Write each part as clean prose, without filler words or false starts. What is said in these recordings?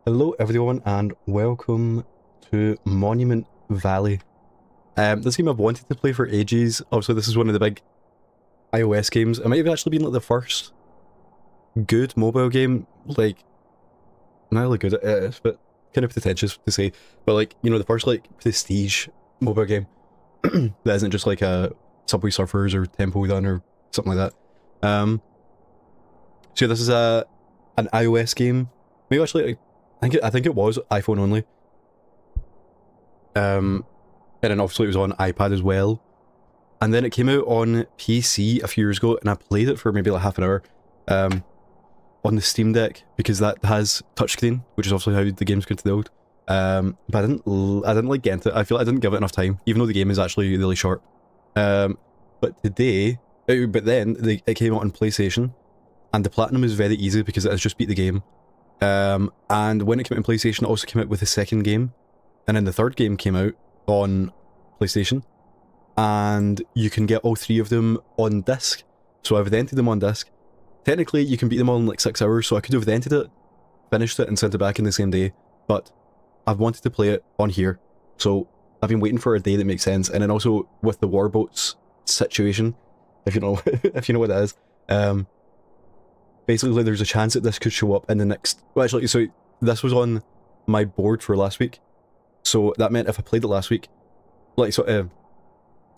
Hello everyone and welcome to Monument Valley. This game I've wanted to play for ages. Obviously this is one of the big iOS games. It might have actually been like the first good mobile game, like, not really good at it, but kind of pretentious to say, but like, you know, the first like prestige mobile game that isn't just like a Subway Surfers or Temple Run or something like that. So yeah, this is an iOS game. Maybe actually I think it was iPhone only. And then obviously it was on iPad as well. And then it came out on PC a few years ago, and I played it for maybe like half an hour on the Steam Deck, because that has touchscreen, which is also how the game's going to build. But I didn't like get into it. I feel like I didn't give it enough time, even though the game is actually really short. But then it came out on PlayStation, and the platinum is very easy because it has just beat the game. And when it came out on PlayStation, it also came out with a second game, and then the third game came out on PlayStation, and you can get all three of them on disc. So I've rented them on disc. Technically, you can beat them all in like 6 hours, so I could have rented it, finished it, and sent it back in the same day, but I've wanted to play it on here, so I've been waiting for a day that makes sense. And then also with the warboats situation, if you know if you know what that is, basically there's a chance that this could show up in the next, well actually, so this was on my board for last week, so that meant if I played it last week, like, so it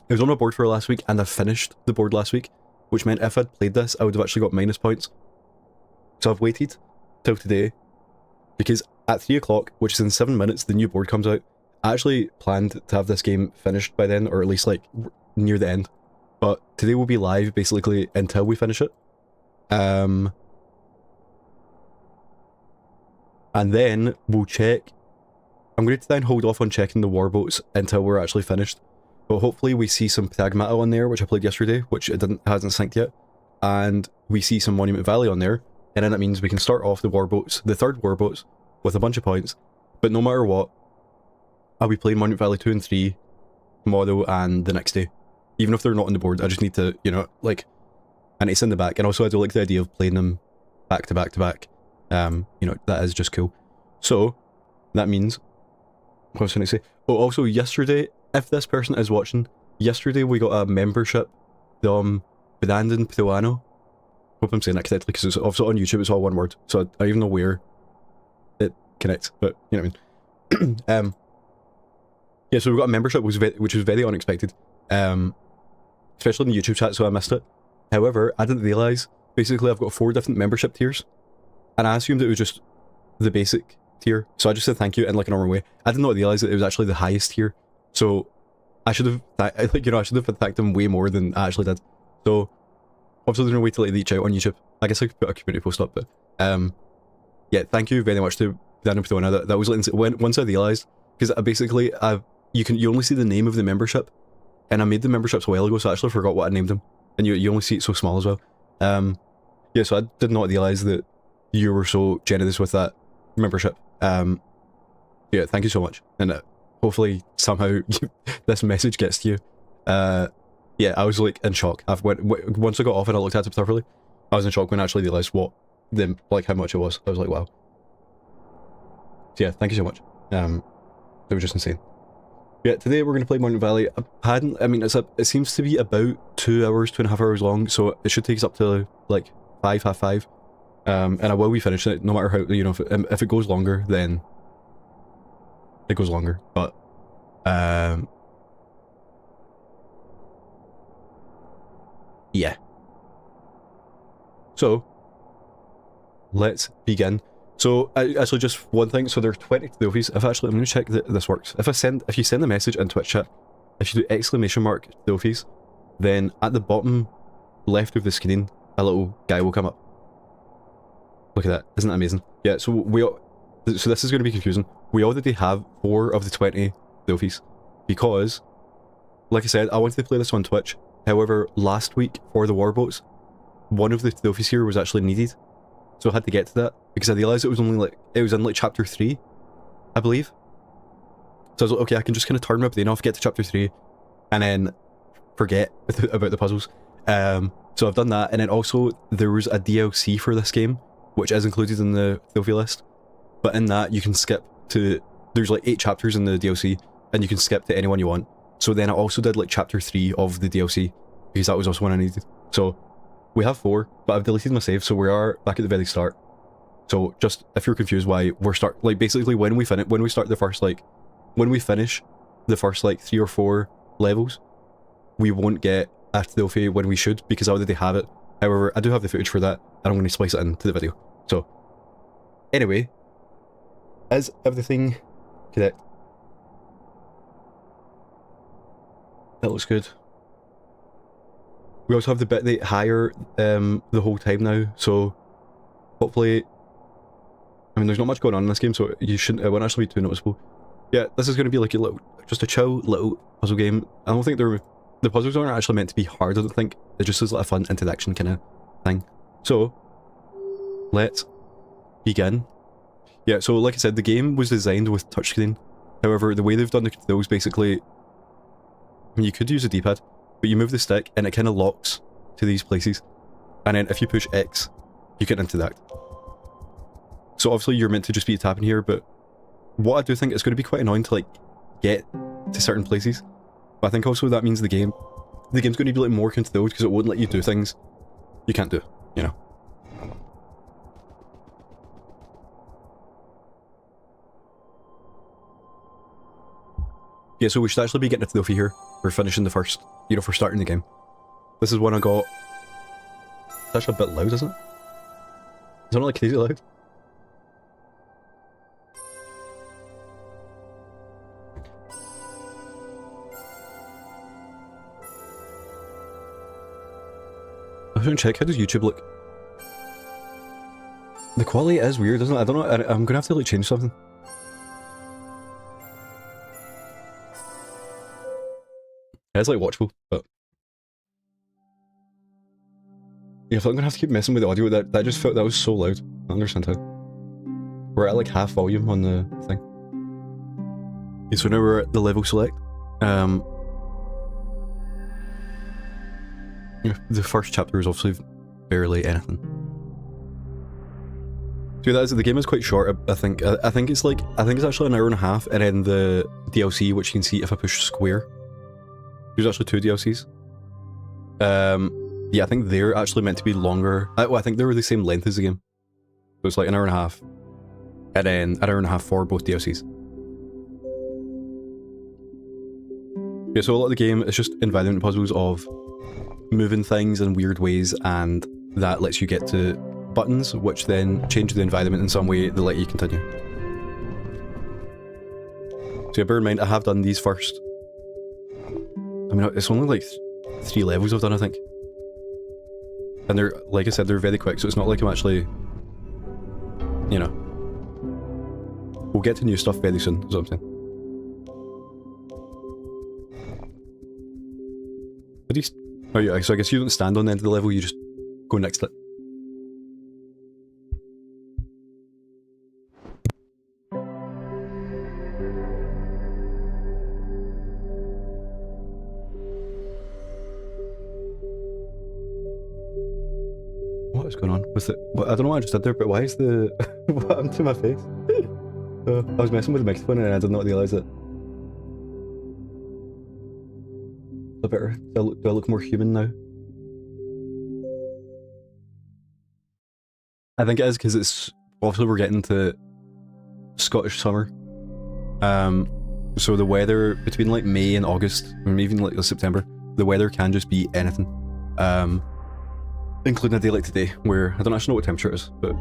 was on my board for last week, and I finished the board last week, which meant if I'd played this I would have actually got minus points. So I've waited till today, because at 3 o'clock, which is in 7 minutes, the new board comes out. I actually planned to have this game finished by then, or at least like near the end, but today will be live basically until we finish it. And then we'll check. I'm going to try and hold off on checking the warboats until we're actually finished, but hopefully we see some Pragmata on there, which I played yesterday, which hasn't synced yet, and we see some Monument Valley on there, and then that means we can start off the warboats, the third warboats, with a bunch of points. But no matter what, I'll be playing Monument Valley 2 and 3 tomorrow and the next day, even if they're not on the board. I just need to, you know, like, and it's in the back, and also I do like the idea of playing them back to back to back. You know, that is just cool. So that means, what was I going to say? Oh, also yesterday, if this person is watching, yesterday we got a membership from Brandon Pilano. Hope I'm saying that correctly, because it's also on YouTube, it's all one word, so I don't even know where it connects, but you know what I mean. Yeah, so we got a membership which was very unexpected, especially in the YouTube chat, so I missed it. However, I didn't realise, basically I've got 4 different membership tiers, and I assumed it was just the basic tier, so I just said thank you in like a normal way. I did not realise that it was actually the highest tier, so I should have, like, you know, I should have thanked them way more than I actually did. So obviously there's no way to like reach out on YouTube. I guess I could put a community post up, but yeah, thank you very much to Daniel Pitona. That was like, once I realised, because basically you only see the name of the membership, and I made the memberships a while ago, so I actually forgot what I named them, and you only see it so small as well. Yeah, so I did not realise that you were so generous with that membership. Yeah, thank you so much, and hopefully somehow this message gets to you. Yeah, I was like in shock. Once I got off and I looked at it thoroughly, I was in shock when I actually realised how much it was. I was like, wow. So yeah, thank you so much. It was just insane. Yeah, today we're going to play Monument Valley. It seems to be about 2 hours, 2.5 hours long, so it should take us up to like 5, half 5. And I will be finishing it, no matter how, you know, if it goes longer, then it goes longer, but yeah. So let's begin. So actually, just one thing. So there are 20 trophies. I'm going to check that this works. If you send a message in Twitch chat, if you do ! Trophies, then at the bottom left of the screen, a little guy will come up. Look at that! Isn't that amazing? Yeah. So so this is going to be confusing. We already have 4 of the 20 trophies, because, like I said, I wanted to play this on Twitch. However, last week for the warboats, one of the trophies here was actually needed, so I had to get to that, because I realised it was only like, it was in like chapter 3, I believe. So I was like, okay, I can just kind of turn my brain off, get to chapter 3, and then forget about the puzzles. So I've done that, and then also there was a DLC for this game, which is included in the trophy list, but in that you can skip to, there's like 8 chapters in the DLC, and you can skip to anyone you want. So then I also did like chapter 3 of the DLC, because that was also one I needed. So we have 4, but I've deleted my save, so we are back at the very start. So just, if you're confused why we're like basically when we finish the first like 3 or 4 levels, we won't get a trophy when we should, because I already have it. However, I do have the footage for that, and I'm going to splice it into the video. So, anyway, is everything correct? That looks good. We also have the bit rate higher the whole time now, so hopefully, I mean, there's not much going on in this game, so it won't actually be too noticeable. Yeah, this is going to be like a little, just a chill little puzzle game. I don't think the puzzles aren't actually meant to be hard, I don't think. It just is like a fun interaction kind of thing. So, let's begin. Yeah, so like I said, the game was designed with touchscreen. However, the way they've done the controls basically, I mean, you could use a D-pad, but you move the stick and it kind of locks to these places. And then if you push X, you can interact. So obviously you're meant to just be tapping here, but what I do think is going to be quite annoying to like get to certain places. But I think also that means the game's going to be like more controlled, because it won't let you do things you can't do, you know. Yeah, so we should actually be getting a trophy here for finishing the first, you know, for starting the game. This is one I got. It's actually a bit loud, isn't it? Is it not like crazy loud? I was going to check, how does YouTube look? The quality is weird, isn't it? I don't know, I'm going to have to like change something. It's like watchable, but yeah, I feel like I'm gonna have to keep messing with the audio. That just felt, that was so loud. I don't understand how. We're at like half volume on the thing. Okay, so now we're at the level select. Yeah, the first chapter is obviously barely anything. So that is, the game is quite short. I think it's like, I think it's actually an hour and a half, and then the DLC, which you can see if I push square. There's actually 2 DLCs. Yeah, I think they're actually meant to be longer. Well, I think they were the same length as the game. So it's like an hour and a half. And then an hour and a half for both DLCs. Yeah, so a lot of the game is just environment puzzles of moving things in weird ways, and that lets you get to buttons, which then change the environment in some way that let you continue. So yeah, bear in mind, I have done these first. I mean, it's only like 3 levels I've done, I think. And they're, like I said, they're very quick, so it's not like I'm actually, you know. We'll get to new stuff very soon, is what I'm saying. Oh yeah, so I guess you don't stand on the end of the level, you just go next to it. What is going on with it? I don't know what I just did there, but why is the... what happened to my face? I was messing with the microphone and I did not realise it. A better. Do I look more human now? I think it is because it's... obviously we're getting to Scottish summer. So the weather between like May and August, or even like September, the weather can just be anything. Including a day like today, where I don't actually know what temperature it is, but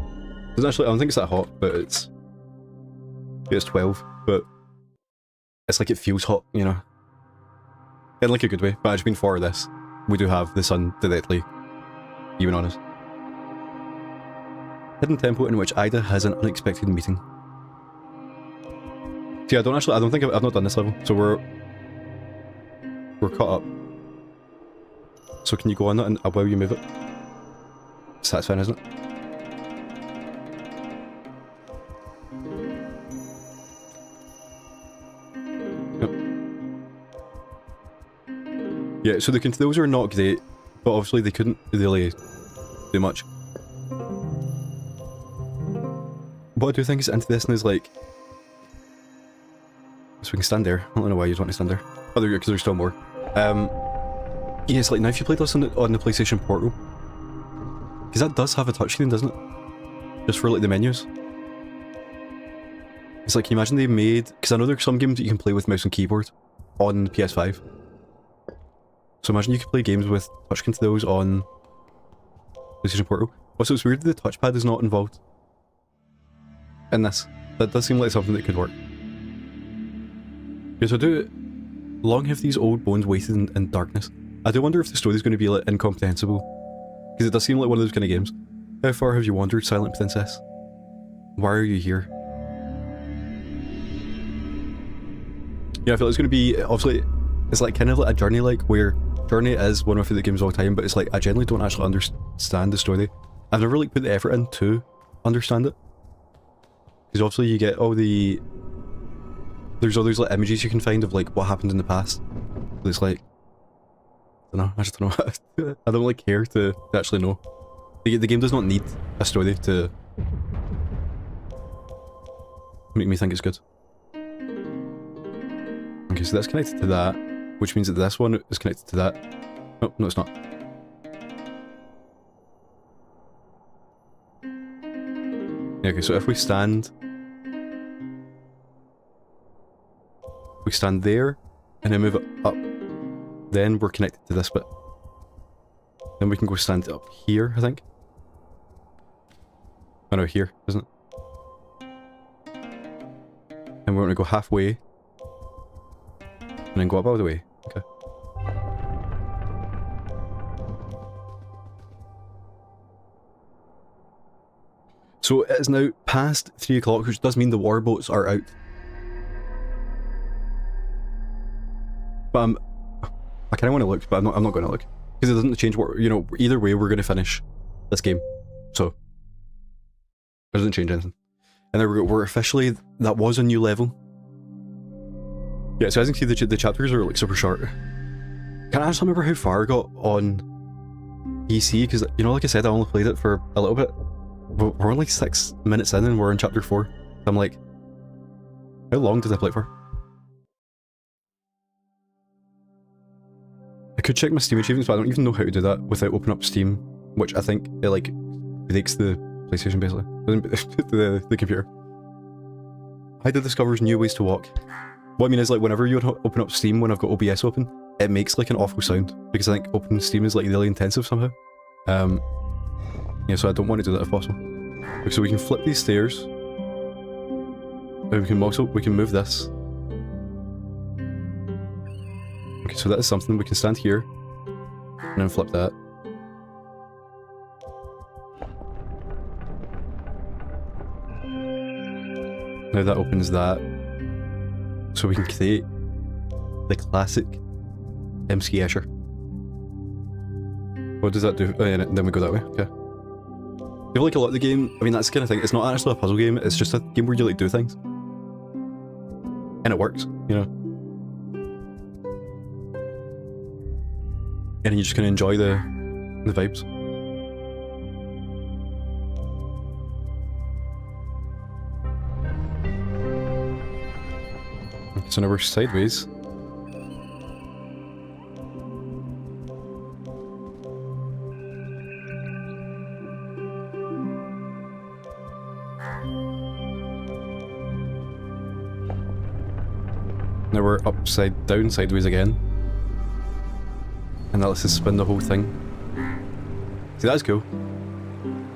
it's actually, I don't think it's that hot, but it's 12, but it's like it feels hot, you know, in like a good way. But I just mean for this, we do have the sun directly even on us. Hidden temple in which Ida has an unexpected meeting. See, I don't think I've not done this level, so we're caught up. So can you go on that and while you move it? Satisfying, isn't it? Yep. Yeah, so the controls are not great, but obviously they couldn't really do much. what I do think is interesting is like, so we can stand there. I don't know why you'd want to stand there. Oh, because there's still more. Yeah, it's like now if you played this on the PlayStation Portal, because that does have a touchscreen, doesn't it? Just for like the menus. It's like, can you imagine they made, because I know there's some games that you can play with mouse and keyboard on PS5. So imagine you could play games with touchscreen to those on PlayStation Portal. Also, it's weird that the touchpad is not involved in this. That does seem like something that could work. Okay, so long have these old bones waited in darkness. I do wonder if the story is going to be like incomprehensible, because it does seem like one of those kind of games. How far have you wandered, silent princess? Why are you here? Yeah, I feel like it's going to be, obviously, it's like kind of like a Journey, like, where Journey is one of my favourite games of all time, but it's like, I generally don't actually understand the story. I've never like put the effort in to understand it. Because obviously you get all the... There's all those like images you can find of like what happened in the past. But it's like... I don't know, I just don't know. I don't really care to actually know. The game does not need a story to make me think it's good. Okay, so that's connected to that, which means that this one is connected to that. Oh, no it's not. Yeah, okay, so if we stand there, and then move it up, then we're connected to this bit. Then we can go stand up here, I think. Oh no, here, isn't it? And we're going to go halfway. And then go up all the way. Okay. So it is now past 3 o'clock, which does mean the warboats are out. But I kind of want to look, but I'm not going to look. Because it doesn't change what, you know, either way we're going to finish this game. So, it doesn't change anything. And then we're officially, that was a new level. Yeah, so as you can see, the chapters are like super short. Can't actually remember how far I got on PC, because, you know, like I said, I only played it for a little bit. But we're only like 6 minutes in and we're in chapter 4. I'm like, how long did I play it for? I could check my Steam achievements, but I don't even know how to do that without opening up Steam, which I think it like breaks the PlayStation basically, the computer. Hyde discovers new ways to walk. What I mean is, like, whenever you open up Steam when I've got OBS open, it makes like an awful sound, because I think opening Steam is like really intensive somehow. Yeah, so I don't want to do that if possible. Okay, so we can flip these stairs. And we can move this. Okay, so that is something. We can stand here and then flip that. Now that opens that. So we can create the classic MC Escher. What does that do? Oh yeah, then we go that way, okay. I feel like a lot of the game, I mean that's the kind of thing, it's not actually a puzzle game, it's just a game where you like do things. And it works, you know. And you just kind of enjoy the vibes. Okay, so now we're sideways. Now we're upside down sideways again. And that lets us spin the whole thing. See, that's cool.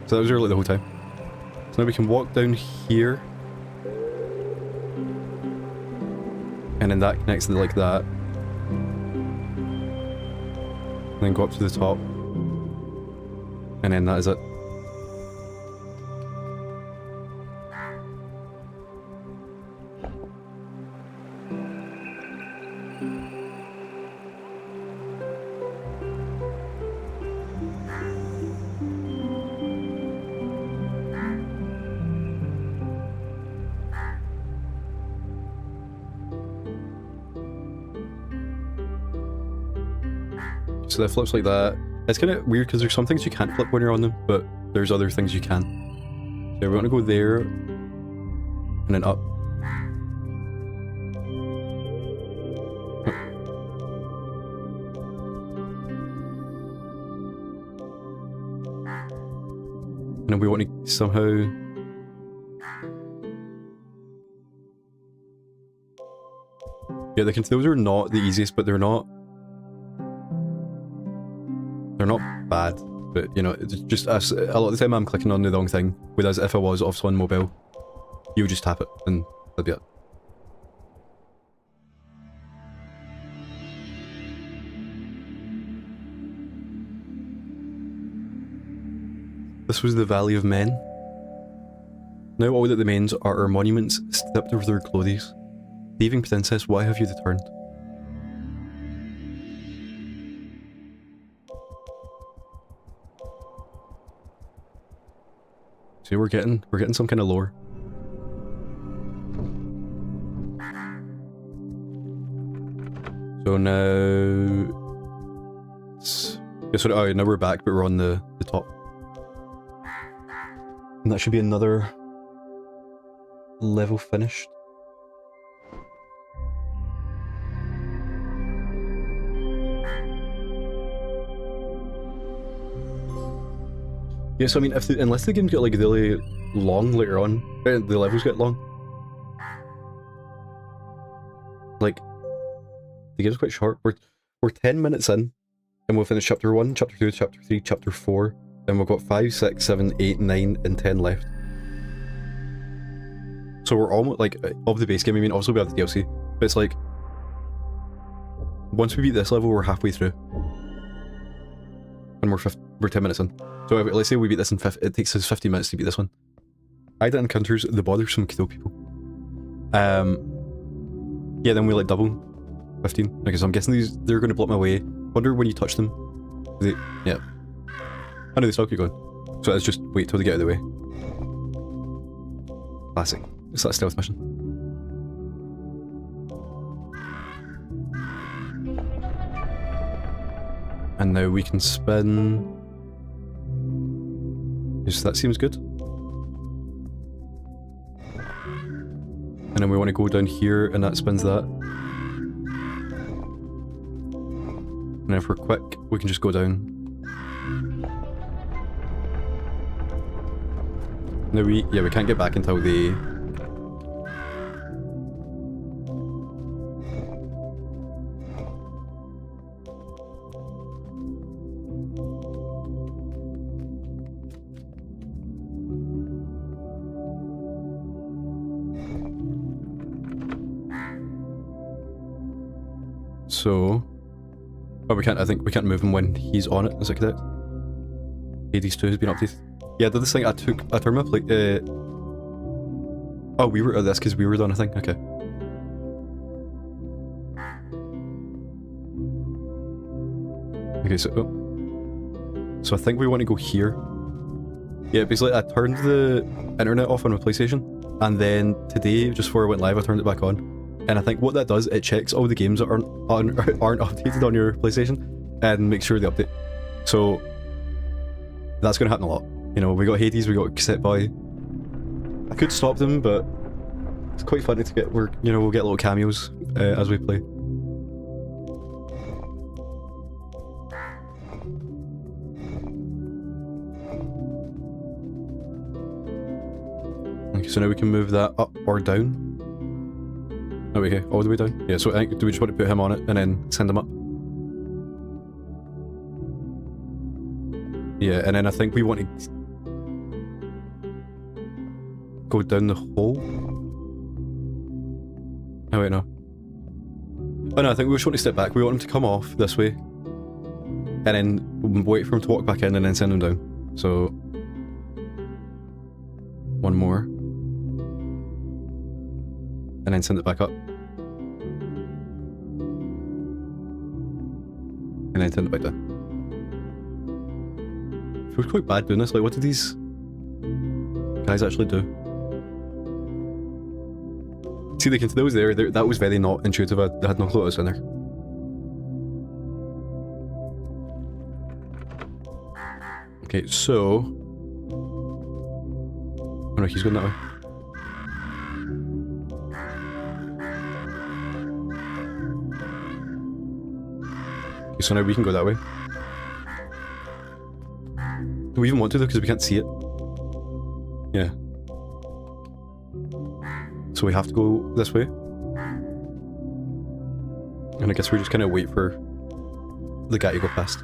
So that was really the whole time. So now we can walk down here. And then that connects to like that. And then go up to the top. And then that is it. So that flips like that. It's kind of weird because there's some things you can't flip when you're on them, but there's other things you can. So we're going to go there, And then up. And then we want to somehow... Yeah, the controls are not the easiest, but they're not bad. But, you know, it's just a lot of the time I'm clicking on the wrong thing, whereas if I was also on mobile, you would just tap it, and that'd be it. This was the Valley of Men. Now all that remains are our monuments stripped of their clothes. Thieving princess, why have you returned? See, we're getting some kind of lore. So now... Yeah, so oh, now we're back, but we're on the top. And that should be another level finished. Yeah, so I mean, unless the games get like really long later on, the levels get long. Like, the game's quite short. We're 10 minutes in, and we'll finish chapter 1, chapter 2, chapter 3, chapter 4, and we've got 5, 6, 7, 8, 9, and 10 left. So we're almost, like, of the base game, I mean, obviously we have the DLC, but it's like, once we beat this level, we're halfway through. And we're 10 minutes in. So if, let's say we beat this in it takes us 15 minutes to beat this one. Ida encounters the bothersome crow people. Yeah, then we like double 15. Okay, so I'm guessing they're going to block my way. Wonder when you touch them. Yeah. I know they still keep going. So let's just wait till they get out of the way. Classic. It's that stealth mission. And now we can spin. Yes, that seems good. And then we want to go down here, and that spins that. And if we're quick, we can just go down. No, we can't get back until the... So... Oh, I think we can't move him when he's on it, is that correct? Hades 2 has been updated. Yeah, I did this thing, I turned my plate, oh, we were at this because we were done, I think, okay. Okay, so I think we want to go here. Yeah, basically I turned the internet off on my PlayStation, and then today, just before I went live, I turned it back on. And I think what that does, it checks all the games that aren't updated on your PlayStation, and makes sure they update. So that's going to happen a lot. You know, we got Hades, we got Cassette Boy. I could stop them, but it's quite funny to get. We'll get little cameos as we play. Okay, so now we can move that up or down. Oh, okay, all the way down. Yeah, so I think, do we just want to put him on it and then send him up? Yeah, and then I think we want to go down the hole. Oh wait, no. Oh no, I think we just want to step back. We want him to come off this way, and then wait for him to walk back in and then send him down. So... one more. And then send it back up. And then send it back down. Feels quite bad doing this. Like, what did these guys actually do? See, they can, those there, that was very not intuitive. I had no clue what was in there. Okay, so... oh no, he's going that way. So now we can go that way. Do we even want to though, because we can't see it? Yeah. So we have to go this way. And I guess we just kind of wait for the guy to go past.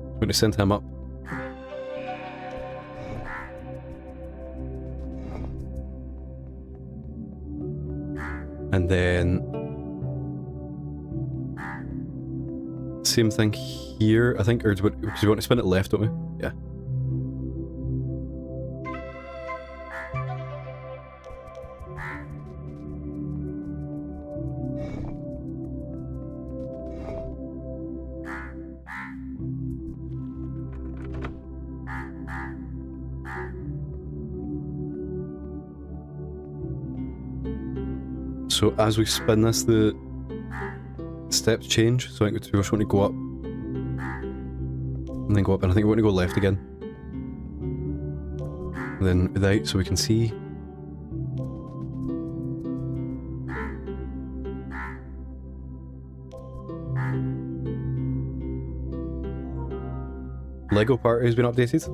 I'm going to send him up. And then same thing here, I think, or because we want to spin it left, don't we? Yeah. So as we spin this, the steps change. So I think we just want to go up and then go up, and I think we want to go left again. And then right, so we can see. Lego party has been updated.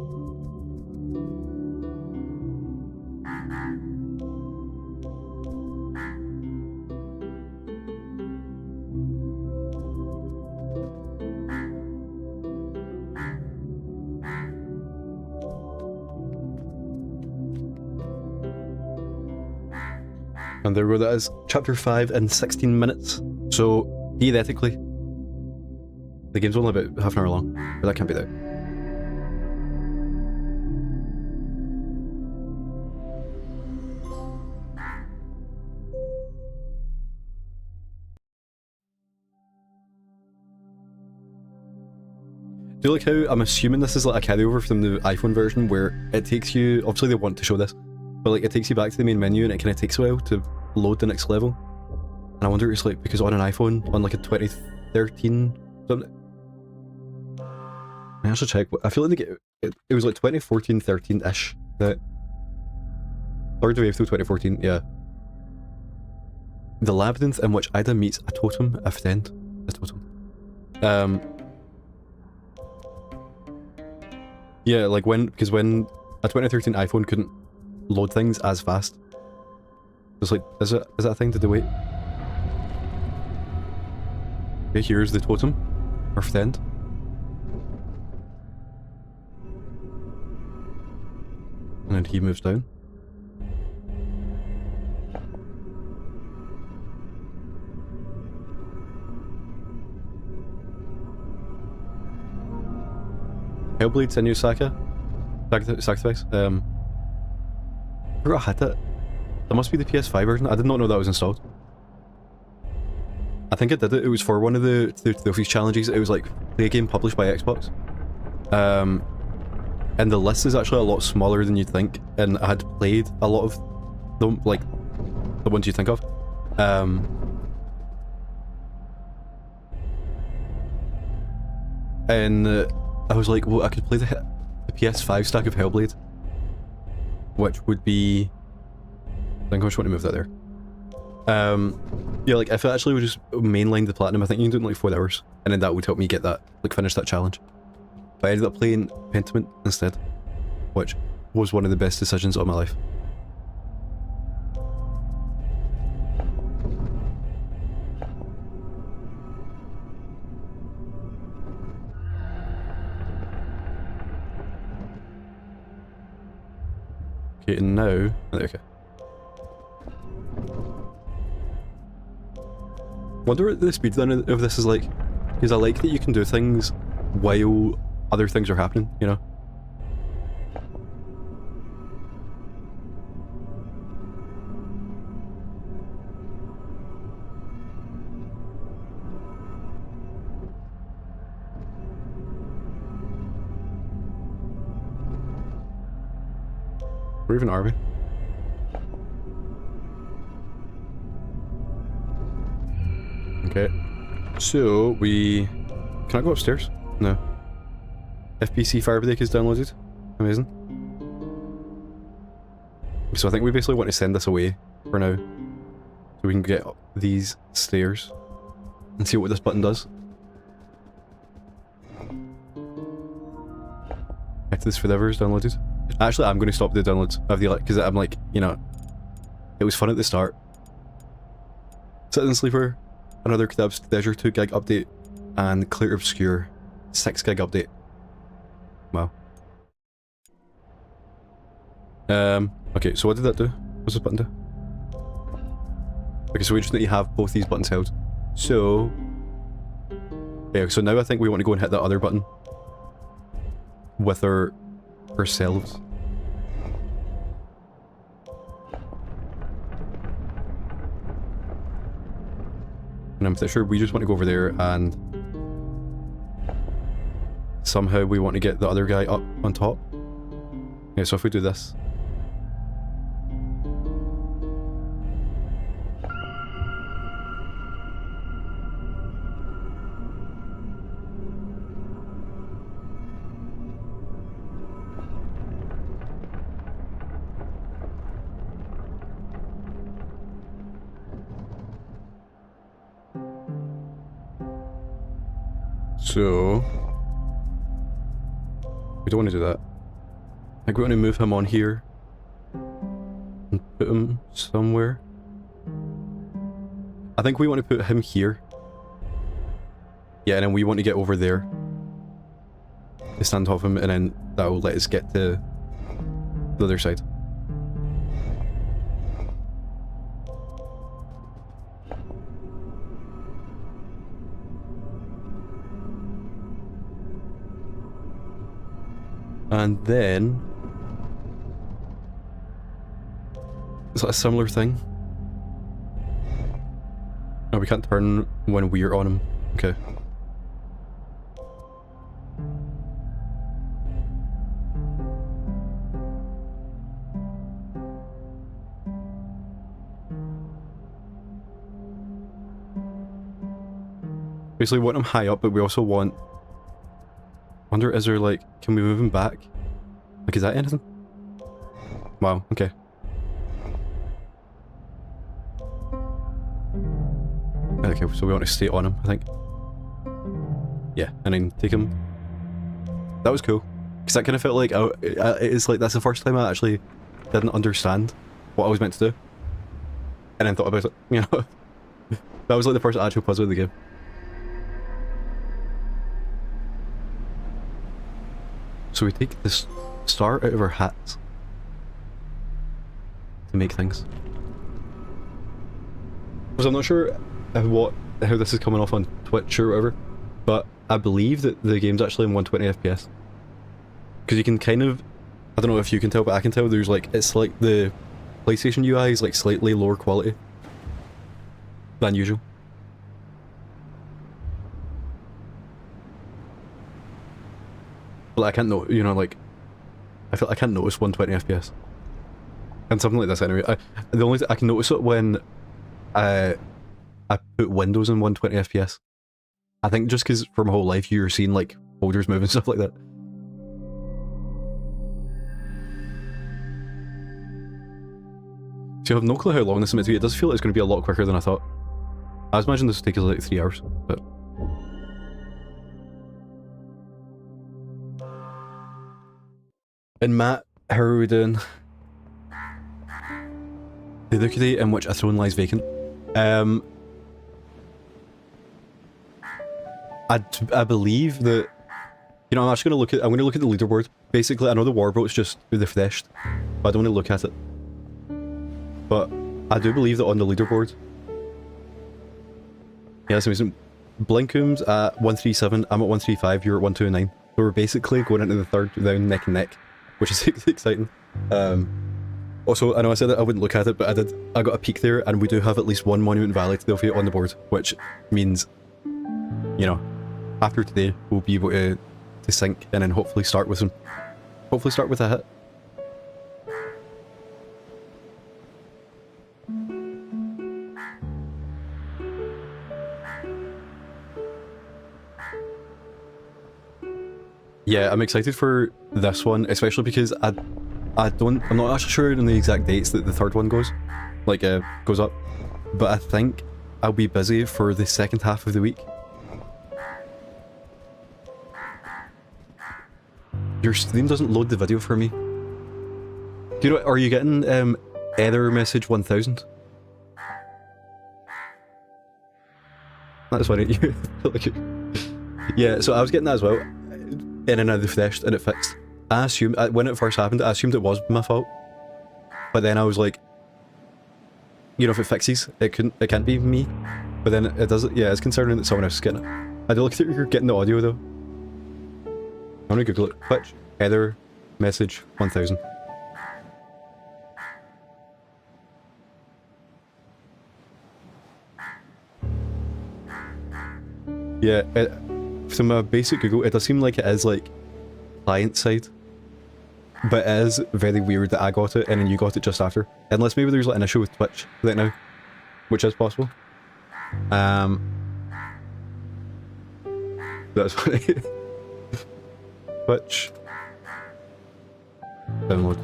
And there we go, that is chapter 5 in 16 minutes. So, theoretically, the game's only about half an hour long, but that can't be that. Do you like how I'm assuming this is like a carryover from the iPhone version where it takes you, obviously they want to show this, but like it takes you back to the main menu and it kind of takes a while to load the next level. And I wonder if it's like because on an iPhone, on like a 2013 something. I should check. I feel like it was like 2014, 13-ish. That third wave through 2014, yeah. The labyrinth in which Ida meets a totem, a friend. A totem. Yeah, like because when a 2013 iPhone couldn't load things as fast. It's like, is that a thing? Did they wait? Okay, here's the totem. Our friend. And then he moves down. Hellblade, Senyu Saga? Sacrifice? I forgot I had it. That must be the PS5 version. I did not know that was installed. I think I did it. It was for one of the these challenges. It was like play a game published by Xbox. And the list is actually a lot smaller than you'd think. And I had played a lot of them, like the ones you think of. And I was like, well, I could play the PS5 stack of Hellblade, which would be. I think I just want to move that there. Yeah, like if I actually would just mainline the platinum, I think you can do it in like 4 hours, and then that would help me get that, like finish that challenge. But I ended up playing Pentiment instead, which was one of the best decisions of my life. Okay, and now, okay. Wonder what the speedrun of this is like, because I like that you can do things while other things are happening, you know? Where even are we? Okay, so we... Can I go upstairs? No. FPC Firebreak is downloaded. Amazing. So I think we basically want to send this away for now. So we can get up these stairs and see what this button does. After this forever is downloaded. Actually, I'm going to stop the downloads of the, because I'm like, you know, it was fun at the start. Citizen Sleeper, another Kebab's Treasure 2 gig update, and Clear Obscure 6 gig update. Wow. Okay, so what did that do? What's this button do? Okay, so we just need to have both these buttons held. So... yeah, so now I think we want to go and hit that other button. With ourselves. And I'm pretty sure we just want to go over there and... somehow we want to get the other guy up on top. Okay, so if we do this... So... we don't want to do that. I think we want to move him on here. And put him somewhere. I think we want to put him here. Yeah, and then we want to get over there. To stand on top of him, and then that will let us get to the other side. And then... is that a similar thing? No, we can't turn when we're on him. Okay. Basically, we want him high up, but we also want... wonder, is there like... can we move him back? Like, is that anything? Wow, okay. Okay, so we want to stay on him, I think. Yeah, and then take him. That was cool. Because that kind of felt like... it's like, that's the first time I actually didn't understand what I was meant to do. And then thought about it, you know? That was like the first actual puzzle of the game. So we take this star out of our hats to make things. Because I'm not sure how this is coming off on Twitch or whatever, but I believe that the game's actually in 120 FPS. Because you can kind of, I don't know if you can tell, but I can tell there's like, it's like the PlayStation UI is like slightly lower quality than usual. But I can't know, you know, like, I feel I can't notice 120 FPS. And something like this anyway. The only I can notice it when I put Windows in 120 FPS. I think just because for my whole life you're seeing like folders move and stuff like that. So I have no clue how long this is meant to be. It does feel like it's going to be a lot quicker than I thought. I was imagining this would take us like 3 hours, but... And Matt, how are we doing? The decade in which a throne lies vacant. I believe that, you know, I'm actually gonna look at, I'm gonna look at the leaderboard. Basically, I know the warboat's just refreshed, but I don't want to look at it. But I do believe that on the leaderboard, yeah, that's amazing. Blinkum's at 137, I'm at 135, you're at 129. So we're basically going into the third round neck and neck, which is exciting. Also, I know I said that I wouldn't look at it, but I did. I got a peek there, and we do have at least one Monument Valley to on the board, which means, you know, after today, we'll be able to sync and then hopefully start with some... hopefully start with a hit. Yeah, I'm excited for this one, especially because I'm not actually sure on the exact dates that the third one goes up, but I think I'll be busy for the second half of the week. Your stream doesn't load the video for me. Do you know, are you getting error message 1000? That's funny. Yeah, so I was getting that as well, in and out of the flesh, and it fixed. I assumed, when it first happened, I assumed it was my fault. But then I was like, you know, if it fixes, it can't be me. But then it does, yeah, it's concerning that someone else is getting it. I do look at you're getting the audio though. I'm gonna Google it. Twitch, error message 1000. Yeah, from my basic Google, it does seem like it is like client side, but it is very weird that I got it and then you got it just after. Unless maybe there's like an issue with Twitch right now, which is possible. That's funny. Twitch download.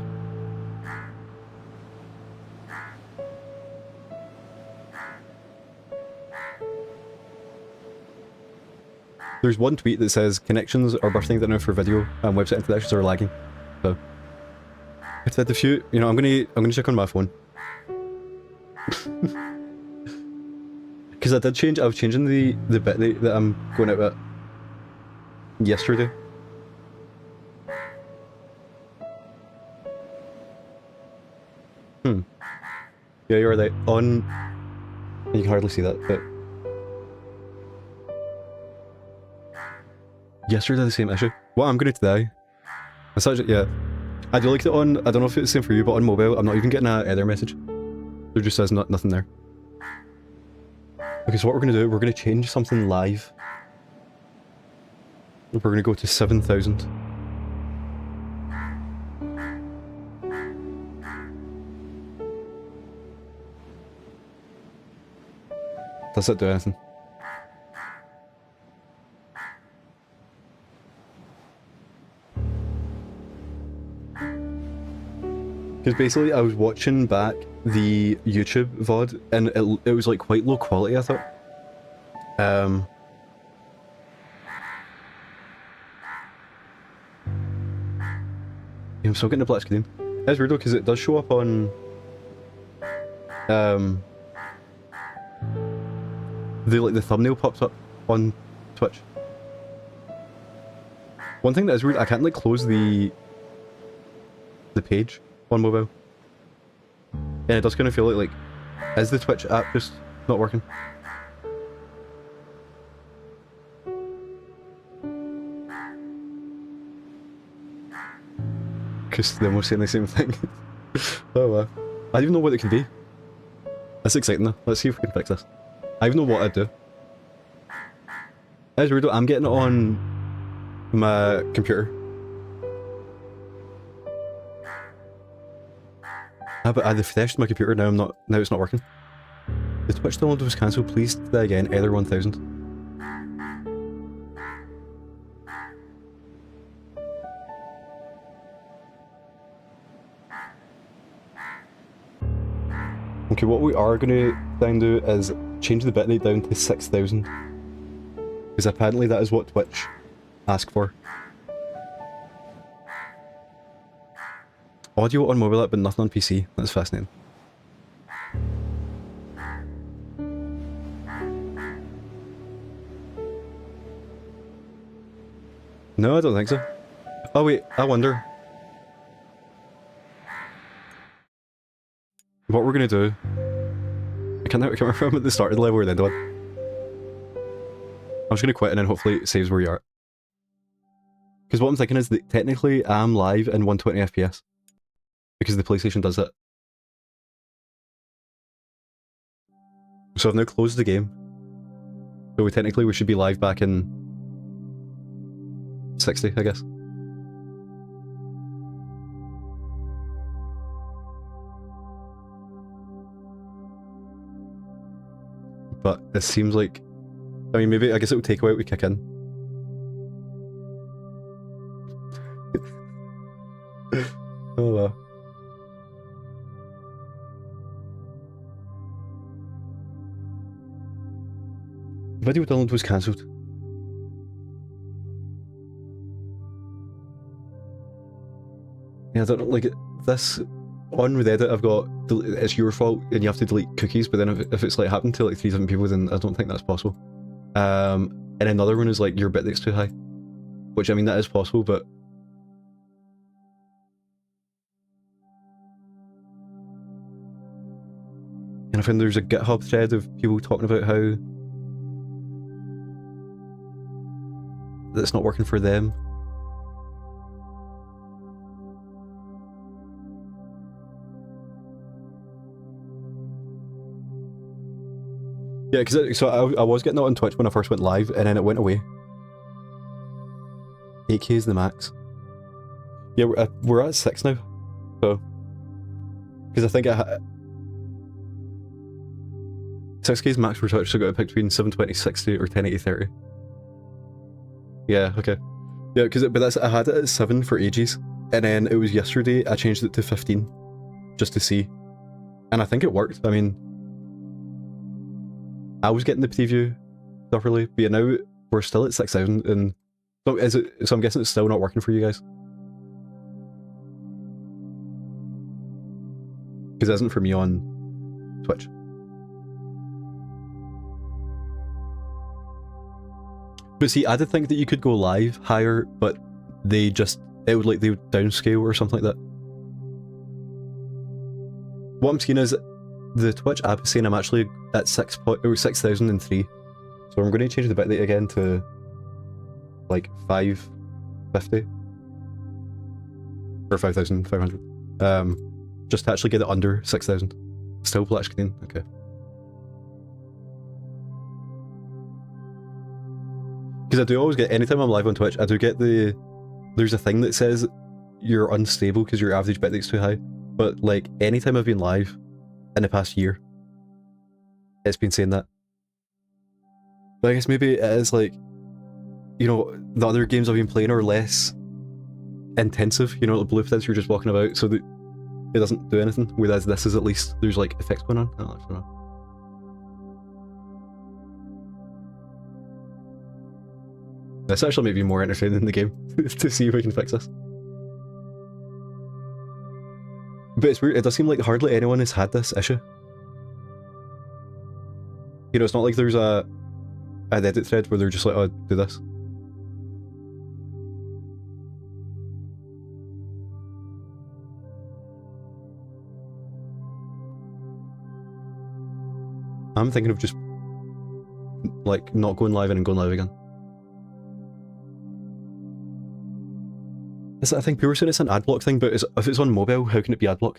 There's one tweet that says connections are bursting down for video and website interactions are lagging. So if that's a few, you know, I'm gonna check on my phone. Because I did change. I was changing the bit that I'm going out at yesterday. Yeah, you're right. On, you can hardly see that, but yesterday the same issue. What I'm gonna today. It's actually, yeah. I do like it on. I don't know if it's the same for you, but on mobile, I'm not even getting an error message. There just says nothing there. Okay, so what we're gonna do, we're gonna change something live. We're gonna go to 7,000. Does it do anything? Because basically I was watching back the YouTube VOD and it was like quite low quality, I thought. Yeah, I'm still getting a black screen. It's weird though, because it does show up on the thumbnail pops up on Twitch. One thing that is weird, I can't like close the page on mobile. And it does kind of feel like is the Twitch app just not working? Because they're almost saying the same thing. Oh wow. I don't even know what it can be. That's exciting though. Let's see if we can fix this. I even know what I'd do. It's weird though, I'm getting it on my computer. But I refreshed my computer, now it's not working. The Twitch download was cancelled, please try again, error 1000. Okay, what we are gonna do is change the bitrate down to 6,000. Because apparently that is what Twitch asked for. Audio on mobile app but nothing on PC. That's fascinating. No, I don't think so. Oh wait, I wonder. What we're gonna do... I can't remember if I'm at the start of the level or the end of it. I'm just gonna quit and then hopefully it saves where you are. Because what I'm thinking is that technically I'm live in 120 FPS. Because the PlayStation does it. So I've now closed the game. So technically we should be live back in 60, I guess. But it seems like... I mean, maybe, I guess it would take a while to kick in. Oh well. Video download was cancelled. Yeah, I don't know, like, this, on Reddit I've got, it's your fault and you have to delete cookies, but then if it's like happened to like 3 different people, then I don't think that's possible. And another one is like, your bitrate's too high. Which, I mean, that is possible, but... And I found there's a GitHub thread of people talking about how that's not working for them. Yeah, because so I was getting that on Twitch when I first went live, and then it went away. 8K is the max. Yeah, we're at 6 now, so... Because I think 6K is max for Twitch, so I got to pick between 720, 60, or 1080, 30. Yeah, okay. Yeah, but that's, I had it at 7 for ages, and then it was yesterday I changed it to 15, just to see. And I think it worked. I mean, I was getting the preview properly, but yeah, now we're still at 6,000, and so so I'm guessing it's still not working for you guys. Because it isn't for me on Twitch. But see, I did think that you could go live higher, but they would downscale or something like that. What I'm seeing is the Twitch app is saying I'm actually at 6,003. So I'm going to change the bitrate again to like 550 or 5,500. Just to actually get it under 6,000. Still black screen, okay. Because I do always get, anytime I'm live on Twitch, I do get there's a thing that says you're unstable because your average bitrate's too high. But like, anytime I've been live in the past year, it's been saying that. But I guess maybe it is like, you know, the other games I've been playing are less intensive, you know, the blue fence you're just walking about, so that it doesn't do anything, whereas this is at least, there's like effects going on. I don't know. This actually may be more entertaining in the game, to see if we can fix this. But it's weird, it does seem like hardly anyone has had this issue. You know, it's not like there's an edit thread where they're just like, oh, do this. I'm thinking of just, like, not going live and then going live again. I think people were saying it's an adblock thing, but if it's on mobile, how can it be adblock?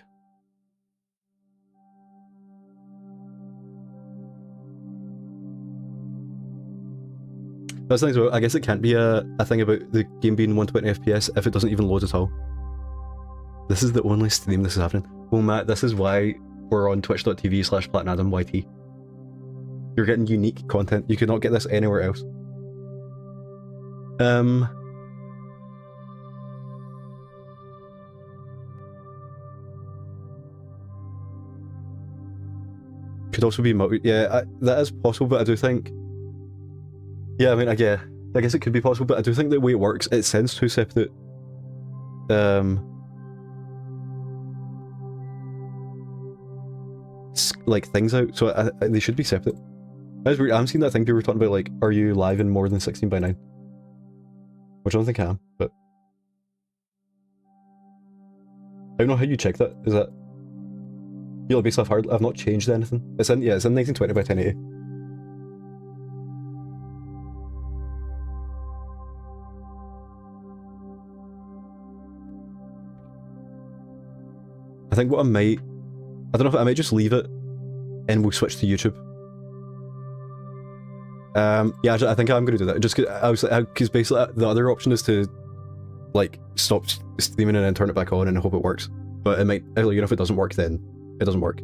That's the thing as well, I guess it can't be a thing about the game being 120 FPS if it doesn't even load at all. This is the only stream this is happening. Well, Matt, this is why we're on twitch.tv/PlatinAdamYT. You're getting unique content. You could not get this anywhere else. Could also be multi. Yeah, that is possible, but I do think. Yeah, I mean, I guess it could be possible, but I do think the way it works, it sends 2 separate. Like things out, so they should be separate. That's weird. I'm seeing that thing people were talking about, like, are you live in more than 16:9? Which I don't think I am, but I don't know how you check that. Is that? You'll basically I've not changed anything. It's in 1920 by 1080. I think what I might just leave it and we'll switch to YouTube. Yeah, I think I'm gonna do that. Just because basically the other option is to like stop streaming and then turn it back on and hope it works. But it might, you know, if it doesn't work, then it doesn't work.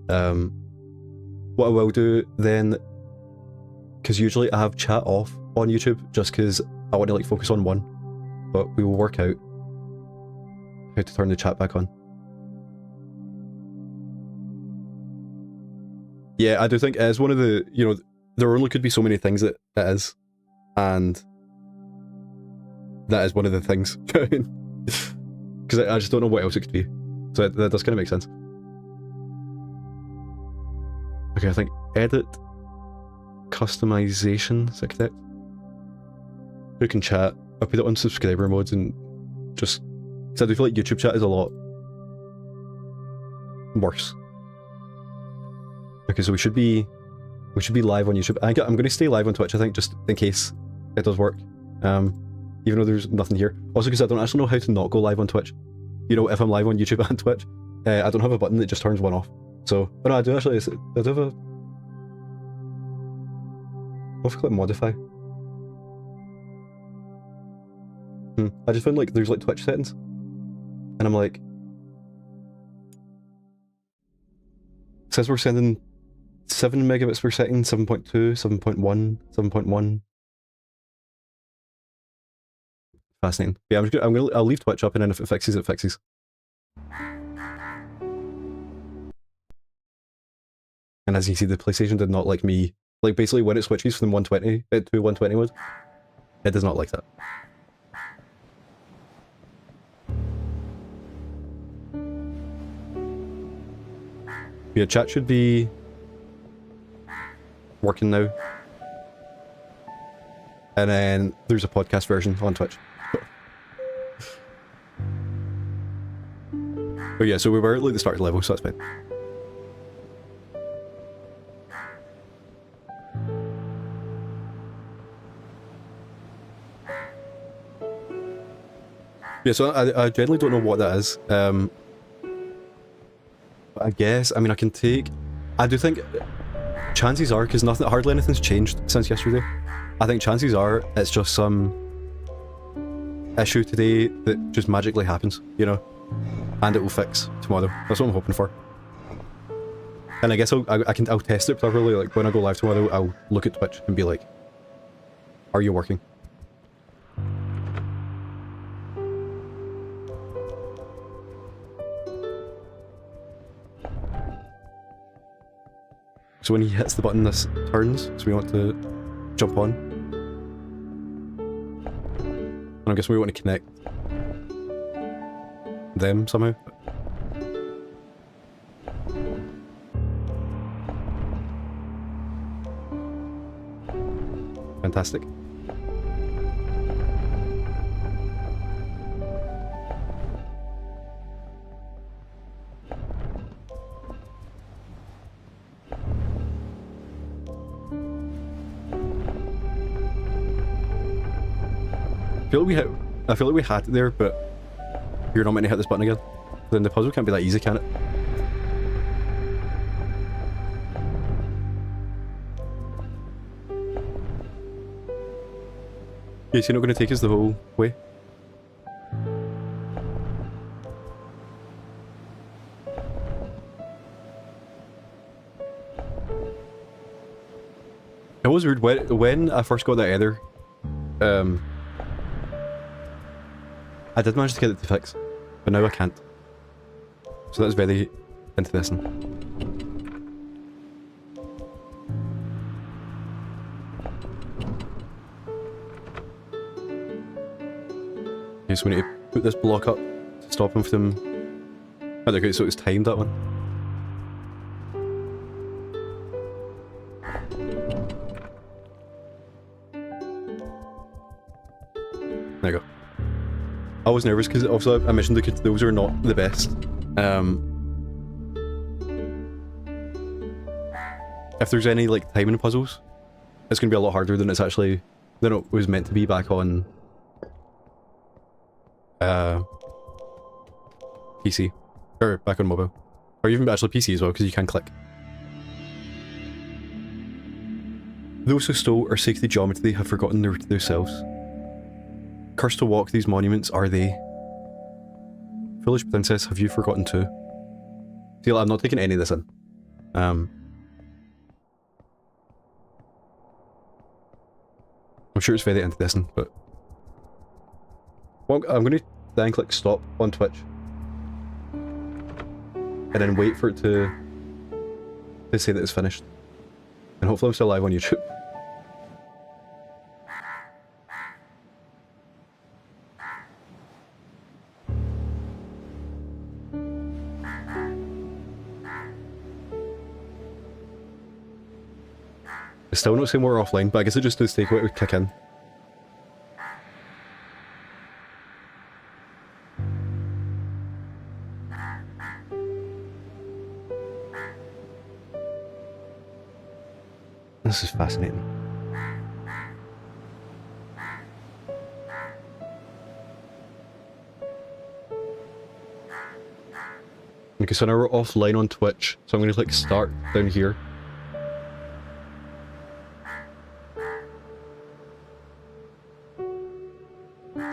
What I will do then, because usually I have chat off on YouTube just because I want to like focus on one. but we will work out how to turn the chat back on. Yeah, I do think it is one of the, you know, there only could be so many things that it is, and that is one of the things. Because I just don't know what else it could be. So that does kind of make sense. Okay, I think edit, customization, select. Who can chat? I'll put it on subscriber modes and just, because I do feel like YouTube chat is a lot worse. Okay, so we should be live on YouTube. I'm going to stay live on Twitch, I think, just in case it does work. Even though there's nothing here. Also, because I don't actually know how to not go live on Twitch. You know, if I'm live on YouTube and Twitch, I don't have a button that just turns one off. So, but no, I do actually. I do have a. I'll click modify. I just found like there's like Twitch settings, and I'm like, it says we're sending 7 megabits per second, 7.2, 7.1, 7.1. Fascinating. Yeah, I'll leave Twitch up, and then if it fixes, it fixes. And as you see, the PlayStation did not like me. Like basically, when it switches from 120 to 120 mode, it does not like that. Yeah, chat should be working now. And then there's a podcast version on Twitch. Oh yeah, so we were at like the start level, so that's fine. Yeah, so I generally don't know what that is. But I guess, I mean, I can take... I do think chances are, because hardly anything's changed since yesterday. I think chances are it's just some issue today that just magically happens, you know? And it will fix tomorrow. That's what I'm hoping for. And I guess I'll test it properly. Like when I go live tomorrow, I'll look at Twitch and be like, "Are you working?" So when he hits the button, this turns. So we want to jump on. And I guess we want to connect them somehow. Fantastic. I feel like we had it there, but you're not meant to hit this button again. Then the puzzle can't be that easy, can it? Yeah, so you're not going to take us the whole way? It was weird, when I first got that error, I did manage to get it to fix, but now I can't. So that's very interesting. Okay, so we need to put this block up to stop him from... Oh, okay, so it was timed, that one. There you go. I was nervous because also I mentioned the controls are not the best. If there's any like timing puzzles, it's going to be a lot harder than it was meant to be back on PC, or back on mobile, or even actually PC as well, because you can click. Those who stole or seek the geometry have forgotten themselves. Cursed to walk these monuments are they. Foolish princess, have you forgotten too? See, I'm not taking any of this in. I'm sure it's very interesting, but Well, I'm going to then click stop on Twitch. And then wait for it to say that it's finished. And hopefully I'm still live on YouTube. It's still not saying we're offline, but I guess it just does take a while to kick in. This is fascinating. Okay, so now we're offline on Twitch, so I'm going to click start down here.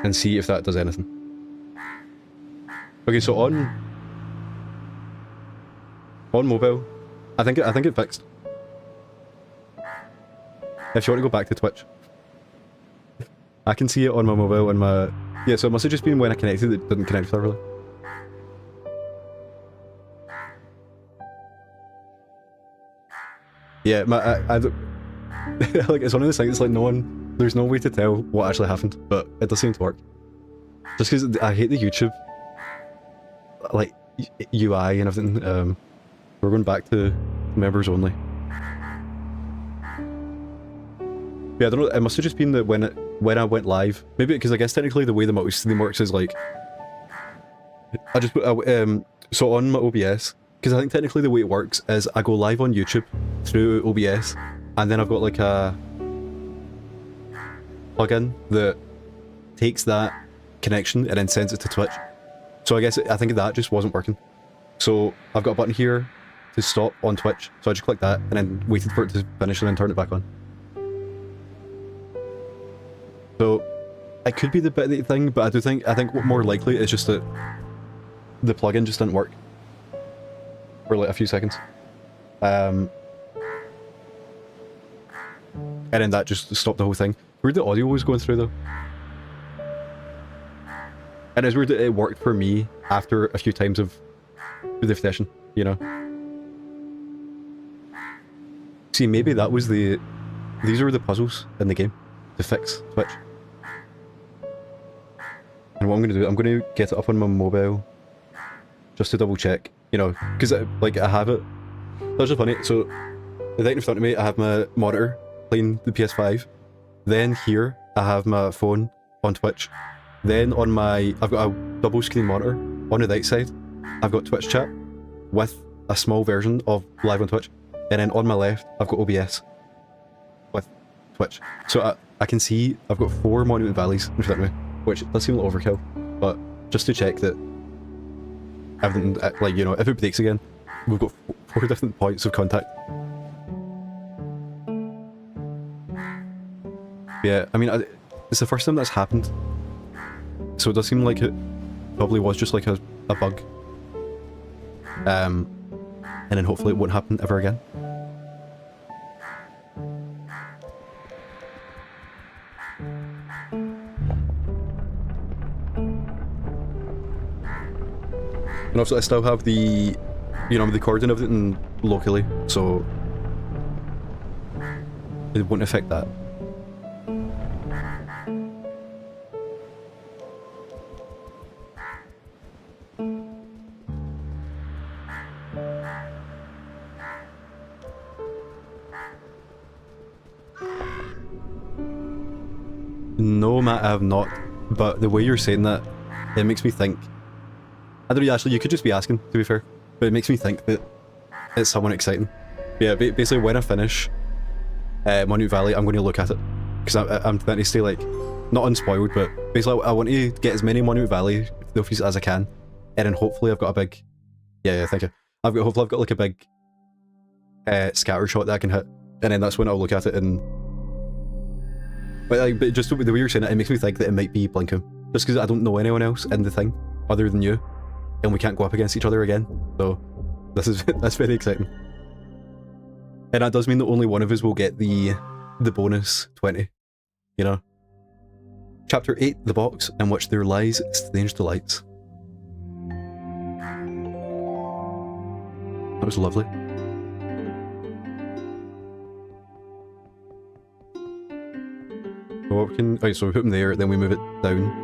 And see if that does anything. Okay, so on mobile, I think it fixed. If you want to go back to Twitch, I can see it on my mobile and my yeah. So it must have just been when I connected it didn't connect thoroughly. Yeah, I like it's one of those things. It's like there's no way to tell what actually happened, but it does seem to work. Just because I hate the YouTube, like, UI and everything. We're going back to members only. Yeah, I don't know, it must have just been that when I went live, maybe because I guess technically the way the multi-stream works is like, I just put, so on my OBS, because I think technically the way it works is I go live on YouTube through OBS, and then I've got like a plugin that takes that connection and then sends it to Twitch. So I think that just wasn't working. So I've got a button here to stop on Twitch, so I just clicked that and then waited for it to finish and then turned it back on. So it could be the bitrate thing, but I think what more likely is just that the plugin just didn't work for like a few seconds. And then that just stopped the whole thing. Weird the audio was going through though. And it's weird that it worked for me after a few times of the session, you know? See, maybe that was these are the puzzles in the game to fix Twitch. And what I'm going to do, I'm going to get it up on my mobile just to double check, you know, because like I have it. That's just funny. So right in front of me, I have my monitor playing the PS5. Then here, I have my phone on Twitch. Then on I've got a double screen monitor. On the right side, I've got Twitch chat with a small version of live on Twitch. And then on my left, I've got OBS with Twitch. So I can see I've got 4 Monument Valleys in front of me, which does seem a little overkill, but just to check that everything, like, you know, if it breaks again, we've got 4 different points of contact. Yeah, I mean, it's the first time that's happened, so it does seem like it probably was just like a bug. And then hopefully it won't happen ever again. And also I still have the, you know, the recording of everything locally, so it won't affect that. No, Matt, I have not, but the way you're saying that, it makes me think. I don't know, actually, you could just be asking, to be fair, but it makes me think that it's someone exciting. Yeah, basically when I finish Monument Valley, I'm going to look at it, because I'm trying to stay, like, not unspoiled, but basically I want to get as many Monument Valley trophies as I can, and then hopefully I've got a big, yeah, thank you. Hopefully I've got like a big scatter shot that I can hit, and then that's when I'll look at it and. But just the way you're saying it, it makes me think that it might be Blinkum. Just because I don't know anyone else in the thing, other than you, and we can't go up against each other again. So, that's very exciting. And that does mean that only one of us will get the bonus 20, you know? Chapter 8, The Box, in which there lies strange delights. That was lovely. So what can... Right, so we put them there, then we move it down.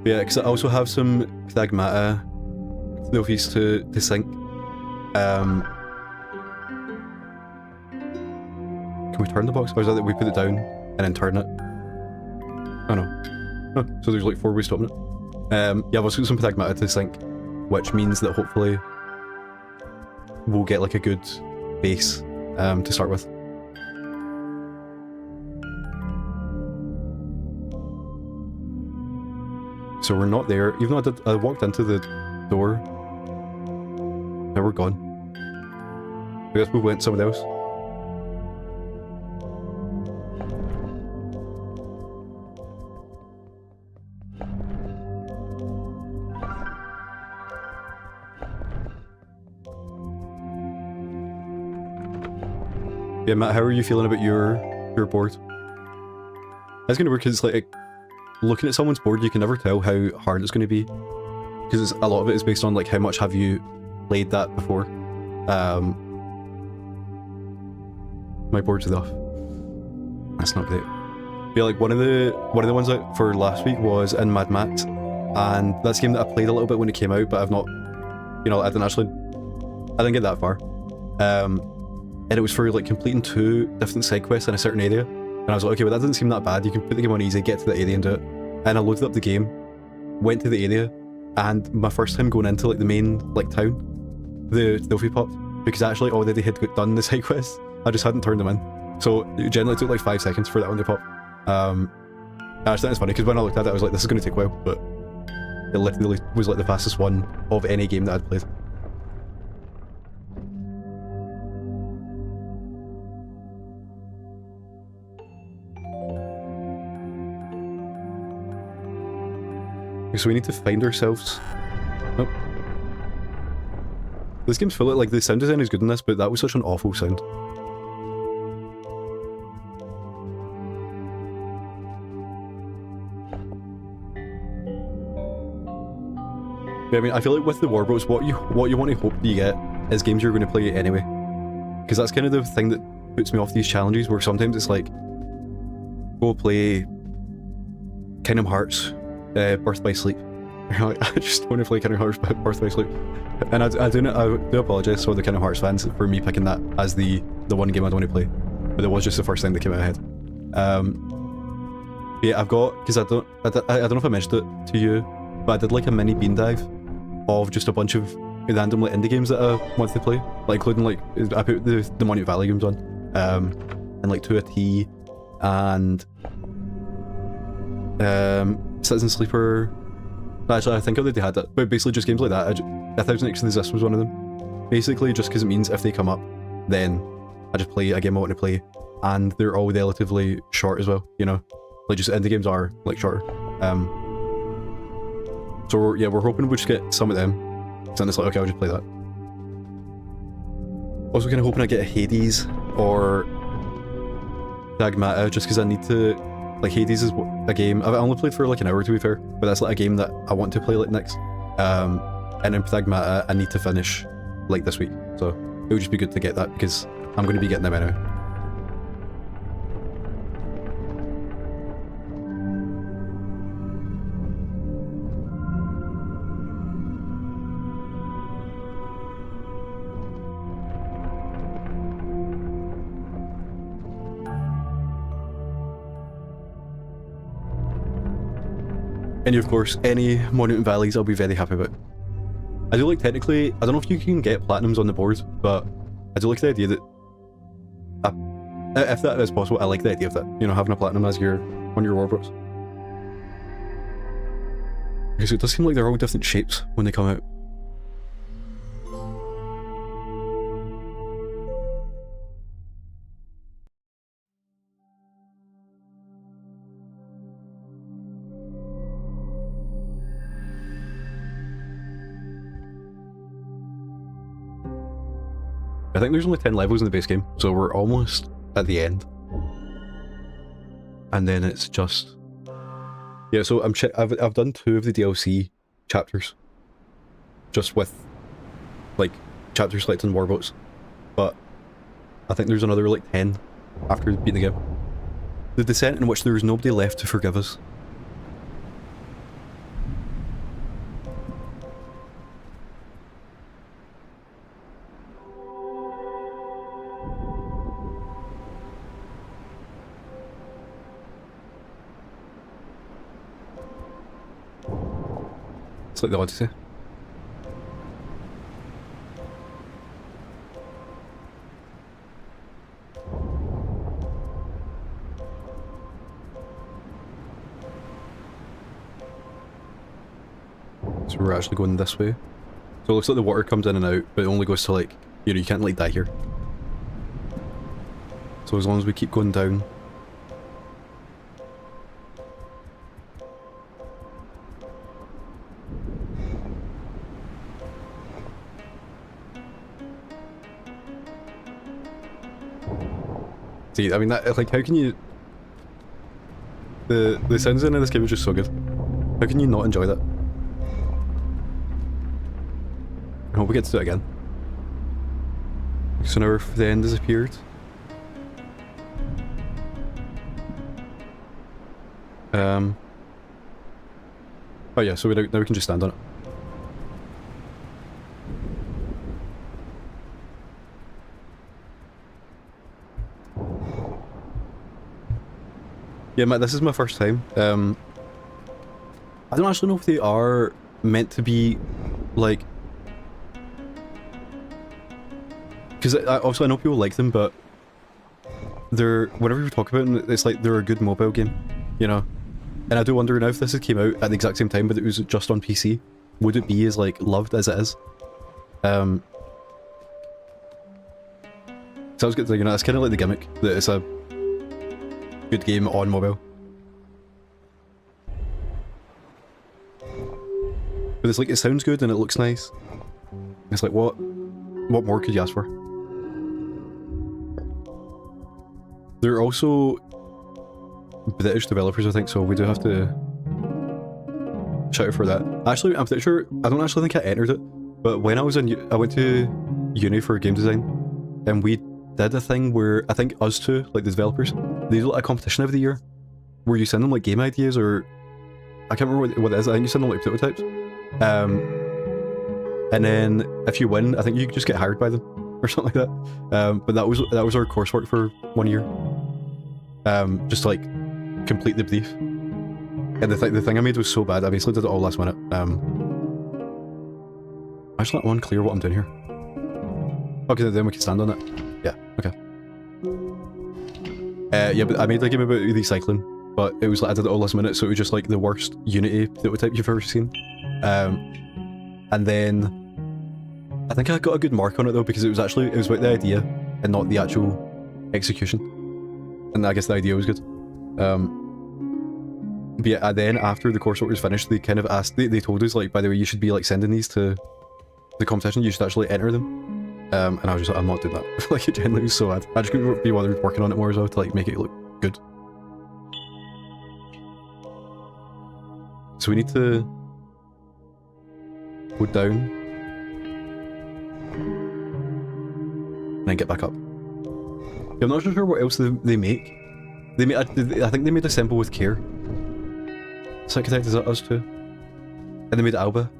But yeah, because I also have some pragmata trophies to sync. Can we turn the box? Or is that we put it down and then turn it? Oh no. Oh, so there's like 4 ways to open it. Yeah, I've also got some pragmata to sync, which means that hopefully we'll get like a good base to start with. So we're not there, even though I walked into the door. Now we're gone. I guess we went somewhere else. Yeah, Matt, how are you feeling about your board? That's gonna work because like looking at someone's board, you can never tell how hard it's gonna be because a lot of it is based on like how much have you played that before. My board's off. That's not great. Yeah, like one of the ones out for last week was in Mad Max, and that's a game that I played a little bit when it came out, but I've not, you know, I didn't get that far. And it was for like completing 2 different side quests in a certain area, and I was like, okay, well that doesn't seem that bad. You can put the game on easy, get to the area and do it. And I loaded up the game, went to the area, and my first time going into like the main like town, the trophy popped because I actually already had done the side quests. I just hadn't turned them in, so it generally took like 5 seconds for that one to pop. I just think it's funny because when I looked at it, I was like, this is going to take a while, but it literally was like the fastest one of any game that I'd played. So we need to find ourselves. Nope. This game's full of like the sound design is good in this, but that was such an awful sound. Yeah, I mean, I feel like with the Warboats, what you want to hope you get is games you're going to play anyway, because that's kind of the thing that puts me off these challenges, where sometimes it's like, go play Kingdom Hearts. Birth by Sleep. Like, I just want to play Kingdom Hearts Birth by Sleep, and I do apologise to all the Kingdom Hearts fans for me picking that as the one game I'd want to play, but it was just the first thing that came out ahead. Yeah, I've got, because I don't know if I mentioned it to you, but I did like a mini bean dive of just a bunch of random like indie games that I wanted to play, like including like I put the Monument Valley games on, and like 2 a T, and Citizen Sleeper. Actually, I think I already had that, but basically just games like that. 1000 X Resist was one of them. Basically, just because it means if they come up, then I just play a game I want to play, and they're all relatively short as well. You know, like just indie games are like shorter. So we're hoping we'll just get some of them. So then it's like, okay, I'll just play that. Also, kind of hoping I get a Hades or Pragmata, just because I need to. Like, Hades is a game I've only played for like an hour, to be fair, but that's like a game that I want to play like next. And in Pragmata, I need to finish like this week, so it would just be good to get that because I'm going to be getting them anyway. And of course, any Monument Valleys I'll be very happy about. I do like, technically, I don't know if you can get platinums on the board, but I do like the idea that, if that is possible, I like the idea of that, you know, having a platinum as one of your Warboats. Because it does seem like they're all different shapes when they come out. I think there's only 10 levels in the base game, so we're almost at the end. and then it's just... Yeah, so I've done 2 of the DLC chapters. Just with, like, chapters selecting warboats. But I think there's another, like, 10 after beating the game. The descent in which there is nobody left to forgive us. It's like the Odyssey. So we're actually going this way. So it looks like the water comes in and out, but it only goes to, like, you know, you can't like die here. So as long as we keep going down. See, I mean, that, like, how can you... The sounds in this game is just so good. How can you not enjoy that? I hope we get to do it again. So now our friend has appeared. Oh yeah, so now we can just stand on it. Yeah, Matt, this is my first time. I don't actually know if they are meant to be, like... Because also I know people like them, but they're... Whenever you talk about them, it's like they're a good mobile game, you know? And I do wonder now if this had came out at the exact same time, but it was just on PC, would it be as, like, loved as it is? So I was good, you know, that's kind of like the gimmick, that it's a good game on mobile. But it's like, it sounds good and it looks nice. It's like, what more could you ask for? They're also British developers, I think, so we do have to shout out for that. Actually, I'm pretty sure, I don't actually think I entered it, but when I was I went to uni for game design, and we did a thing where, I think us two, like the developers, they do like a competition every year, where you send them like game ideas, or, I can't remember what it is, I think you send them like prototypes. And then, if you win, I think you just get hired by them, or something like that. But that was our coursework for 1 year. Just to, like, complete the brief. And the thing I made was so bad, I basically did it all last minute. I just let one clear what I'm doing here. Okay, then we can stand on it. Yeah, okay. Yeah, but I made a game about recycling, but it was like I did it all last minute, so it was just like the worst Unity prototype you've ever seen. And then I think I got a good mark on it though, because it was about the idea and not the actual execution. And I guess the idea was good. But yeah, then after the coursework was finished, they kind of asked, they told us, like, by the way, you should be like sending these to the competition, you should actually enter them. And I was just like, I'm not doing that. Like, it genuinely was so bad. I just couldn't be bothered working on it more as well to, like, make it look good. So we need to go down and then get back up. Yeah, I'm not sure what else they make. I think they made Assemble with Care. Psychitect, is that us too? And they made Alba.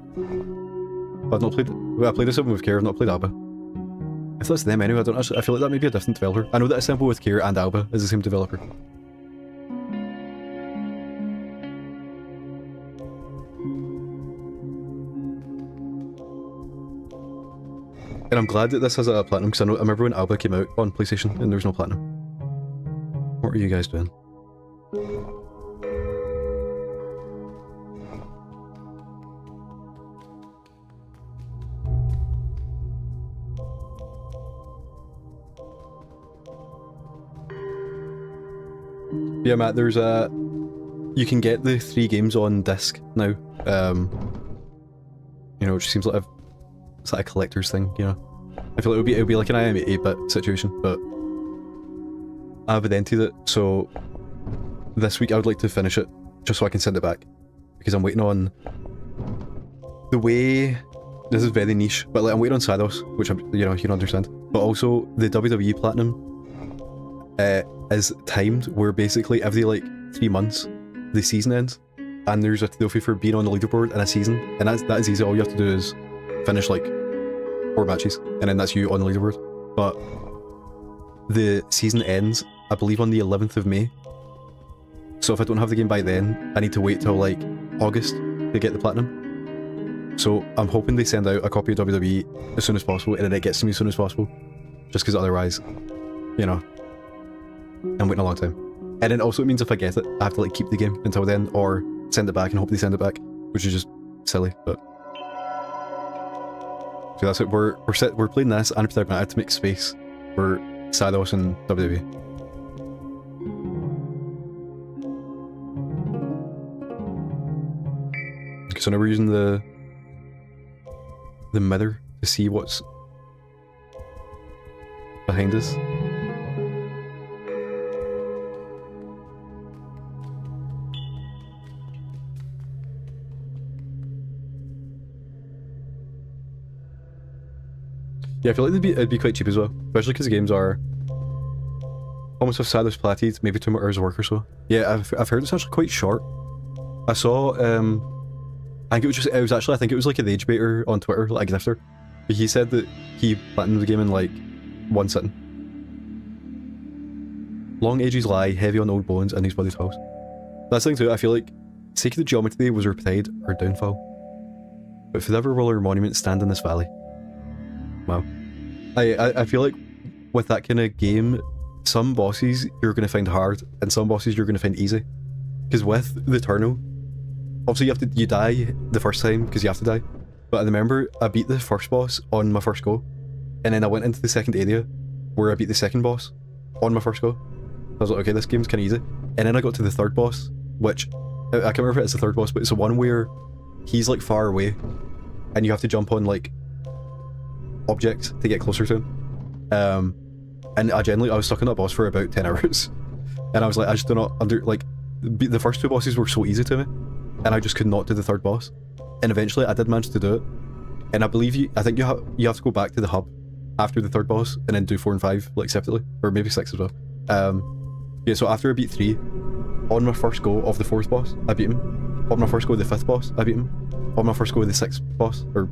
I've not played... Well, I played Assemble with Care, I've not played Alba. If that's them anyway, I feel like that may be a different developer. I know that Assemble with Care and Alba is the same developer. And I'm glad that this has a platinum, because I remember when Alba came out on PlayStation and there was no platinum. What are you guys doing? Yeah, Matt, there's a... You can get the 3 games on disc now. You know, which seems like it's like a collector's thing, you know. I feel like it would be like an IM 8-bit situation, but I have edented it, so this week I would like to finish it, just so I can send it back. Because I'm waiting on... The way... This is very niche, but like, I'm waiting on Sados, which I'm, you know, you can understand. But also, the WWE Platinum is timed where basically every like 3 months, the season ends, and there's a trophy for being on the leaderboard in a season, and that is easy. All you have to do is finish like 4 matches, and then that's you on the leaderboard. But the season ends, I believe, on the 11th of May. So if I don't have the game by then, I need to wait till like August to get the Platinum. So I'm hoping they send out a copy of WWE as soon as possible, and then it gets to me as soon as possible. Just because otherwise, you know, I'm waiting a long time. And then also it means if I get it, I have to like keep the game until then, or send it back and hope they send it back, which is just silly, but... So that's it, we're playing this, and I had to make space for Sados and WWE. Okay, so now we're using the mirror to see what's behind us. Yeah, I feel like it'd be quite cheap as well, especially because the games are almost a Sados platted, maybe 2 more hours of work or so. Yeah, I've heard it's actually quite short. I saw I think it was like a Rage Baiter on Twitter, like a grifter. But he said that he platinumed the game in like 1 sitting. Long ages lie, heavy on old bones, and his body's house. That's the thing too, I feel like Sacred Geometry was our pride, our downfall. But forever will our monument stand in this valley. Wow. I feel like with that kind of game, some bosses you're going to find hard, and some bosses you're going to find easy. Because with the Eternal, obviously you die the first time because you have to die. But I remember I beat the first boss on my first go, and then I went into the second area where I beat the second boss on my first go. I was like, okay, this game's kind of easy. And then I got to the third boss, which I can't remember if it's the third boss, but it's the one where he's like far away, and you have to jump on like objects to get closer to him. And I was stuck on that boss for about 10 hours, and I was like, I just do not the first 2 bosses were so easy to me, and I just could not do the third boss. And eventually I did manage to do it, and I think you have to go back to the hub after the third boss and then do 4 and 5 like separately, or maybe 6 as well. Yeah, so after I beat 3 on my first go of the 4th boss, I beat him. On my first go of the 5th boss, I beat him. On my first go of the 6th boss, or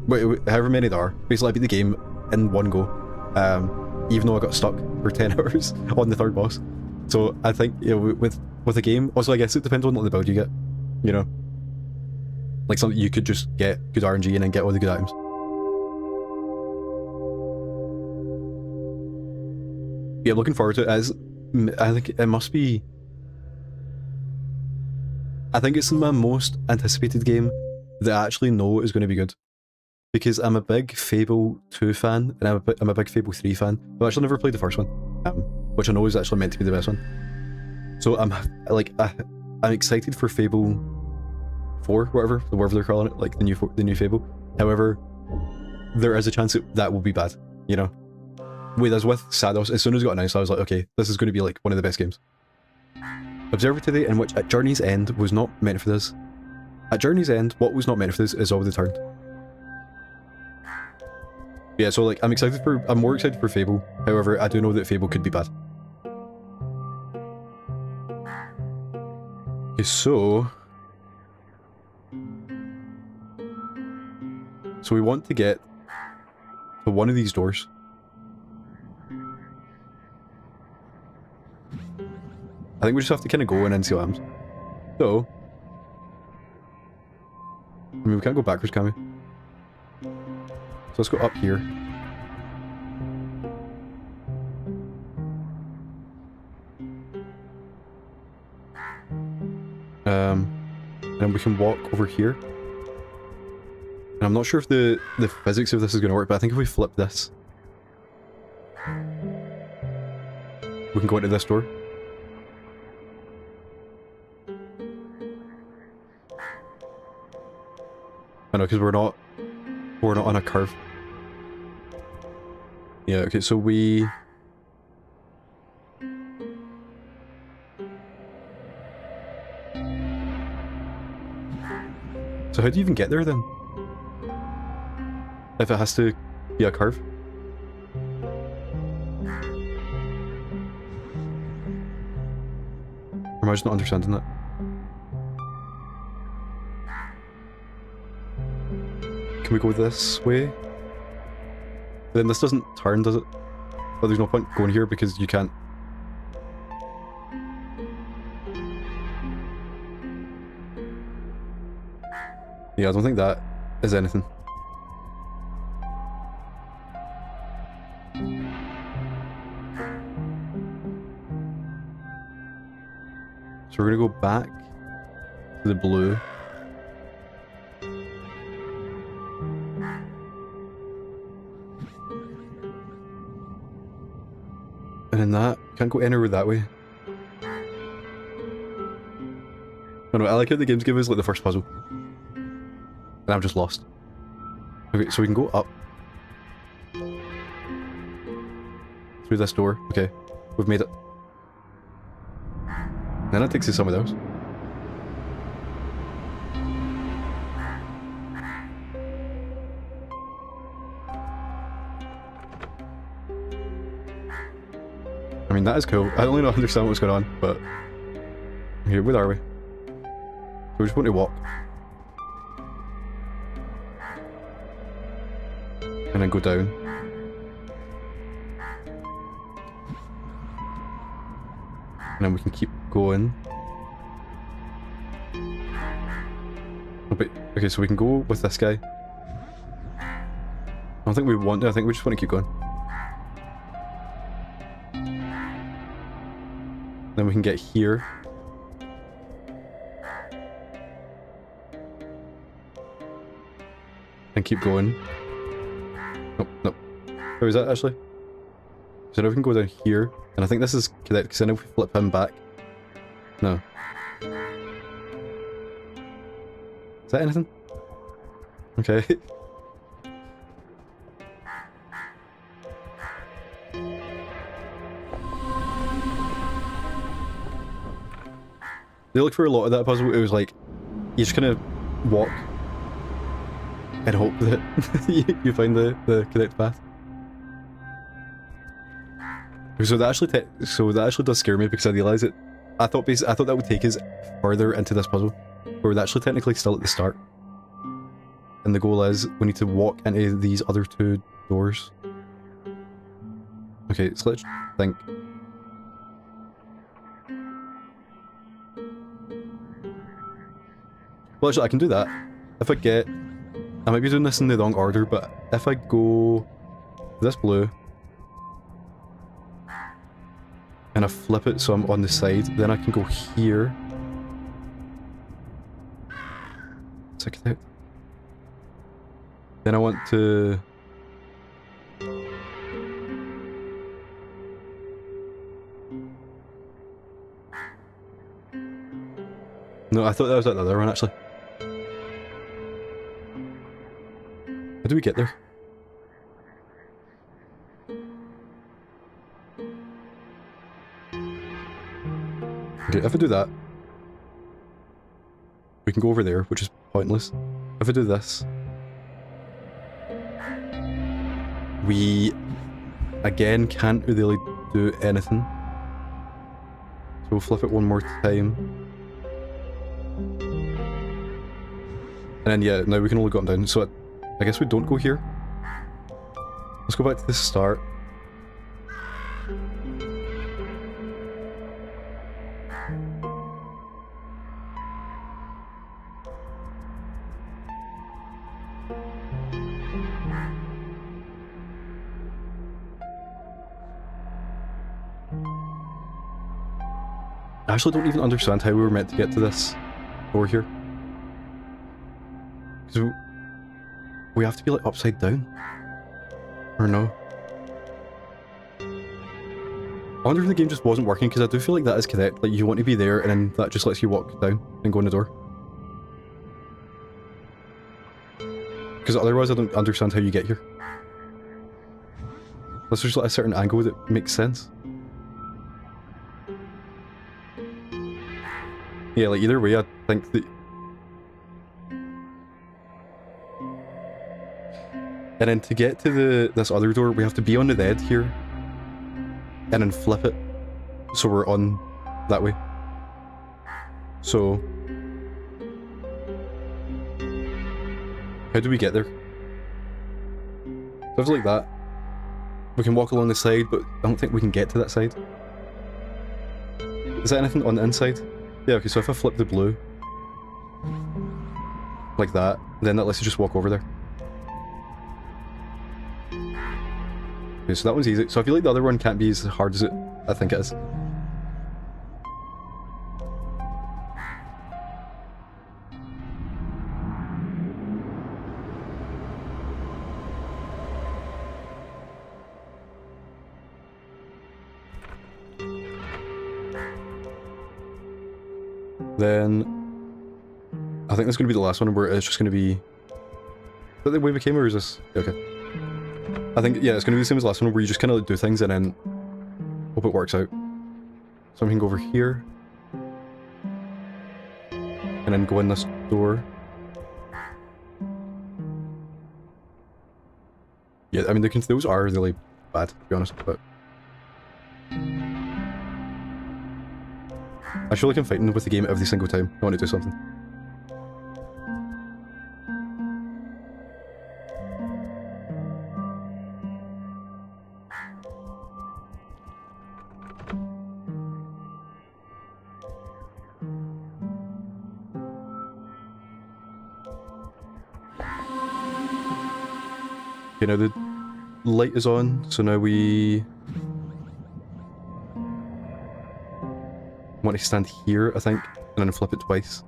however many there are. Basically I beat the game in 1 go, even though I got stuck for 10 hours on the 3rd boss. So I think, yeah, with a game, also I guess it depends on what the build you get, you know. Like something you could just get good RNG and then get all the good items. Yeah, looking forward to it. I think it must be... I think it's my most anticipated game that I actually know is going to be good. Because I'm a big Fable 2 fan, and I'm a big Fable 3 fan. I've actually never played the first one, which I know is actually meant to be the best one. So I'm excited for Fable 4, whatever they're calling it, like the new Fable. However, there is a chance that will be bad, you know. Whereas with Sados, as soon as it got announced, I was like, okay, this is going to be like one of the best games. Observer today, in which at Journey's End was not meant for this. At Journey's End, what was not meant for this is all returned. Yeah, so like I'm more excited for Fable. However, I do know that Fable could be bad. Okay, so we want to get to one of these doors. I think we just have to kind of go in and see what happens. So, I mean, we can't go backwards, can we? So let's go up here. And then we can walk over here. And I'm not sure if the physics of this is going to work, but I think if we flip this, we can go into this door. I know, because we're not on a curve. Yeah, okay, so So how do you even get there then? If it has to be a curve? Or am I just not understanding that? Can we go this way? Then this doesn't turn, does it? But there's no point going here because you can't. Yeah, I don't think that is anything. So we're gonna go back to the blue. And then that, can't go anywhere that way. Oh no, I like how the games give us like the first puzzle. And I'm just lost. Okay, so we can go up. Through this door. Okay, we've made it. Then that takes us somewhere else. I mean, that is cool. I don't really understand what's going on, but... Here, where are we? So we just want to walk. And then go down. And then we can keep going. Oh, but, okay, so we can go with this guy. I don't think we want to, I think we just want to keep going. Then we can get here. And keep going. Nope, nope. Where is that actually? So now we can go down here. And I think this is correct, because then if we flip him back... No. Is that anything? Okay. They look for a lot of that puzzle. It was like, you just kind of walk and hope that you find the correct path. So that actually does scare me because I realise it. I thought that would take us further into this puzzle, but we're actually technically still at the start. And the goal is we need to walk into these other two doors. Okay, so let's think. Well, actually, I can do that. If I get... I might be doing this in the wrong order, but if I go this blue, and I flip it so I'm on the side, then I can go here. Check it out. Then I want to... No, I thought that was like the other one actually. How do we get there? Okay, if I do that, we can go over there, which is pointless. If I do this, we again can't really do anything. So we'll flip it one more time. And then yeah, now we can only go up and down, so I guess we don't go here. Let's go back to the start. I actually don't even understand how we were meant to get to this door here. Because we have to be like upside down? Or no? I wonder if the game just wasn't working, because I do feel like that is correct. Like, you want to be there, and then that just lets you walk down and go in the door. Because otherwise I don't understand how you get here. Unless there's like a certain angle that makes sense. Yeah, like either way I think that... And then to get to this other door, we have to be on the bed here. And then flip it. So we're on that way. So... how do we get there? Something like that. We can walk along the side, but I don't think we can get to that side. Is there anything on the inside? Yeah, okay, so if I flip the blue... like that, then that lets you just walk over there. Okay, so that one's easy. So I feel like the other one can't be as hard as I think it is. Then... I think this is going to be the last one where it's just going to be... is that the way we came, or is this... okay. I think, yeah, it's going to be the same as the last one where you just kind of do things and then hope it works out. So we can go over here. And then go in this door. Yeah, I mean, those are really bad, to be honest, but... I feel like I'm fighting with the game every single time I want to do something. Okay, now the light is on, so now we... want to stand here, I think, and then flip it twice.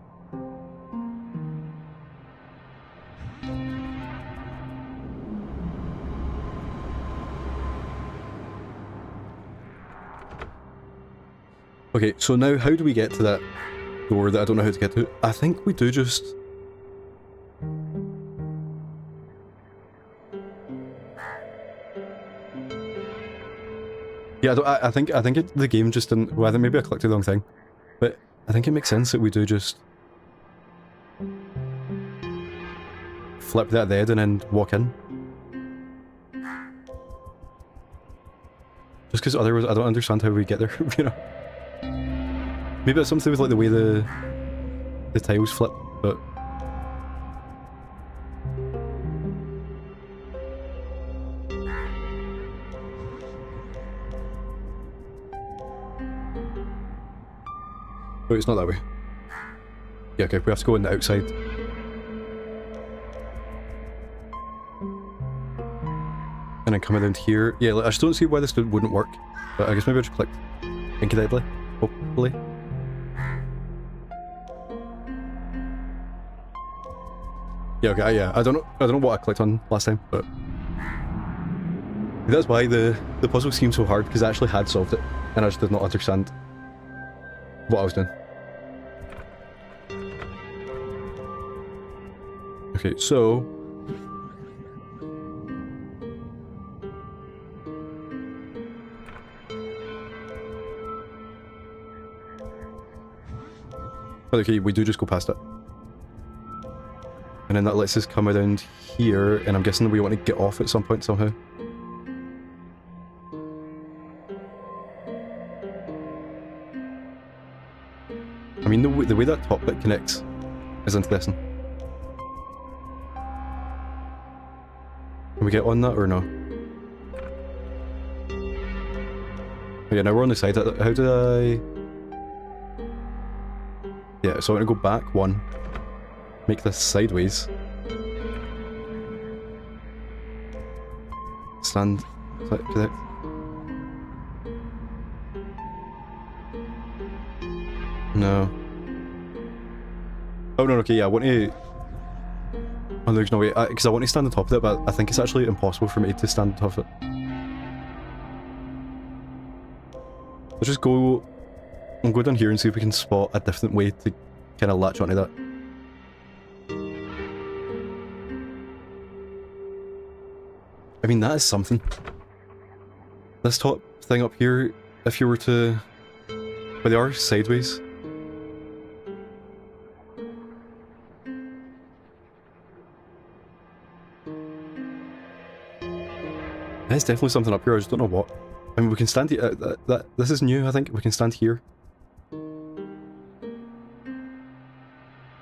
Okay, so now how do we get to that door that I don't know how to get to? I think we do just... yeah, I think the game just didn't... well, I think maybe I clicked the wrong thing. But I think it makes sense that we do just... flip that dead and then walk in. Just because otherwise I don't understand how we get there, you know? Maybe it's something with like the way the tiles flip, but... oh, it's not that way. Yeah, okay, we have to go on the outside. And then coming down here. Yeah, like, I just don't see why this wouldn't work. But I guess maybe I just clicked incorrectly. Hopefully. Yeah, okay, yeah. I don't know what I clicked on last time, but... that's why the puzzle seemed so hard, because I actually had solved it, and I just did not understand what I was doing. Okay, so... okay, we do just go past it. And then that lets us come around here, and I'm guessing we want to get off at some point somehow. I mean, the way that top bit connects is interesting. Can we get on that or no? Oh yeah, now we're on the side. How did I... yeah, so I'm going to go back one. Make this sideways. Stand. Is that correct? No. Oh no, okay, yeah, I want to... oh, there's no way, because I want to stand on top of it, but I think it's actually impossible for me to stand on top of it. Let's just go... I'll go down here and see if we can spot a different way to kind of latch onto that. I mean, that is something. This top thing up here, if you were to... but they are sideways. There's definitely something up here, I just don't know what. I mean, we can stand here. This is new, I think. We can stand here.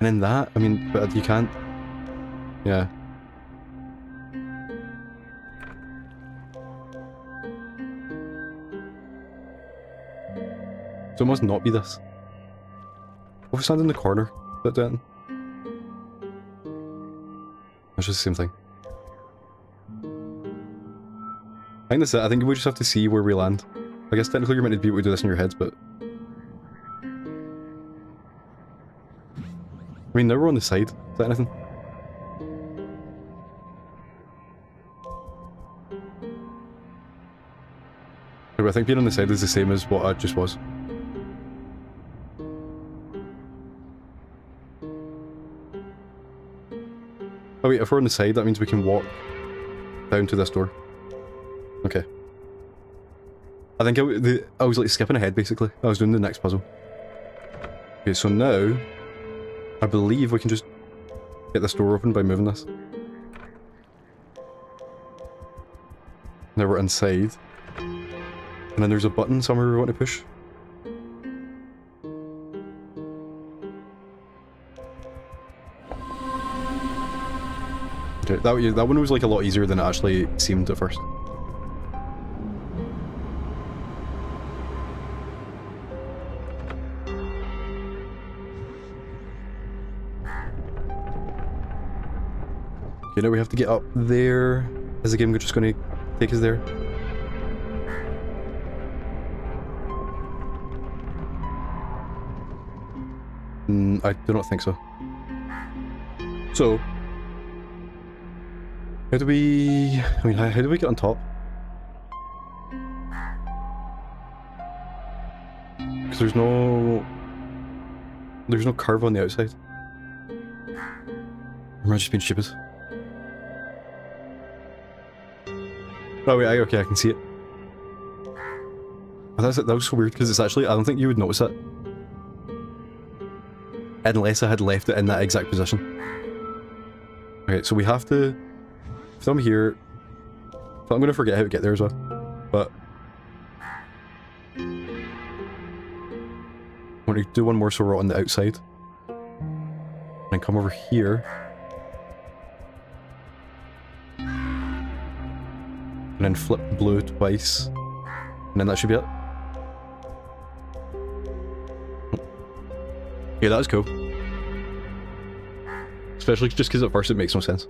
And then that, I mean, but you can't. Yeah. So it must not be this. What if we stand in the corner? But then. It's just the same thing. I think that's it. I think we just have to see where we land. I guess technically you're meant to be able to do this in your heads, but... I mean, now we're on the side. Is that anything? I think being on the side is the same as what I just was. Oh wait, if we're on the side, that means we can walk down to this door. Okay. I think I was like skipping ahead basically. I was doing the next puzzle. Okay, so now I believe we can just get this door open by moving this. Now we're inside. And then there's a button somewhere we want to push. Okay, that one was like a lot easier than it actually seemed at first. Okay, now we have to get up there. Is the game just going to take us there? I do not think so. So, how do we... I mean, how do we get on top? Because there's no curve on the outside. Or am I just being stupid? Oh wait, okay, I can see it. Oh, that was so weird because it's actually, I don't think you would notice it. Unless I had left it in that exact position. Okay, so we have to... If I'm here... So I'm going to forget how to get there as well. But... I'm going to do one more so we're on the outside. And then come over here. And then flip blue twice. And then that should be it. Yeah, that was cool. Especially just because at first it makes no sense.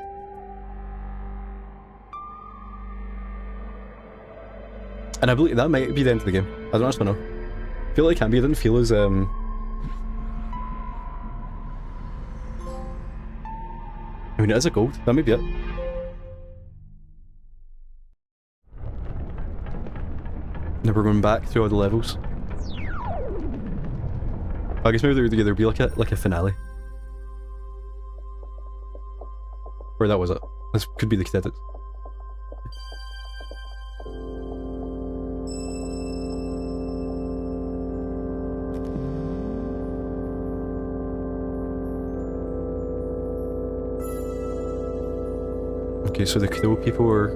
And I believe that might be the end of the game. I don't actually know. I feel like it can be. It didn't feel as I mean, it is a gold. That may be it. Now we're going back through all the levels. I guess maybe there'd be like a finale. Where that was it. This could be the credits. Okay, so the crow people are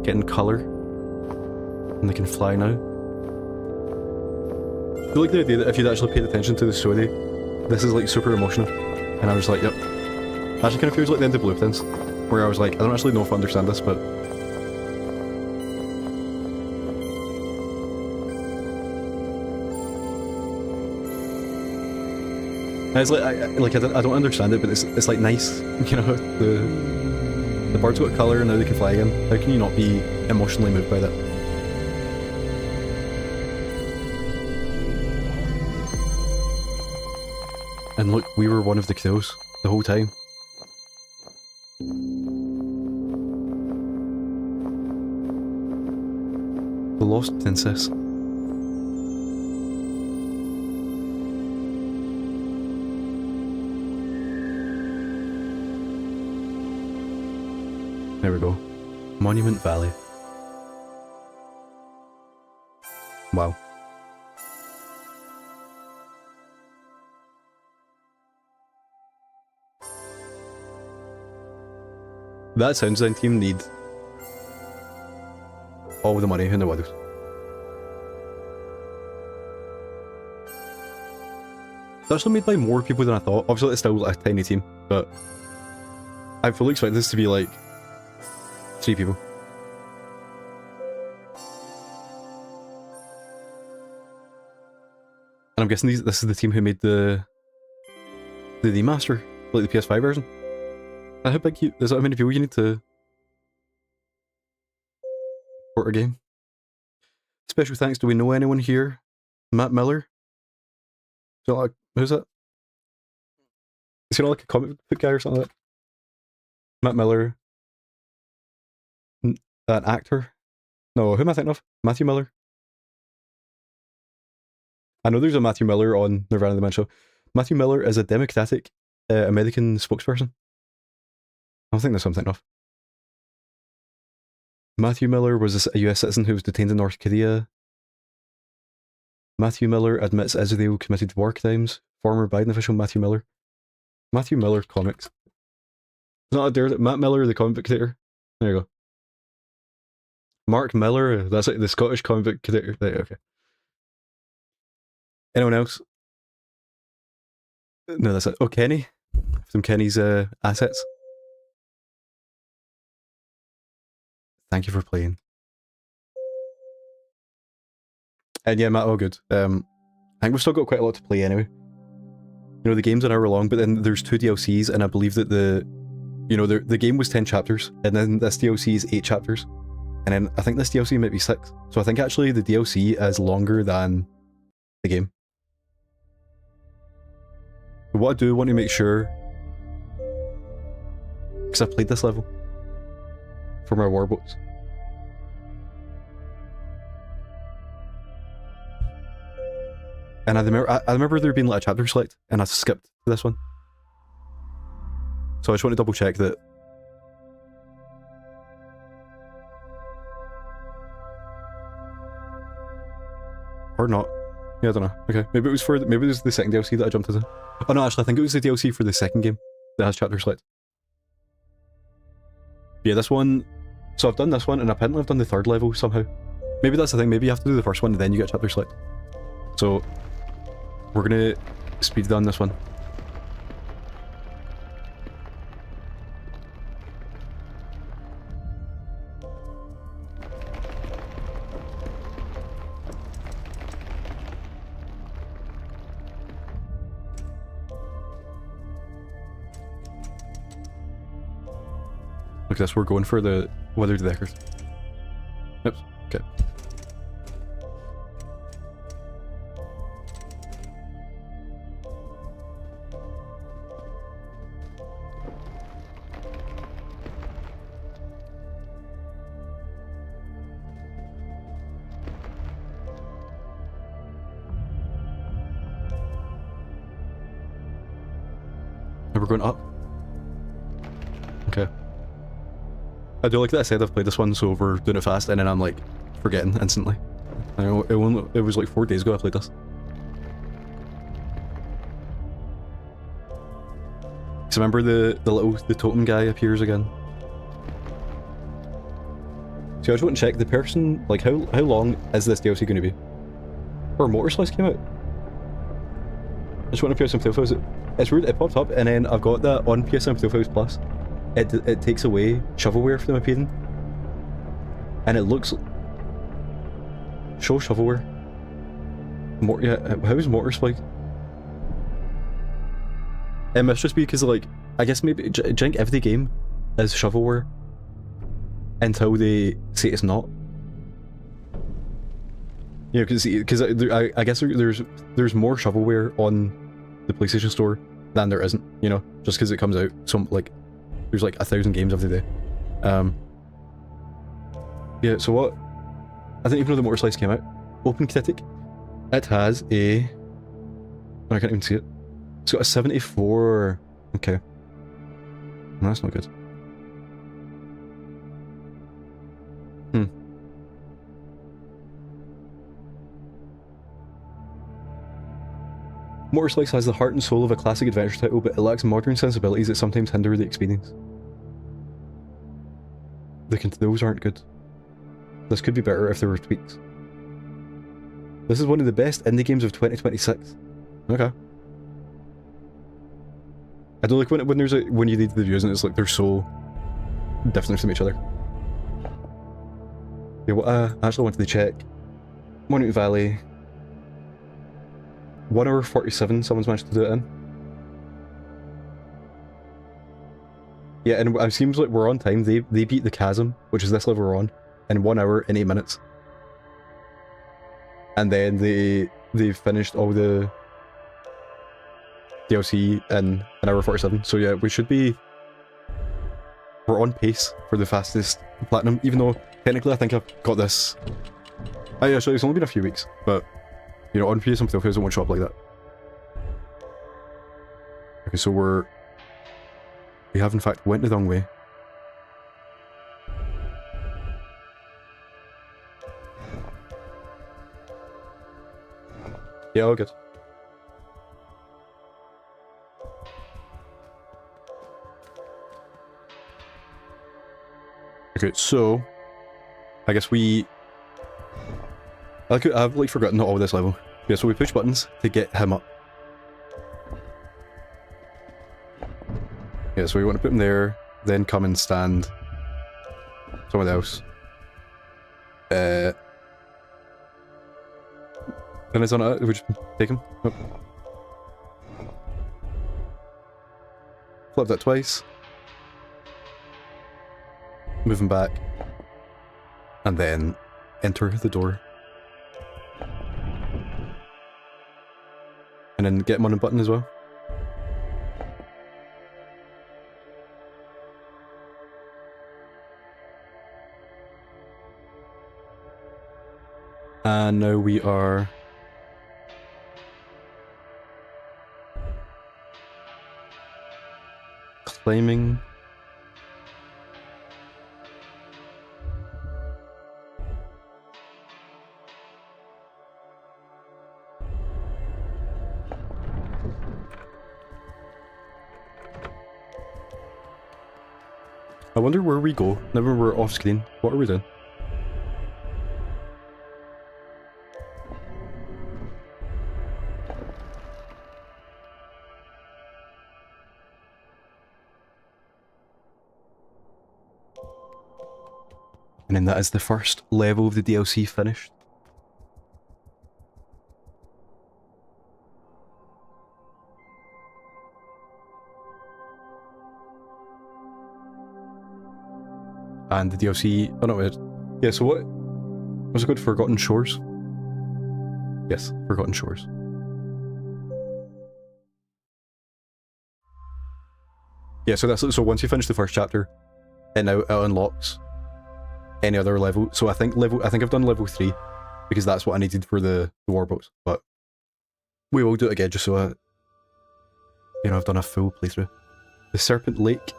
getting colour. And they can fly now. I feel like the idea that if you'd actually paid attention to the story, this is like super emotional. And I was like, yep. Actually kind of feels like the end of Blueprints, where I was like, I don't actually know if I understand this, but... And it's like, I don't understand it, but it's like nice, you know, the birds got colour and now they can fly again. How can you not be emotionally moved by that? And look, we were one of the crows the whole time. The lost princess. There we go. Monument Valley. Wow. That sound design team need all the money in the world. It's actually made by more people than I thought. Obviously it's still a tiny team, but I fully expect this to be like 3 people. And I'm guessing this is the team who made the remaster, like the PS5 version. And how big there's how many people you need to port a game? Special thanks, do we know anyone here? Matt Miller? Is like, who's that? Is he not like a comic book guy or something like that? Matt Miller. An actor? No, who am I thinking of? Matthew Miller? I know there's a Matthew Miller on Nirvana the Man Show. Matthew Miller is a Democratic American spokesperson. I don't think there's something of. Matthew Miller was a US citizen who was detained in North Korea. Matthew Miller admits Israel committed war crimes. Former Biden official Matthew Miller. Matthew Miller comics. It's not a dare. Matt Miller, the comic book creator. There you go. Mark Miller, that's like the Scottish comic book creator. There, okay. Anyone else? No, that's it. Oh, Kenny. From Kenny's assets. Thank you for playing. And yeah, Matt, all good. I think we've still got quite a lot to play anyway. You know, the game's an hour long, but then there's 2 DLCs, and I believe that the game was 10 chapters, and then this DLC is 8 chapters. And then I think this DLC might be 6. So I think actually the DLC is longer than the game. But what I do want to make sure, because I played this level for my warboats. And I remember there being like a chapter select, and I skipped this one. So I just want to double check that. Or not. Yeah, I don't know. Okay, maybe it was the second DLC that I jumped into. Oh no, actually I think it was the DLC for the second game that has chapter select. Yeah, this one. So I've done this one, and apparently I've done the 3rd level somehow. Maybe that's the thing. Maybe you have to do the first one, and then you get chapter select. So we're gonna speed run this one. Look at this, we're going for the weathered deckers. Oops, okay. We're going up. Okay. I do like that I said I've played this one, so we're doing it fast, and then I'm like forgetting instantly. I know it was like 4 days ago I played this. Because remember the totem guy appears again. So I just want to check the person, like how long is this DLC going to be? Or Motor Slice came out? I just want to PS5 files. It's weird, it popped up, and then I've got that on PS5 files Plus. It takes away shovelware from appearing, and it looks. Show shovelware. How is Motor Spike? It must just be because, like, I guess maybe Jink every game is shovelware until they say it's not. You know, because I guess there's more shovelware on the PlayStation Store than there isn't. You know, just because it comes out like there's like 1,000 games every day. Yeah. So what? I didn't even know the Motor Slice came out. Open Critic. It has a. Oh, I can't even see it. It's got a 74. Okay. No, that's not good. Motor Slice has the heart and soul of a classic adventure title, but it lacks modern sensibilities that sometimes hinder the experience. the controls aren't good. This could be better if there were tweaks. This is one of the best indie games of 2026. Okay. I don't like when there's when you read the reviews and it's like they're so different from each other. Yeah, what I actually wanted to check. Monument Valley. 1 hour 47, someone's managed to do it in. Yeah, and it seems like we're on time. They beat the Chasm, which is this level we're on, in 1 hour and 8 minutes. And then they finished all the DLC in an hour 47. So yeah, we should be... We're on pace for the fastest platinum, even though technically I think I've got this... Actually, it's only been a few weeks, but, you know, on PS and Battlefield, it won't show up like that. Okay, so we have in fact went the wrong way. Yeah, all good. Okay, so I guess I've like forgotten all this level. Yeah, so we push buttons to get him up. Yeah, so we want to put him there, then come and stand somewhere else. And it's on it, we just take him. Oh. Flip that twice. Move him back. And then enter the door. And then get him on a button as well. And now we are... claiming... I wonder where we go, now when we're off screen. What are we doing? And then that is the first level of the DLC finished. And the DLC... Oh no, wait. Yeah, so what... Was it called? Forgotten Shores? Yes, Forgotten Shores. Yeah, so that's... So once you finish the first chapter, it now it unlocks any other level. So I think I've done level 3, because that's what I needed for the warboats, but we will do it again just so you know, I've done a full playthrough. The Serpent Lake.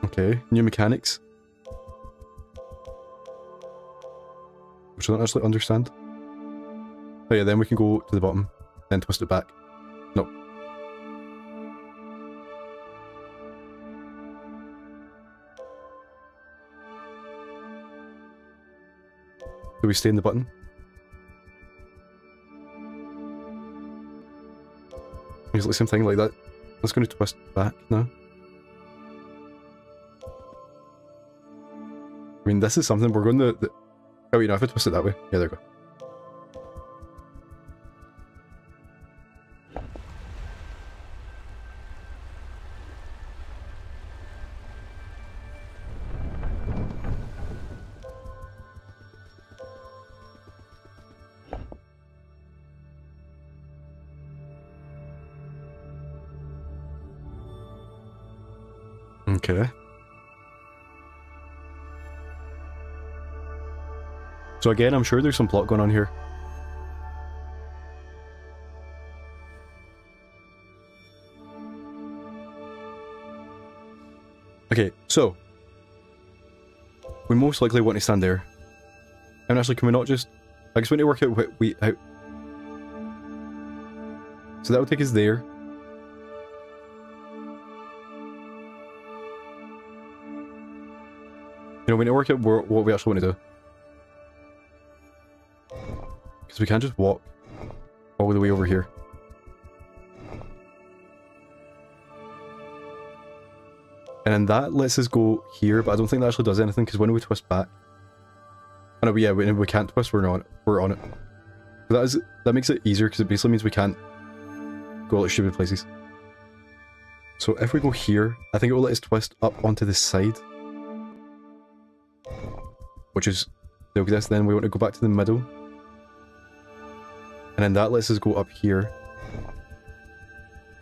Okay, new mechanics. Which I don't actually understand. Oh yeah, then we can go to the bottom, then twist it back. No. Do we stay in the button? It's like the same thing like that. That's going to twist back now. I mean, this is something we're going to... Oh, you know, if I twist it that way. Yeah, there we go. Okay. So again, I'm sure there's some plot going on here. Okay, so we most likely want to stand there. And actually, can we not just... I guess we need to work out So that will take us there. You know, we need to work out what we actually want to do. Because we can't just walk all the way over here. And then that lets us go here, but I don't think that actually does anything, because when we twist back... Oh no, yeah, we can't twist, we're on it. But that makes it easier, because it basically means we can't go like stupid places. So if we go here, I think it will let us twist up onto this side. Which is this, then we want to go back to the middle. And then that lets us go up here.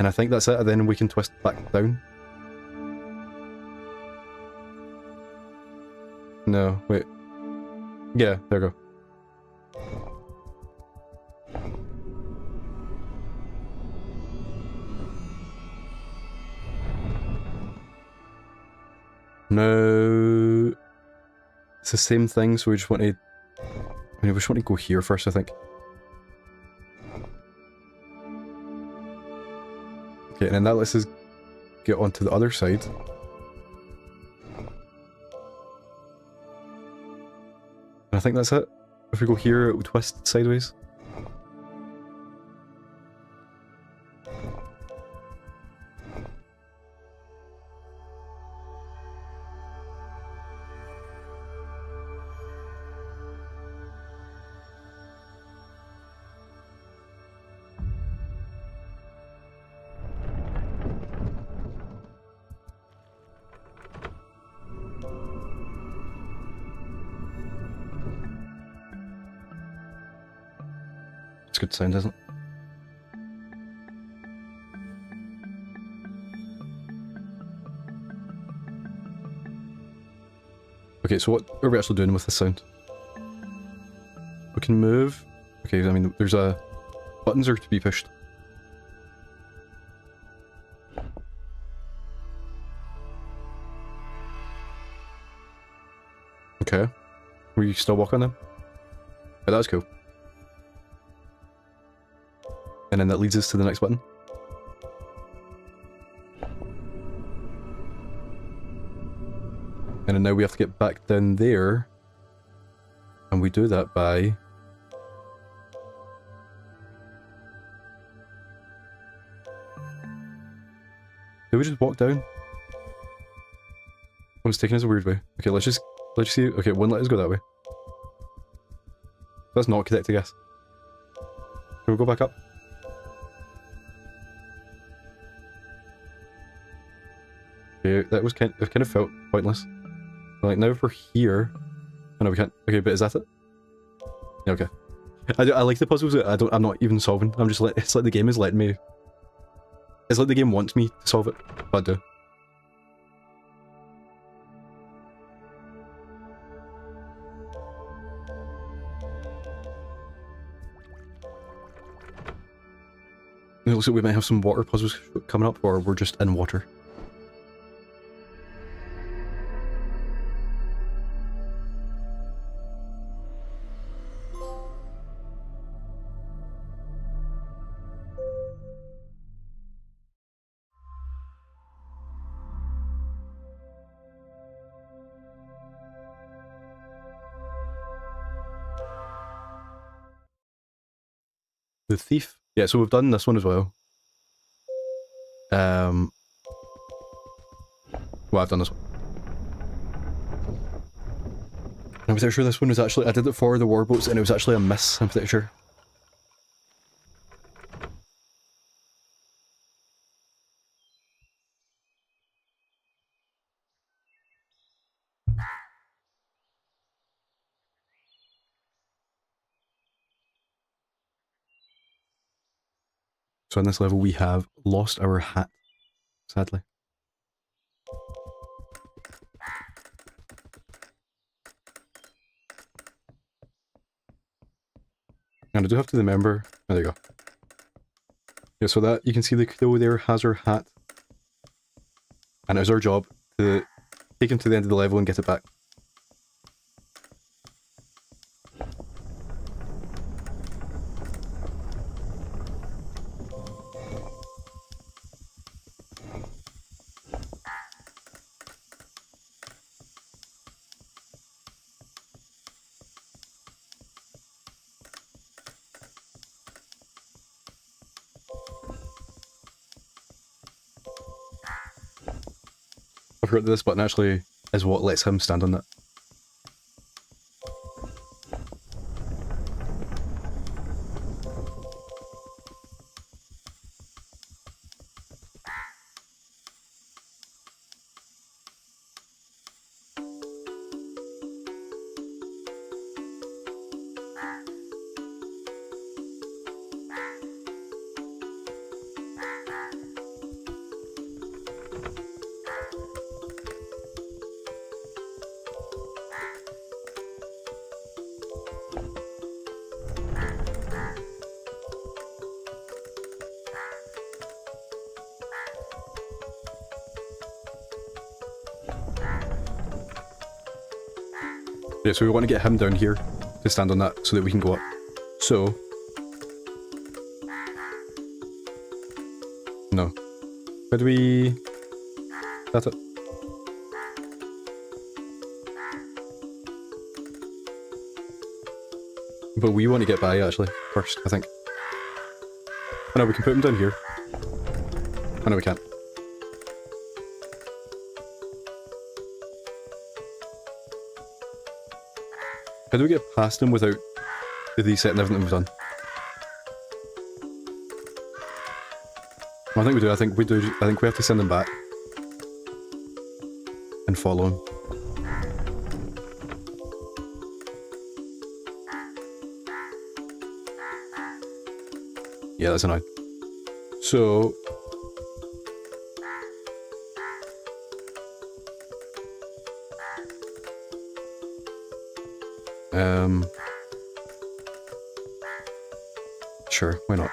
And I think that's it, and then we can twist back down. No, wait. Yeah, there we go. No. It's the same thing, so we just want to... we just want to go here first, I think. Okay, and then that lets us get onto the other side. I think that's it. If we go here, it will twist sideways. It's good sound, isn't it? Okay, so what are we actually doing with this sound? We can move. Okay, I mean, there's a... buttons are to be pushed. Okay. Were you still walking them? Yeah, that's cool. And then that leads us to the next button. And then now we have to get back down there. And we do that by... did we just walk down? Oh, it's taking us a weird way. Okay, let's just see. Okay, it wouldn't let us go that way. That's not correct, I guess. Can we go back up? Okay, that was it kind of felt pointless. Like, now if we're here... oh no, we can't. Okay, but is that it? Yeah, okay. I like the puzzles that I'm not even solving. I'm just like, it's like the game is letting me... it's like the game wants me to solve it, but I do. It looks like we might have some water puzzles coming up, or we're just in water. The thief. Yeah, so we've done this one as well. Well, I've done this one. I'm pretty sure this one was actually... I did it for the warboats and it was actually a miss, I'm pretty sure. So on this level we have lost our hat, sadly. And I do have to remember... oh, there you go. Yeah, so that, you can see the crow there has her hat. And it was our job to take him to the end of the level and get it back. I forgot that this button actually is what lets him stand on that. Yeah, so we want to get him down here to stand on that so that we can go up. So... No. How do we... That's it. But we want to get by, actually, first, I think. Oh no, we can put him down here. Oh no, we can't. How do we get past him without resetting everything we've done? Well, I think we do. I think we have to send him back and follow him. Yeah, that's annoying. So... Sure, why not?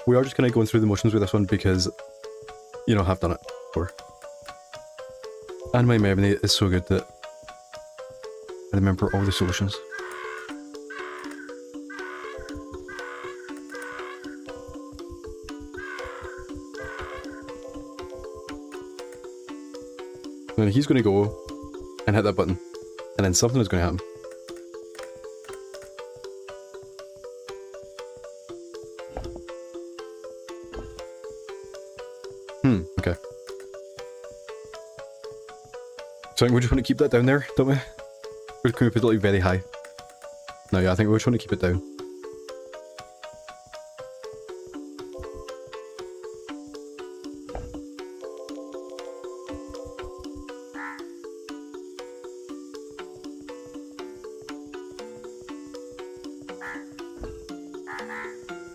We are just kind of going through the motions with this one because, you know, I've done it before. And my memory is so good that I remember all the solutions. And then he's going to go and hit that button, and then something is going to happen. Okay. So I think we just want to keep that down there, don't we? Or can we put it like very high? No, yeah, I think we just want to keep it down.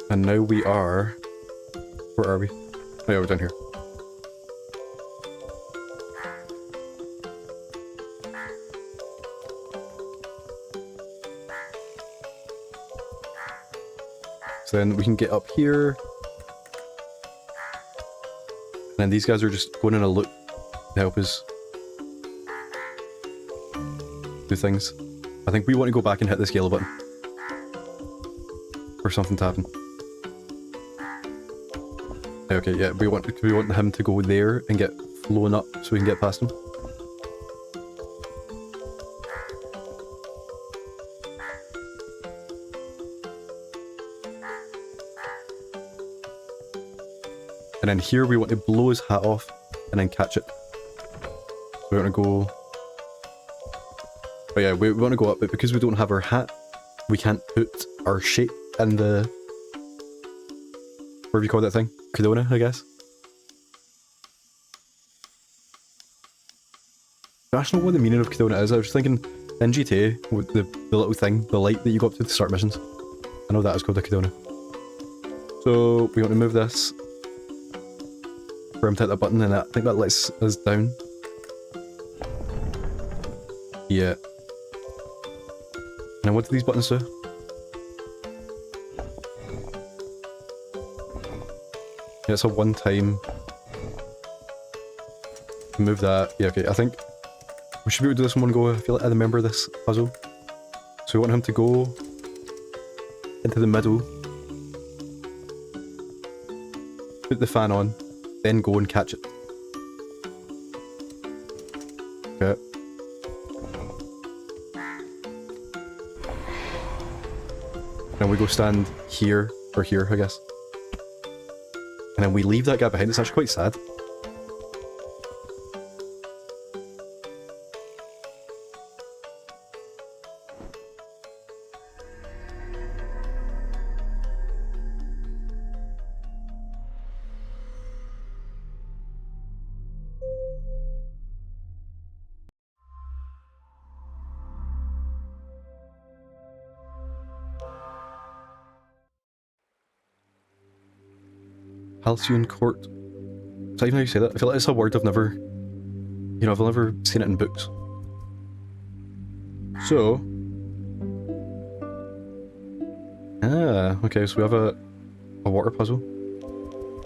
And now we are... Where are we? Oh yeah, we're down here. So then we can get up here. And then these guys are just going in a loop to help us do things. I think we want to go back and hit this yellow button. For something to happen. Okay, yeah, we want him to go there and get flown up so we can get past him. And then here we want to blow his hat off and then catch it. So we want to go... Oh yeah, we want to go up, but because we don't have our hat, we can't put our shape in the... What do you call that thing? Corona, I guess? I don't know what the meaning of Corona is. I was thinking in GTA, with the little thing, the light that you go up to start missions. I know that is called a Corona. So we want to move this for him to hit that button, and I think that lets us down. Yeah. And then what do these buttons do? Yeah, it's a one time. Move that. Yeah, okay, I think we should be able to do this in one go. I feel like I remember this puzzle. So we want him to go into the middle, put the fan on, then go and catch it. Okay. And we go stand here, or here, I guess. And then we leave that guy behind. It's actually quite sad. Halcyon Court. Is that even how you say that? I feel like it's a word I've never... You know, I've never seen it in books. So... Ah, okay, so we have a water puzzle.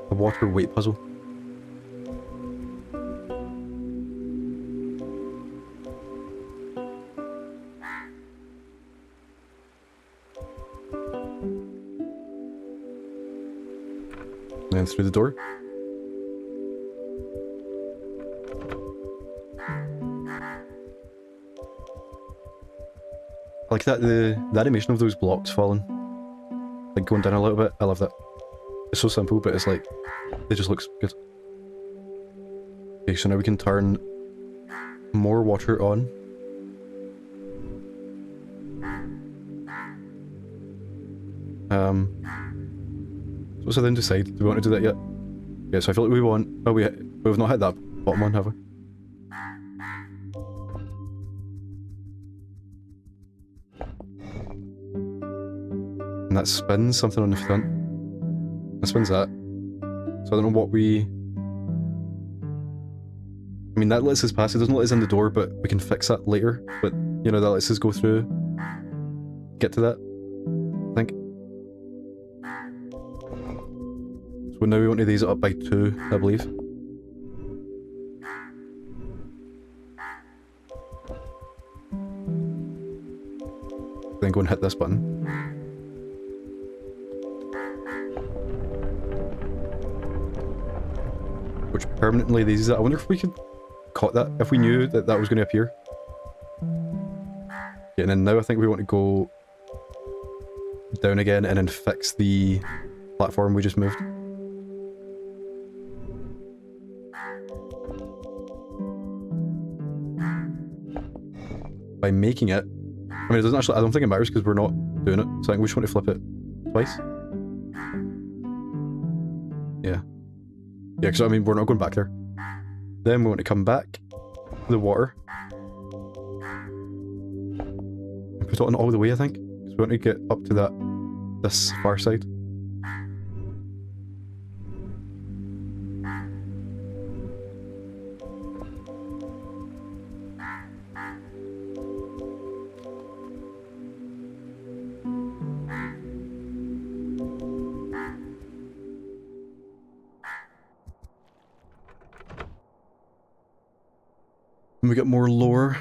A water weight puzzle. And then through the door. I like that, the animation of those blocks falling. Like going down a little bit, I love that. It's so simple, but it's like, it just looks good. Okay, so now we can turn more water on. So what's the then decide? Do we want to do that yet? Yeah, so I feel like we want... Oh, we've not hit that bottom one, have we? And that spins something on the front. That spins that. So I don't know what we... I mean, that lets us pass. It doesn't let us in the door, but we can fix that later. But, you know, that lets us go through... Get to that, I think. So now we want to raise it up by 2, I believe. Then go and hit this button. Which permanently raises it. I wonder if we could caught that, if we knew that that was going to appear. Yeah, and then now I think we want to go down again and then fix the platform we just moved. By making it, I mean, it doesn't actually, I don't think it matters because we're not doing it, so I think we just want to flip it twice. Yeah. Yeah, because I mean, we're not going back there. Then we want to come back to the water. And put it on all the way, I think. Because we want to get up to that, this far side. And we get more lore.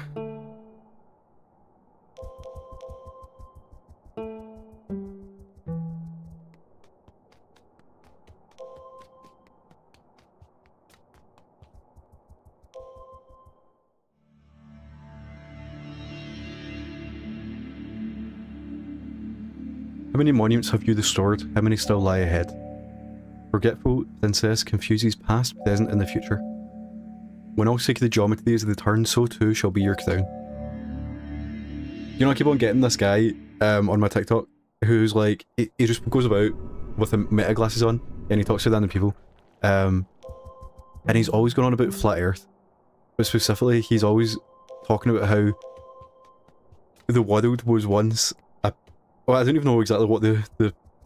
How many monuments have you restored? How many still lie ahead? Forgetful princess confuses past, present, and the future. When all sacred geometry is returned, so too shall be your crown. You know, I keep on getting this guy on my TikTok who's like, he just goes about with the meta glasses on and he talks to random people. And he's always going on about flat earth. But specifically, he's always talking about how the world was once a... Well, I don't even know exactly what the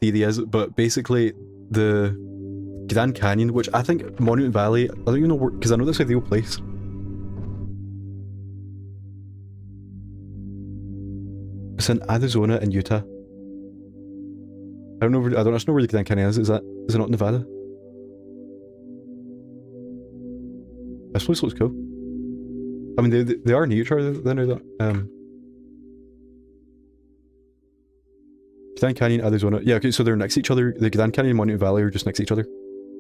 theory is, but basically the Grand Canyon, which I think Monument Valley, I don't even know where, because I know that's a real place. It's in Arizona and Utah. I don't actually know where the Grand Canyon is. Is it not Nevada? This place looks cool. I mean, they are near each other, then, or that. Grand Canyon, Arizona. Yeah, okay, so they're next to each other. The Grand Canyon and Monument Valley are just next to each other.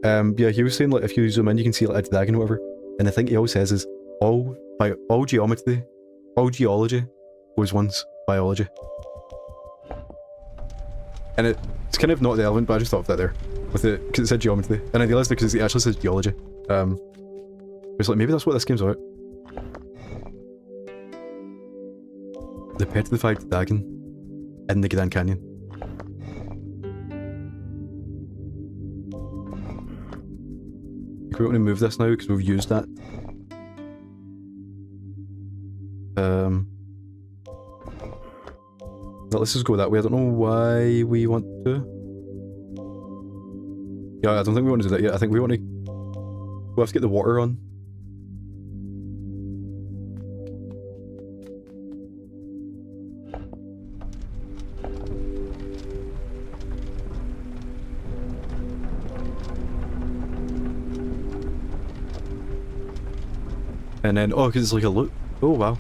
Yeah, he was saying, like, if you zoom in, you can see, like, a dragon or whatever. And the thing he always says is, all geology was once biology. And it's kind of not relevant, but I just thought of that there. With it, because it said geometry. And I realised it because it actually says geology. It's like, maybe that's what this game's about. The petrified dragon in the Grand Canyon. We want to move this now because we've used that. Well, let's just go that way. I don't know why we want to. Yeah, I don't think we want to do that yet. I think we want to. We'll have to get the water on. And then, oh, because it's like a loop. Oh, wow.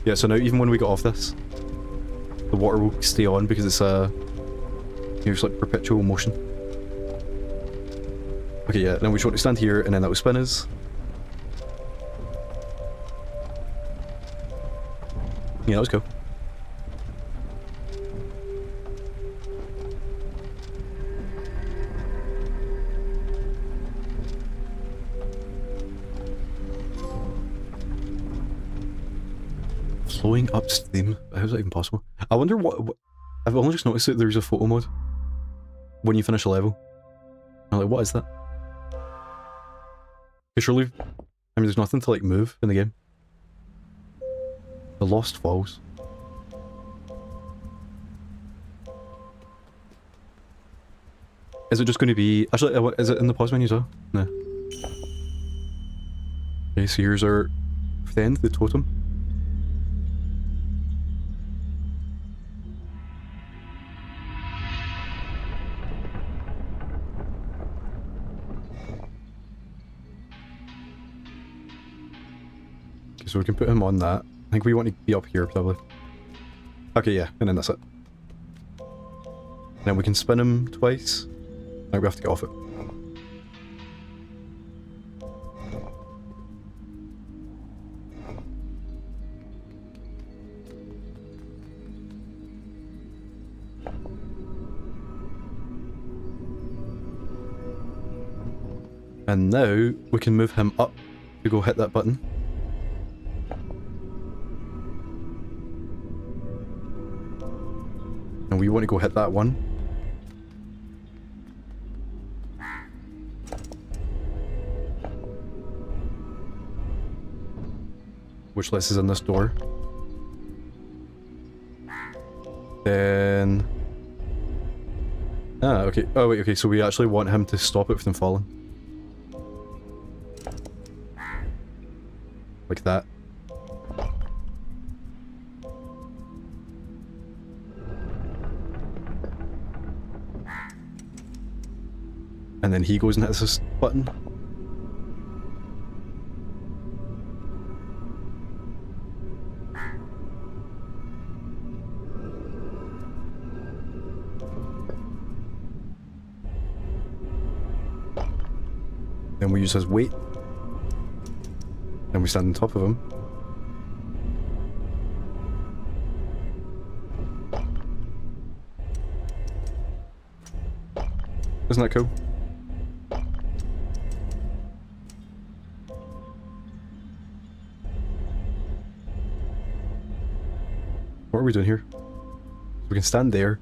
Yeah, so now even when we get off this, the water will stay on because it's it's like perpetual motion. Okay, yeah, then we just want to stand here and then that will spin us. Yeah, that was cool. Flowing upstream? How's that even possible? I wonder what I've only just noticed that there's a photo mode when you finish a level. I'm like, what is that? Because surely, I mean, there's nothing to like move in the game. The Lost Falls. Is it just going to be... Actually, is it in the pause menu as well? No. Okay, so here's our friend, the totem. Okay, so we can put him on that. I think we want to be up here, probably. Okay, yeah, and then that's it. And then we can spin him twice. Now we have to get off it. And now we can move him up to go hit that button. And we want to go hit that one. Which lets us in this door. Then... Ah, okay. Oh wait, okay, so we actually want him to stop it from falling. Like that. And then he goes and hits this button. Then we use his weight. And we stand on top of him. Isn't that cool? What are we doing here? We can stand there.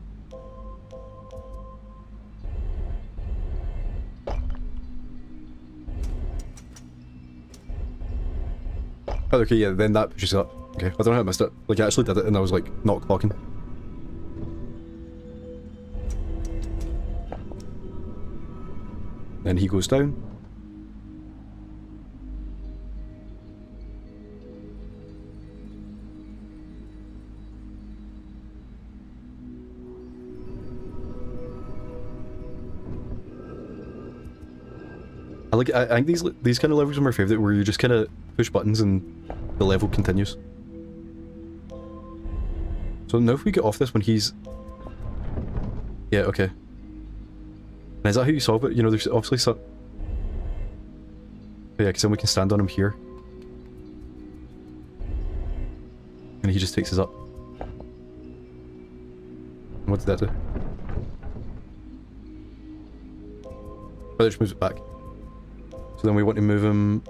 Oh, okay, yeah, then that pushes up. Okay, I don't know how I missed it. Like, I actually did it and I was like, not clocking. Then he goes down. I I think these kind of levels are my favourite, where you just kind of push buttons and the level continues. So now if we get off this when he's... Yeah, okay. And is that how you solve it? You know, there's obviously some... Oh yeah, because then we can stand on him here. And he just takes us up. And what did that do? Oh, that just moves it back. So then we want to move him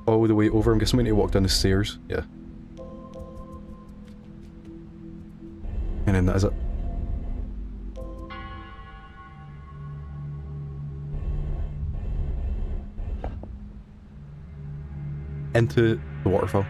all the way over. I'm guessing we need to walk down the stairs. Yeah. And then that is it. Into the waterfall.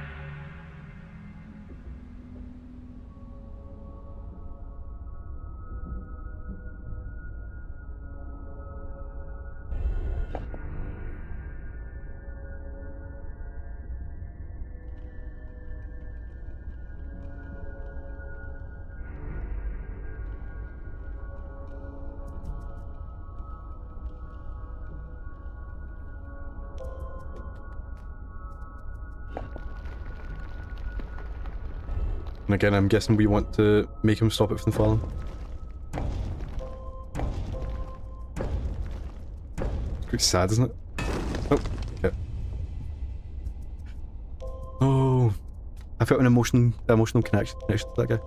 And again, I'm guessing we want to make him stop it from falling. It's pretty sad, isn't it? Oh, okay. Oh, I felt an emotional connection to that guy.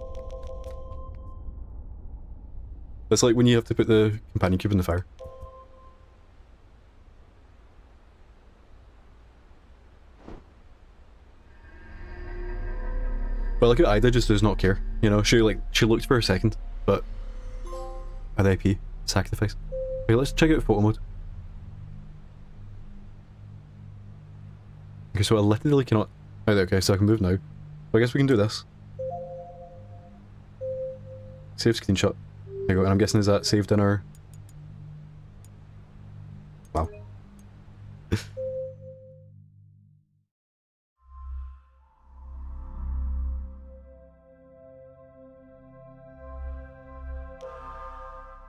It's like when you have to put the companion cube in the fire. But look at Ida just does not care, you know, she looked for a second, but RIP, sacrifice. Okay, let's check out photo mode. Okay, so I literally cannot... Oh, okay, so I can move now. So I guess we can do this. Save screenshot. There you go, and I'm guessing is that saved in our... Wow.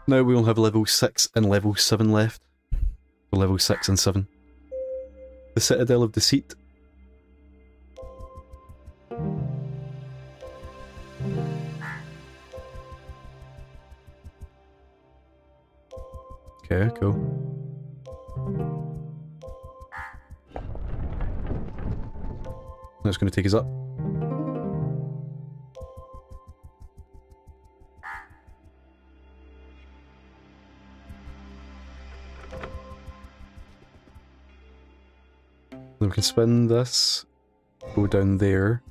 Now we will have level 6 and level 7 left. So level 6 and 7. The Citadel of Deceit. Okay, cool. That's going to take us up. Then we can spin this, go down there,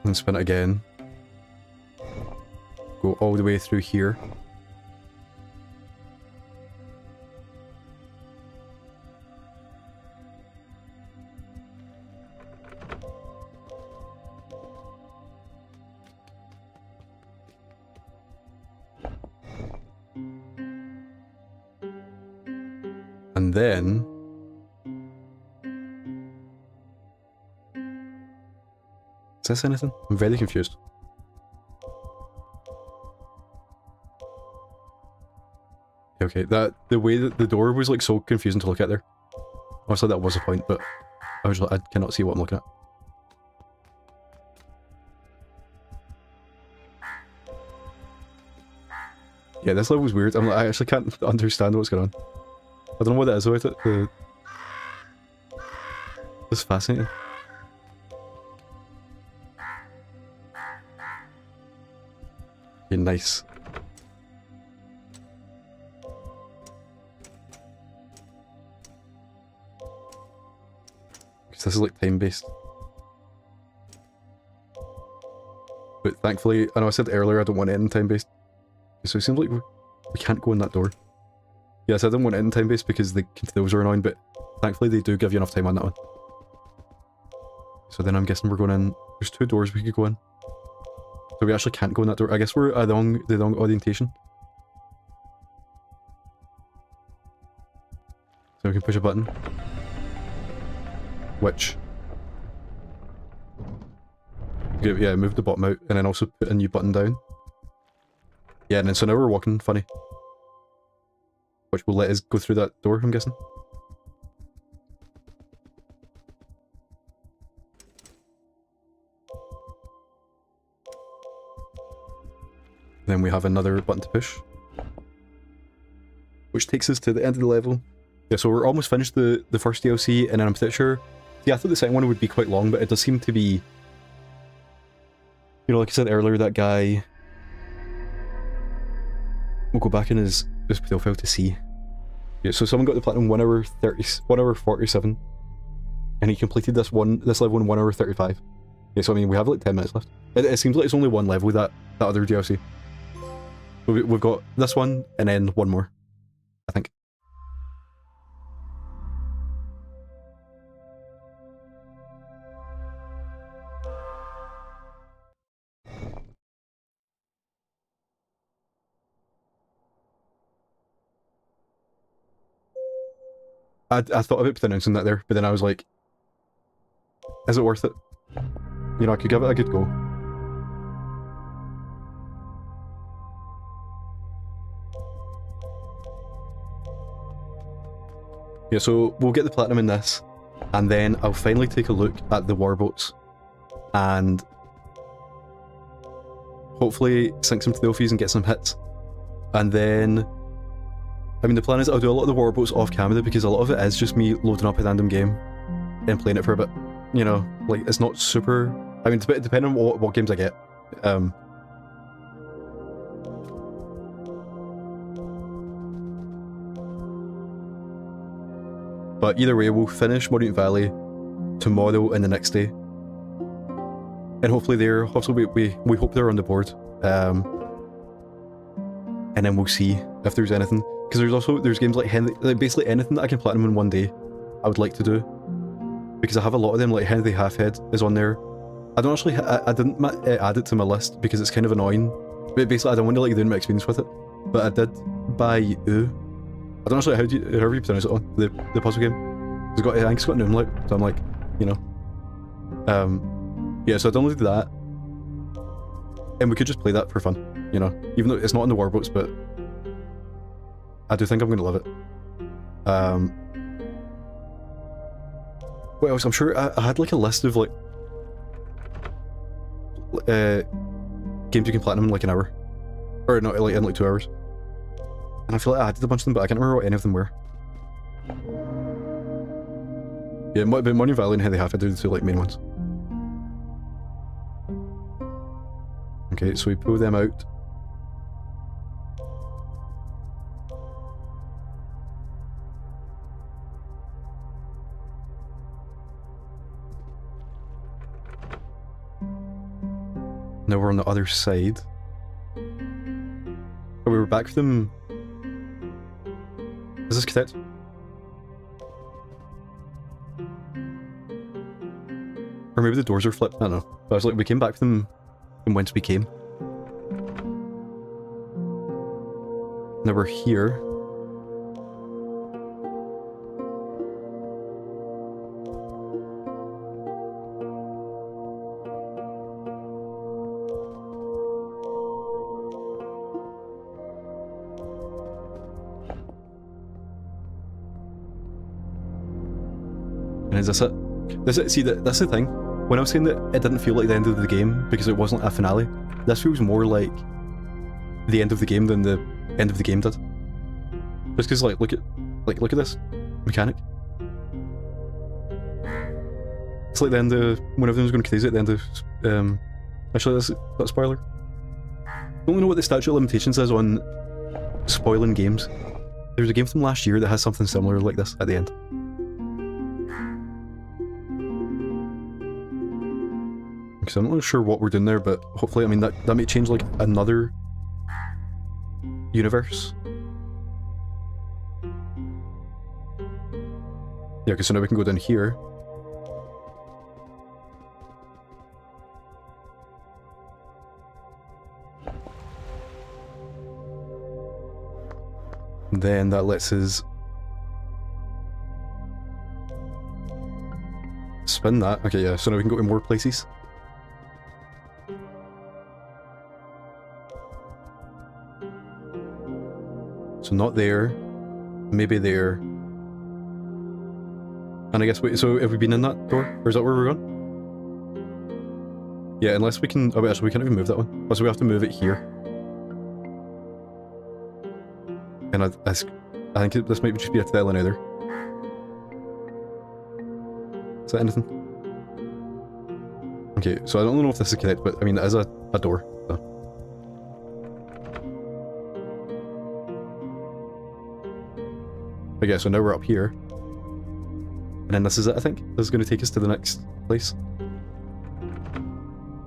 and spin it again. Go all the way through here. And then... Is this anything? I'm very confused. Okay, the way that the door was like so confusing to look at there. Obviously that was a point, but I cannot see what I'm looking at. Yeah, this level's weird. I actually can't understand what's going on. I don't know what that is about it. It's fascinating. Yeah, nice. Because this is like time based. But thankfully, I know I said earlier I don't want it in time based. So it seems like we can't go in that door. Yes, I didn't want it in time based because the controls are annoying, but thankfully they do give you enough time on that one. So then I'm guessing we're going in. There's 2 doors we could go in. So we actually can't go in that door. I guess we're along the wrong orientation. So we can push a button. Which... Yeah, move the bottom out and then also put a new button down. Yeah, and then so now we're walking funny. Which will let us go through that door, I'm guessing. Then we have another button to push, which takes us to the end of the level. Yeah, so we're almost finished the first DLC, and then I'm pretty sure... Yeah, I thought the second one would be quite long, but it does seem to be... You know, like I said earlier, that guy... We'll go back in his profile to see. Yeah, so someone got the platinum 1 hour 47, and he completed this level in 1 hour 35. Yeah, so I mean, we have like 10 minutes left. It seems like it's only one level, that other DLC. We've got this one, and then one more, I think. I thought about pronouncing that there, but then I was like, is it worth it? You know, I could give it a good go. Yeah, so we'll get the platinum in this, and then I'll finally take a look at the warboats, and hopefully sink some trophies and get some hits. And then, I mean, the plan is I'll do a lot of the warboats off camera, because a lot of it is just me loading up a random game and playing it for a bit. You know, like, it's not super... I mean, depending on what games I get. But either way, we'll finish Monument Valley tomorrow and the next day. And hopefully we hope they're on the board. And then we'll see if there's anything. Because there's games like basically anything that I can platinum in one day, I would like to do. Because I have a lot of them, like Henry Halfhead is on there. I don't actually, I didn't add it to my list because it's kind of annoying. But basically, I don't want to like ruin my experience with it. But I did buy I don't actually however you pronounce it on the puzzle game. I think it's got an umlaut, so I'm like, you know. Yeah, so I downloaded that. And we could just play that for fun, you know. Even though it's not in the warboats, but I do think I'm going to love it. What else? I'm sure I had like a list of like games you can platinum in like an hour. Or no, like in like 2 hours. And I feel like I added a bunch of them, but I can't remember what any of them were. Yeah, but Monument Valley and Henry Half, I do the two like main ones. Okay, so we pull them out. Now we're on the other side. Oh, we were back with them. Is this cadet? Or maybe the doors are flipped, I don't know. But I was like, we came back from them from whence we came. Now we're here. And is this it? See, that's the thing. When I was saying that it didn't feel like the end of the game because it wasn't a finale, this feels more like the end of the game than the end of the game did. Just because, like, look at this mechanic. It's like the end of when everyone's going crazy at the end of. Actually, that's a spoiler. I don't know what the statute of limitations is on spoiling games. There's a game from last year that has something similar like this at the end. Because I'm not sure what we're doing there, but hopefully, I mean, that may change like another universe. Yeah, because so now we can go down here. And then that lets us spin that. Okay, yeah, so now we can go to more places. So not there, maybe there. And I guess, wait, so have we been in that door? Or is that where we're going? Yeah, unless we can, oh wait, actually we can't even move that one. Oh, so we have to move it here. And I think this might just be a telling either. Is that anything? Okay, so I don't know if this is connected, but I mean, it is a door. So. Okay, so now we're up here. And then this is it, I think. This is going to take us to the next place.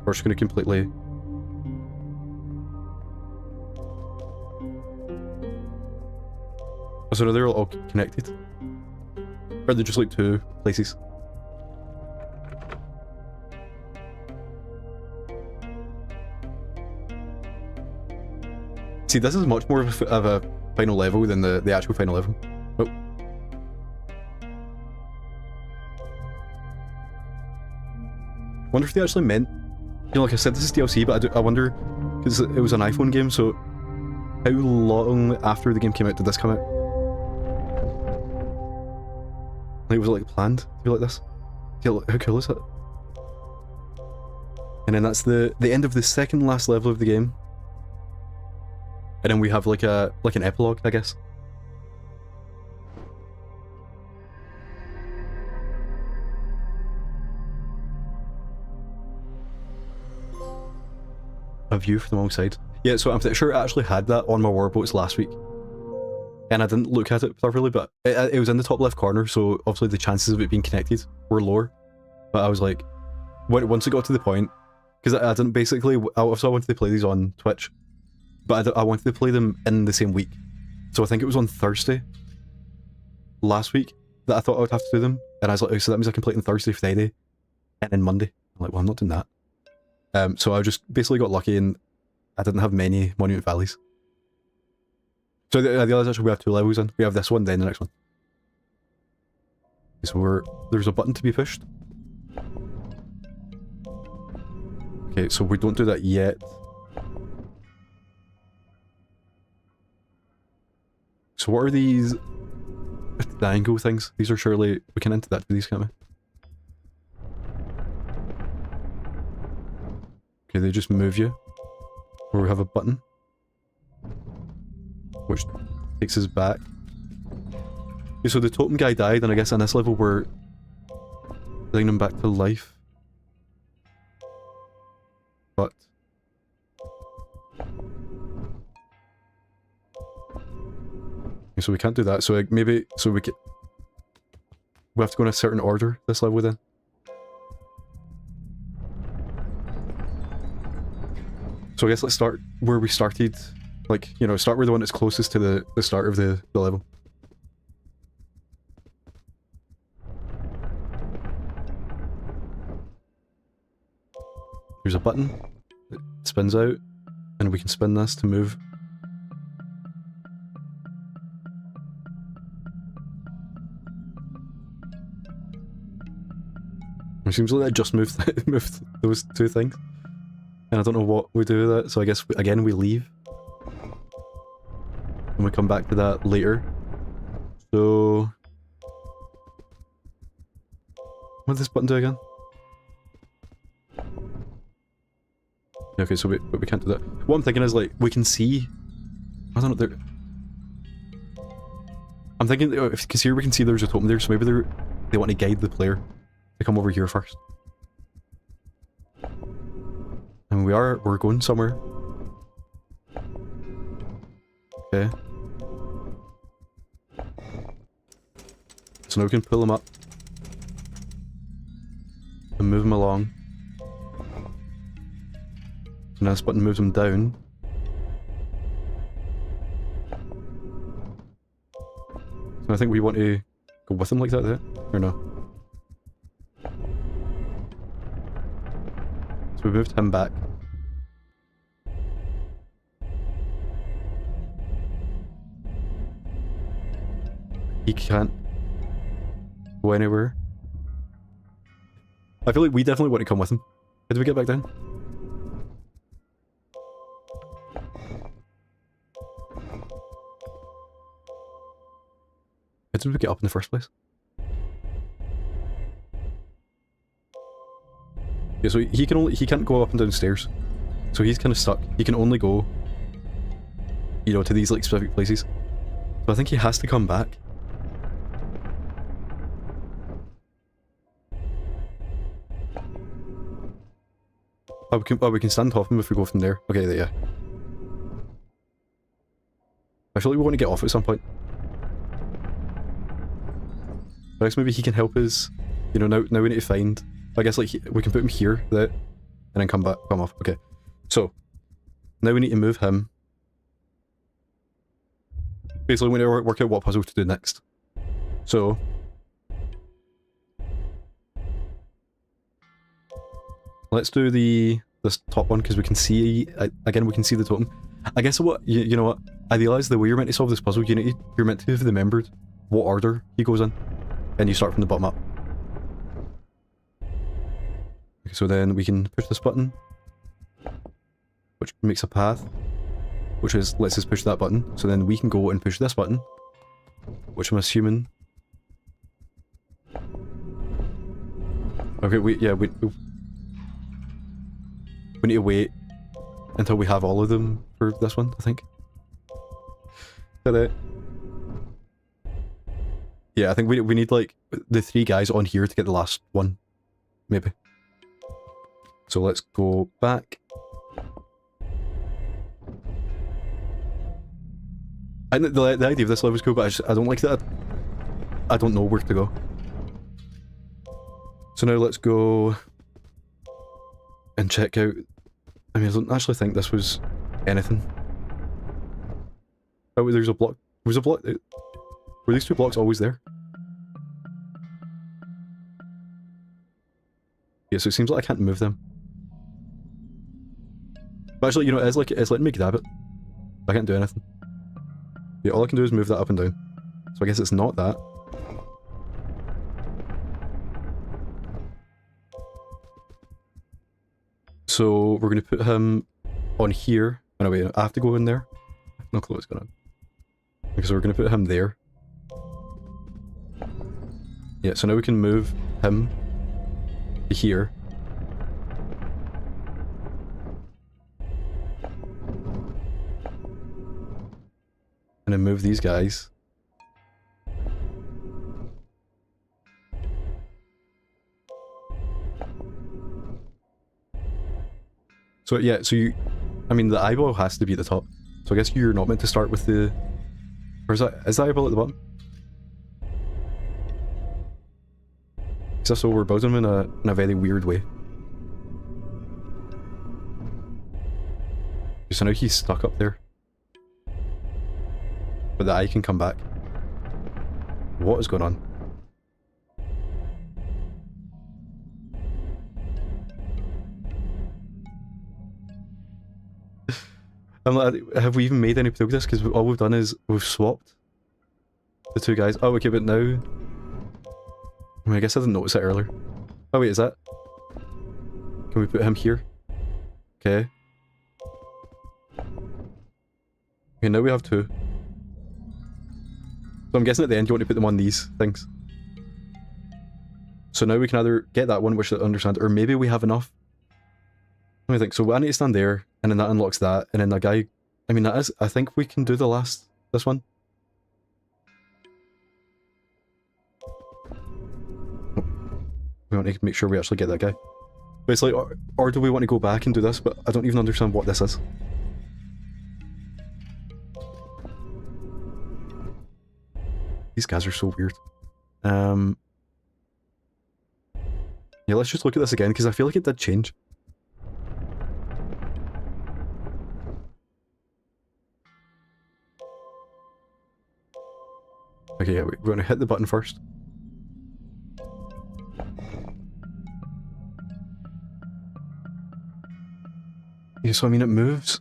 We're just going to completely... So now they're all connected? Or are they just like two places? See, this is much more of a final level than the actual final level. Oh. Wonder if they actually meant... You know, like I said, this is DLC, but I wonder... Because it was an iPhone game, so... How long after the game came out did this come out? Like, was it like planned to be like this? Yeah, how cool is it? And then that's the end of the second last level of the game. And then we have like an epilogue, I guess. A view from the wrong side. Yeah, so I'm pretty sure I actually had that on my warboats last week. And I didn't look at it thoroughly, but it was in the top left corner, so obviously the chances of it being connected were lower. But I was like, once it got to the point, because I didn't basically, I wanted to play these on Twitch, but I wanted to play them in the same week. So I think it was on Thursday last week that I thought I would have to do them, and I was like, oh, so that means I can play it on Thursday, Friday, and then Monday. I'm like, well, I'm not doing that. So I just basically got lucky and I didn't have many Monument Valleys. So the others actually we have two levels in. We have this one, then the next one. So there's a button to be pushed. Okay, so we don't do that yet. So what are these triangle things? These are surely... We can enter that for these, can't we? Okay, they just move you. Or we have a button. Which takes us back. Okay, so the totem guy died, and I guess on this level we're bringing him back to life. But... Okay, so we can't do that, so maybe... So we have to go in a certain order this level then. So I guess let's start where we started. Like, you know, start with the one that's closest to the start of the level. There's a button that spins out, and we can spin this to move. It seems like I just moved those two things. And I don't know what we do with that, so I guess, again, we leave. And we come back to that later. So... What does this button do again? Yeah, okay, so but we can't do that. What I'm thinking is, like, we can see... I don't know, I'm thinking, because here we can see there's a totem there, so maybe they want to guide the player to come over here first. And we're going somewhere. Okay. So now we can pull him up. And move him along. So now this button moves him down. So I think we want to go with him like that, there? Or no? So we moved him back. He can't go anywhere. I feel like we definitely want to come with him. How do we get back down? How did we get up in the first place? Yeah, so he can't go up and down stairs. So he's kind of stuck. He can only go, you know, to these like specific places. So I think he has to come back. Oh, we can stand off him if we go from there. Okay, yeah. I feel like we want to get off at some point. I guess maybe he can help us. You know, now we need to find... I guess like we can put him here, and then come off. Okay. So, now we need to move him. Basically, we need to work out what puzzle to do next. So... let's do this top one, because we can see... again, we can see the totem. I guess what... You know what? I realised the way you're meant to solve this puzzle, you're meant to have remembered what order he goes in. And you start from the bottom up. Okay, so then we can push this button, which makes a path, which lets us push that button. So then we can go and push this button, which I'm assuming... Okay, we need to wait until we have all of them for this one, I think. Is that it? Yeah, I think we need like the 3 guys on here to get the last one, maybe. So let's go back. I know the idea of this level is cool, but I don't like that. I don't know where to go. So now let's go and check out. I mean, I don't actually think this was anything. Oh, there's a block. Was a block? Were these 2 blocks always there? Yeah, so it seems like I can't move them. But actually, you know, it's letting me grab it. I can't do anything. Yeah, all I can do is move that up and down. So I guess it's not that. So we're going to put him on here. Oh no, wait, I have to go in there. No clue what's going on. Okay, so we're going to put him there. Yeah, so now we can move him to here. And then move these guys. So yeah, so I mean the eyeball has to be at the top. So I guess you're not meant to start with the... Or is the eyeball at the bottom? So we're building him in a very weird way. So now he's stuck up there. But the eye can come back. What is going on? I'm like, have we even made any progress? Because all we've done is we've swapped the 2 guys. Oh, okay, but now... I mean, I guess I didn't notice it earlier. Oh wait, is that... Can we put him here? Okay. Okay, now we have 2. So I'm guessing at the end you want to put them on these things. So now we can either get that one, which I understand, or maybe we have enough. Let me think. So I need to stand there, and then that unlocks that, and then that guy... I mean, that is... I think we can do this one. We want to make sure we actually get that guy. But it's like, or do we want to go back and do this? But I don't even understand what this is. These guys are so weird. Yeah, let's just look at this again, because I feel like it did change. Okay, yeah, we're going to hit the button first. Yeah, so I mean it moves.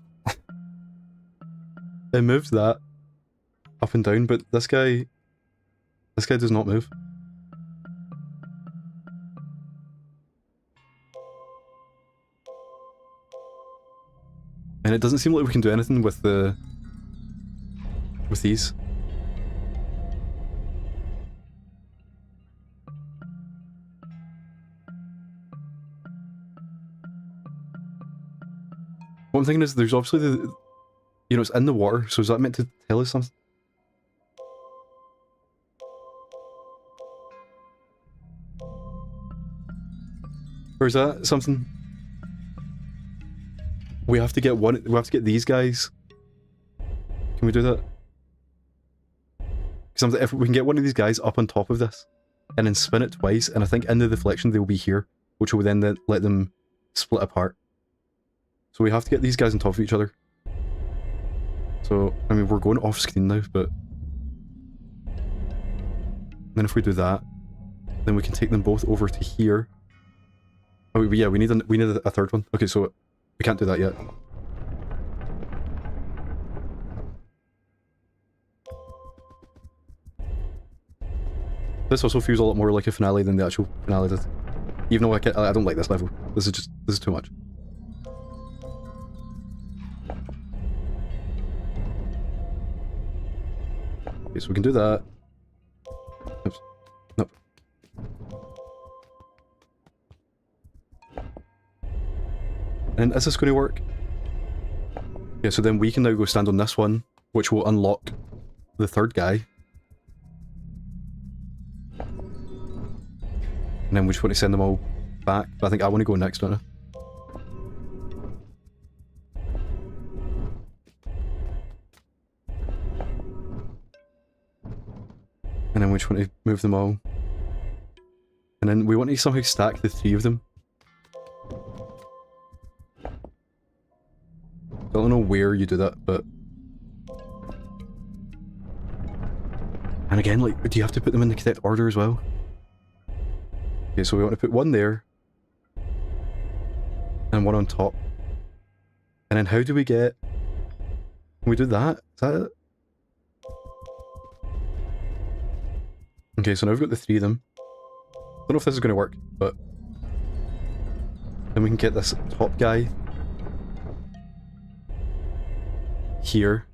It moves that up and down, but this guy does not move. And it doesn't seem like we can do anything with these. What I'm thinking is there's obviously the... You know, it's in the water, so is that meant to tell us something? Or is that something? We have to get one. We have to get these guys. Can we do that? Because if we can get one of these guys up on top of this, and then spin it twice, and I think in the deflection they'll be here, which will then let them split apart. So we have to get these guys on top of each other. So, I mean, we're going off screen now, but... then if we do that, then we can take them both over to here. Oh, yeah, we need a third one. Okay, so we can't do that yet. This also feels a lot more like a finale than the actual finale did. Even though I don't like this level. This is too much. Okay, so we can do that. Oops. Nope. And is this going to work? Yeah, so then we can now go stand on this one, which will unlock the third guy. And then we just want to send them all back. But I think I want to go next, don't I? And then we just want to move them all. And then we want to somehow stack the three of them. I don't know where you do that, but... and again, like, do you have to put them in the correct order as well? Okay, so we want to put one there. And one on top. And then how do we get... can we do that? Is that it? Okay, so now we've got the three of them. Don't know if this is going to work, but... then we can get this top guy... here.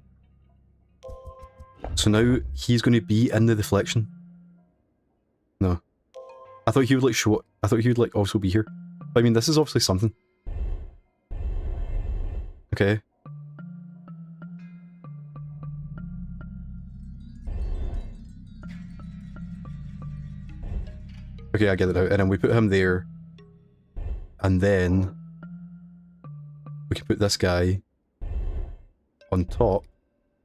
So now he's going to be in the deflection. No. I thought he would like show... I thought he would like also be here. But I mean, this is obviously something. Okay. Okay, I get it out. And then we put him there. And then... we can put this guy... on top.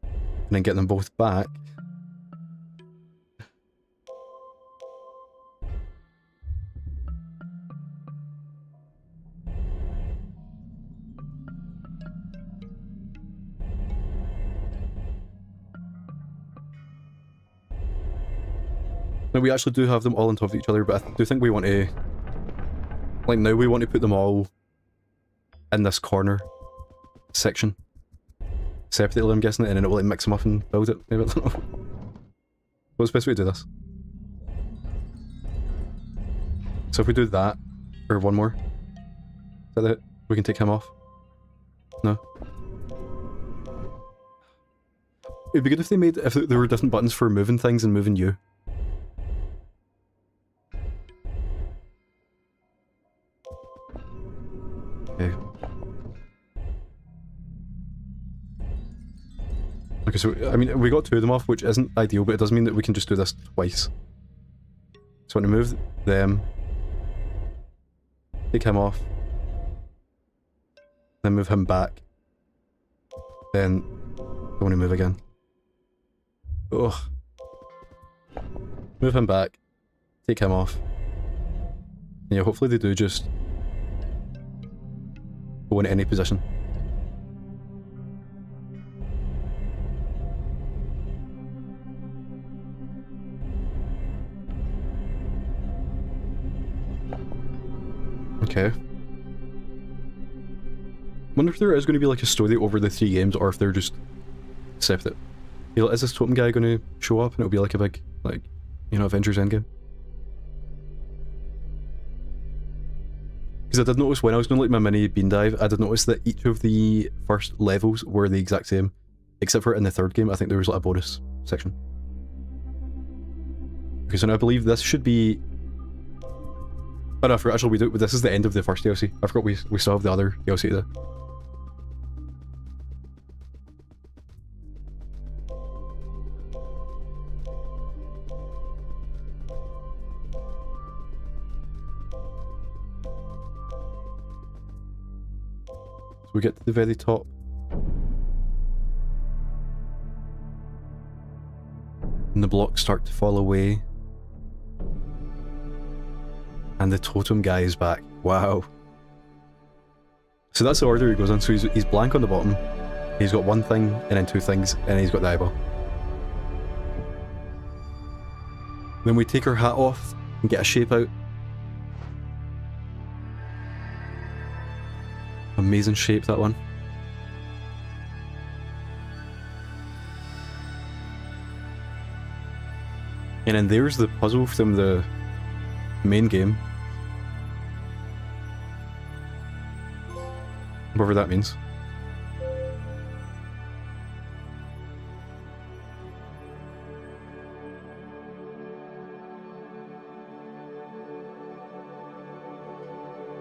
And then get them both back. Now we actually do have them all on top of each other, but I do think we want to... like now we want to put them all in this corner section. Separately, I'm guessing it, and then it will like mix them up and build it. Maybe, I don't know. What's the best way to do this? So if we do that, or one more, is that it? We can take him off? No? It'd be good if they made, if there were different buttons for moving things and moving you. Okay. Okay, so, I mean, we got two of them off, which isn't ideal, but it does mean that we can just do this twice. So I want to move them, take him off, then move him back, then I want to move again. Ugh. Move him back, take him off. Yeah, hopefully they do just go in any position. Okay. Wonder if there is going to be like a story over the 3 games, or if they're just separate. You know, is this totem guy going to show up and it'll be like a big, like, you know, Avengers Endgame? Because I did notice when I was doing like my mini bean dive, I did notice that each of the first levels were the exact same, except for in the 3rd game. I think there was like a bonus section. Okay, so now I believe this should be... oh no, I forgot, actually this is the end of the first DLC. I forgot we still have the other DLC there. So we get to the very top. And the blocks start to fall away. And the totem guy is back. Wow. So that's the order he goes on. So he's blank on the bottom. He's got one thing, and then two things, and then he's got the eyeball. Then we take our hat off and get a shape out. Amazing shape, that one. And then there's the puzzle from the main game. Whatever that means.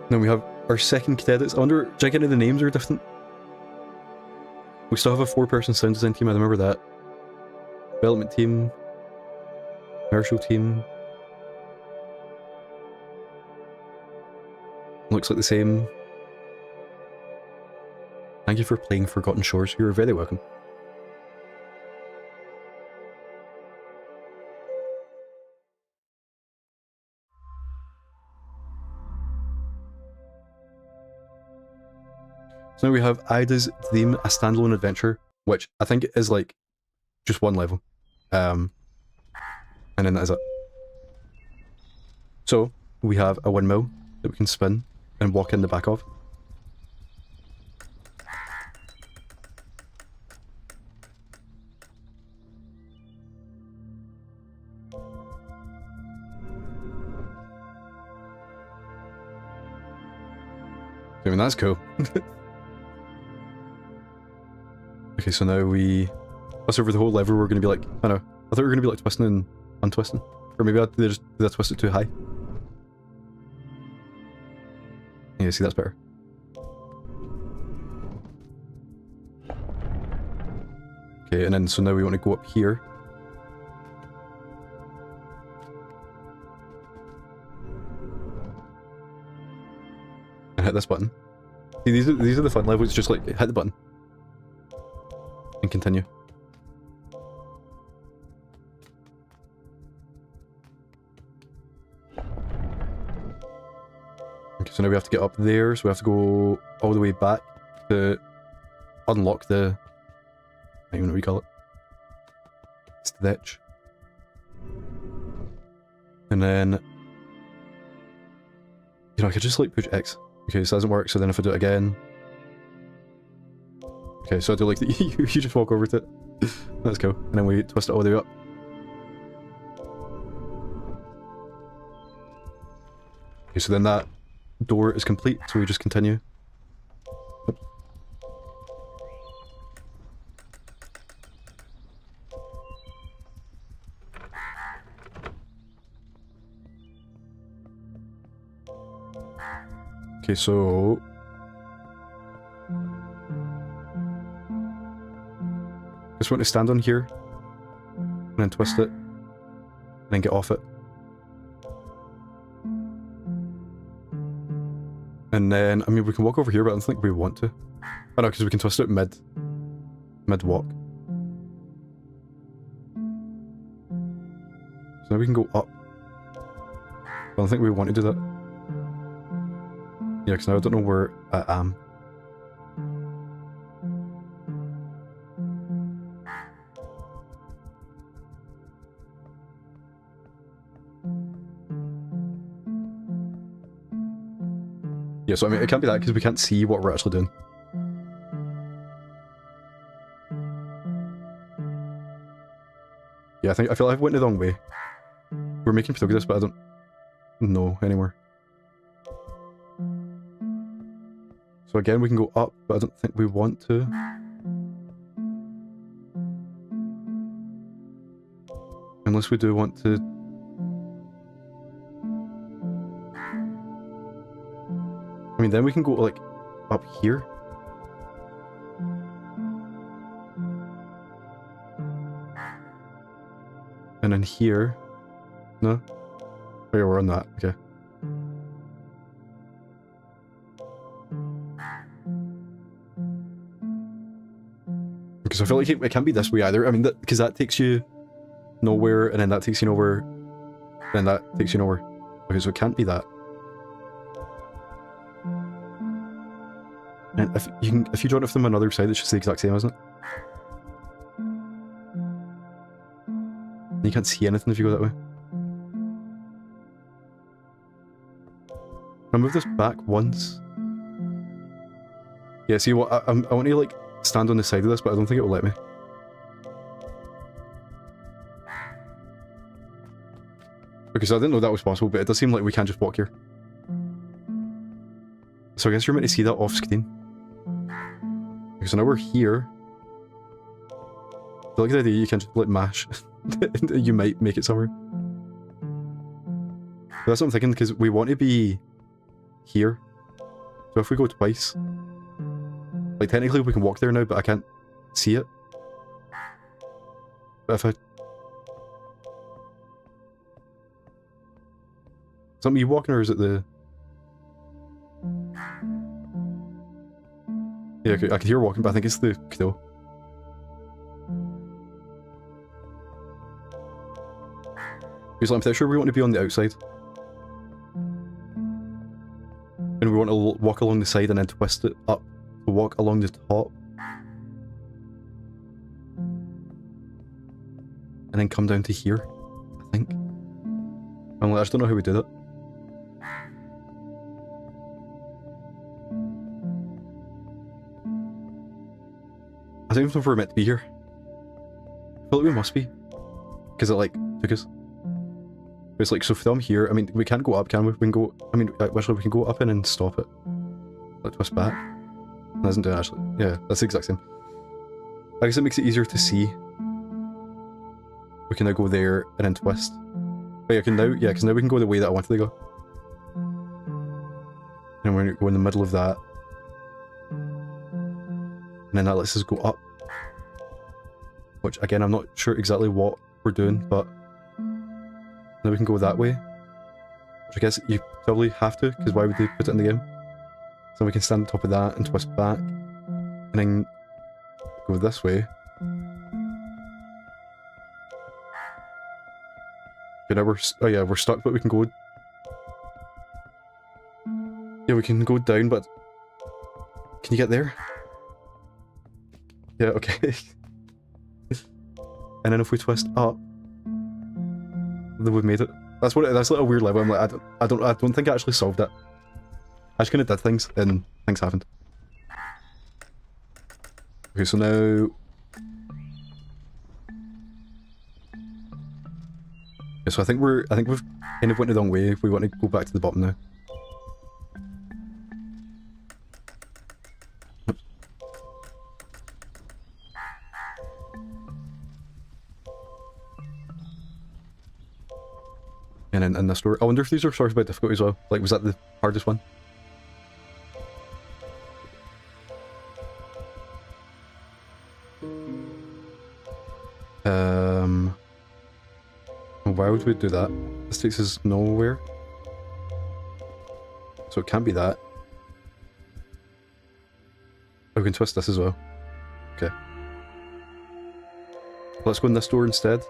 Then we have our second cadets. I wonder, did I get any of the names are different? We still have a 4-person sound design team, I remember that. Development team. Commercial team. Looks like the same. Thank you for playing Forgotten Shores. You're very welcome. So now we have Ida's Dream, a standalone adventure, which I think is like just one level. And then that is it. So we have a windmill that we can spin and walk in the back of. I mean, that's cool. Okay, so now that's over the whole lever. We're going to be like, I don't know. I thought we were going to be like twisting and untwisting. Or maybe did I twist it too high? Yeah, see, that's better. Okay, and then so now we want to go up here. And hit this button. See, these are the fun levels. Just like hit the button and continue. Okay, so now we have to get up there. So we have to go all the way back to unlock the. I don't even know what you call it. Stitch. And then, you know, I could just like push X. Okay, so that doesn't work, so then if I do it again... Okay, so I do like that you just walk over to it. That's cool. And then we twist it all the way up. Okay, so then that door is complete, so we just continue. Yep. Okay, so... Just want to stand on here, and then twist it, and then get off it. And then, I mean, we can walk over here, but I don't think we want to. Oh no, because we can twist it mid-walk. So now we can go up. I don't think we want to do that. Yeah, because now I don't know where I am. Yeah, so I mean, it can't be that because we can't see what we're actually doing. Yeah, I feel like I went the wrong way. We're making progress, but I don't know anymore. So again, we can go up, but I don't think we want to. Unless we do want to. I mean, then we can go, like, up here. And then here. No? Oh yeah, we're on that. Okay. Because I feel like it can't be this way either. I mean, because that takes you nowhere, and then that takes you nowhere, and then that takes you nowhere. Okay, so it can't be that. And if you join it from another side, it's just the exact same, isn't it? You can't see anything if you go that way. I'll move this back once. Yeah, see what I want to like stand on the side of this, but I don't think it will let me. Because I didn't know that was possible, but it does seem like we can't just walk here. So I guess you're meant to see that off screen. Okay, so now we're here. I like the idea you can just like mash. You might make it somewhere. But that's what I'm thinking, because we want to be here. So if we go twice, like technically we can walk there now, but I can't see it. But if I... Is that me walking, or is it the... Yeah, I could hear walking, but I think it's the Kdo. Because I'm pretty sure we want to be on the outside. And we want to walk along the side and then twist it up to walk along the top. And then come down to here, I think. I just don't know how we do that. I don't even know if we're meant to be here. I feel like we must be. Because it like took us. It's like, so from here, I mean, we can't go up, can we? We can go, I mean, actually we can go up and then stop it. Like twist back. That doesn't do it actually. Yeah, that's the exact same. I guess it makes it easier to see. We can now go there and then twist. But yeah, because now we can go the way that I wanted to go. And we're going to go in the middle of that. And then that lets us go up. Which again, I'm not sure exactly what we're doing, but now we can go that way. Which I guess you probably have to, because why would they put it in the game? So we can stand on top of that and twist back. And then go this way. Okay, now we're stuck, but we can go... Yeah, we can go down, but... Can you get there? Yeah, okay. And then if we twist up, then we've made it. That's like a weird level. I'm like, I don't think I actually solved it. I just kind of did things, and things happened. Okay, so now... Yeah, so I think we've kind of went the wrong way. We want to go back to the bottom now. And then in this door, I wonder if these are sorted by difficulty as well. Like, was that the hardest one? Why would we do that? This takes us nowhere. So it can't be that. Oh, we can twist this as well. Okay. Let's go in this door instead.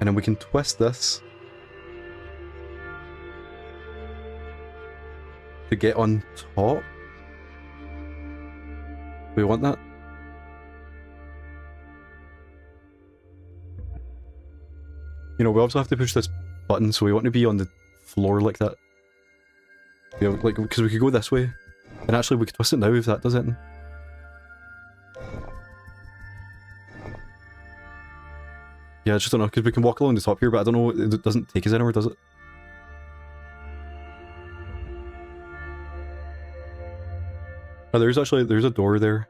And then we can twist this to get on top. Do we want that? You know, we also have to push this button, so we want to be on the floor like that. Yeah, like, because we could go this way. And actually we could twist it now if that does it. Yeah, I just don't know, because we can walk along the top here, but I don't know, it doesn't take us anywhere, does it? Oh, there's a door there.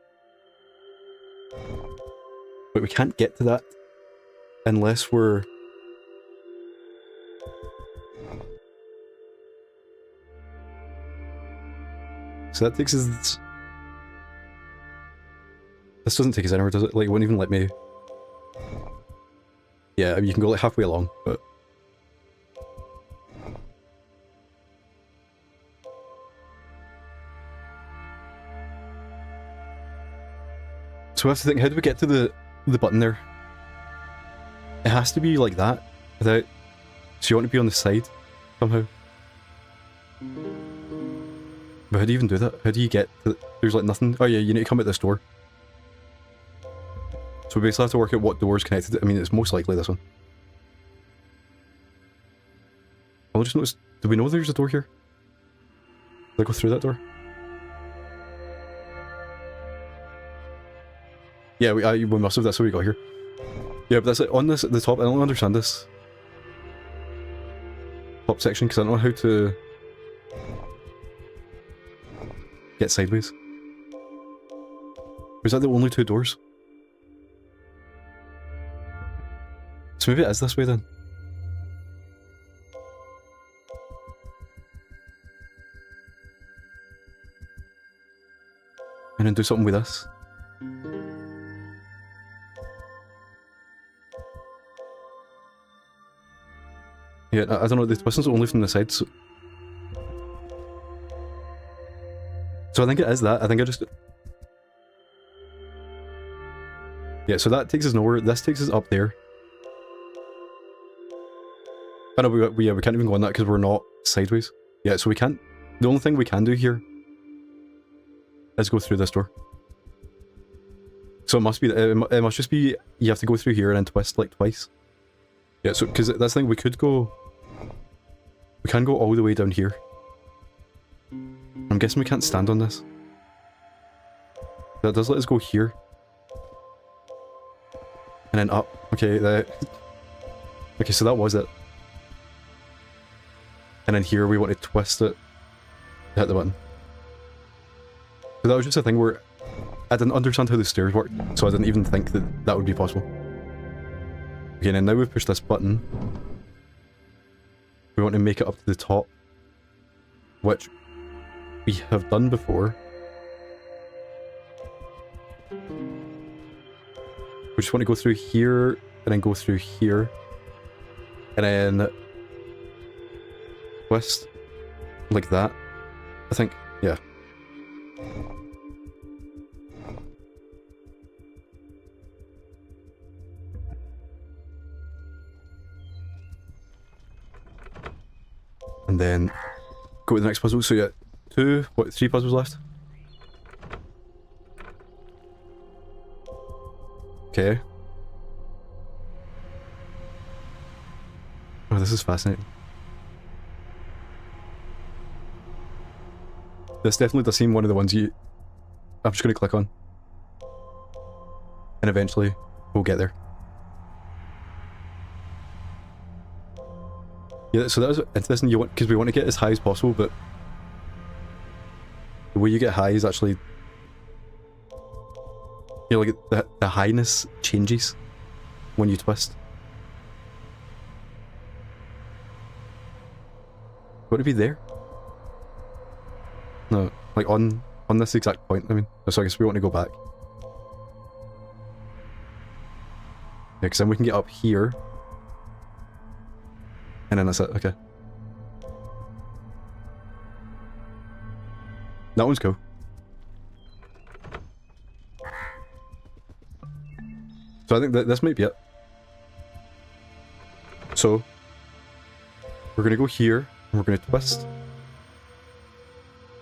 But we can't get to that unless we're... So that takes us... This doesn't take us anywhere, does it? Like, it wouldn't even let me... Yeah, I mean, you can go like halfway along, but... So I have to think, how do we get to the button there? It has to be like that, without... So you want to be on the side, somehow. But how do you even do that? How do you get to... There's like nothing... Oh yeah, you need to come at this door. So we basically have to work out what door is connected. I mean, it's most likely this one. I'll just notice... Do we know there's a door here? Did I go through that door? Yeah, we must have. That's how we got here. Yeah, but that's it. On this, at the top, I don't understand this top section because I don't know how to get sideways. Was that the only two doors? So maybe it is this way then. And then do something with this. Yeah, I don't know, the twistings are only from the sides. So I think it is that. I think I just... Yeah, so that takes us nowhere. This takes us up there. I know, we can't even go on that because we're not sideways. Yeah, so we can't... The only thing we can do here is go through this door. So it must be... It must just be... You have to go through here and then twist like twice. Yeah, so... Because that's the thing, we could go... We can go all the way down here. I'm guessing we can't stand on this. That does let us go here. And then up. Okay, okay, so that was it. And then here we want to twist it to hit the button. So that was just a thing where I didn't understand how the stairs worked, so I didn't even think that that would be possible. Okay, and now we've pushed this button. We want to make it up to the top, which we have done before. We just want to go through here, and then go through here, and then twist like that, I think, yeah. And then go to the next puzzle. So yeah, three puzzles left. Okay. Oh, this is fascinating. This definitely does seem one of the ones I'm just going to click on. And eventually we'll get there. Yeah, so that was interesting. You want, because we want to get as high as possible, but the way you get high is actually, you know, like the highness changes when you twist. Would it be there? No, like on this exact point. I mean, so I guess we want to go back. Yeah, because then we can get up here. And then that's it, okay. That one's cool. So I think that this might be it. So, we're gonna go here, and we're gonna twist.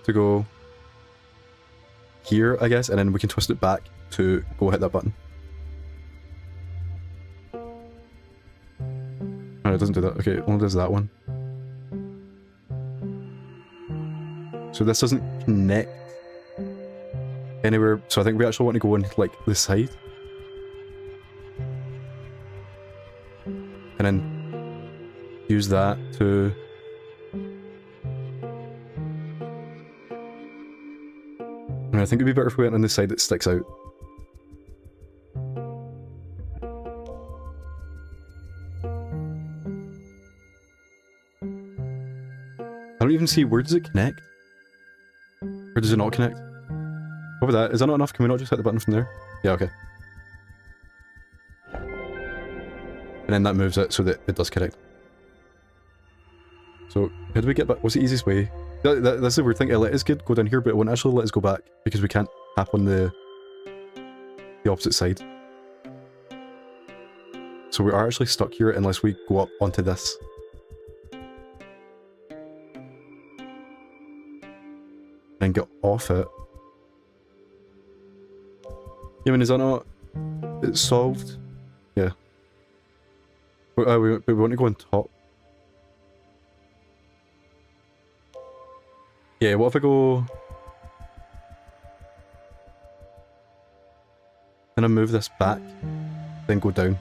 To go here, I guess, and then we can twist it back to go hit that button. No, it doesn't do that. Okay, it only does that one. So this doesn't connect anywhere. So I think we actually want to go on like the side. And then use that to... I think it'd be better if we went on the side that sticks out. I don't even see, where does it connect? Or does it not connect? What about that? Is that not enough? Can we not just hit the button from there? Yeah, okay. And then that moves it so that it does connect. So, how do we get back? What's the easiest way? That's the weird thing. It let us go down here, but it won't actually let us go back because we can't tap on the the opposite side. So we are actually stuck here unless we go up onto this. And get off it. Yeah, I mean, is that not... It's solved? Yeah. We want to go on top. Yeah, what if I go... Can I move this back? Then go down?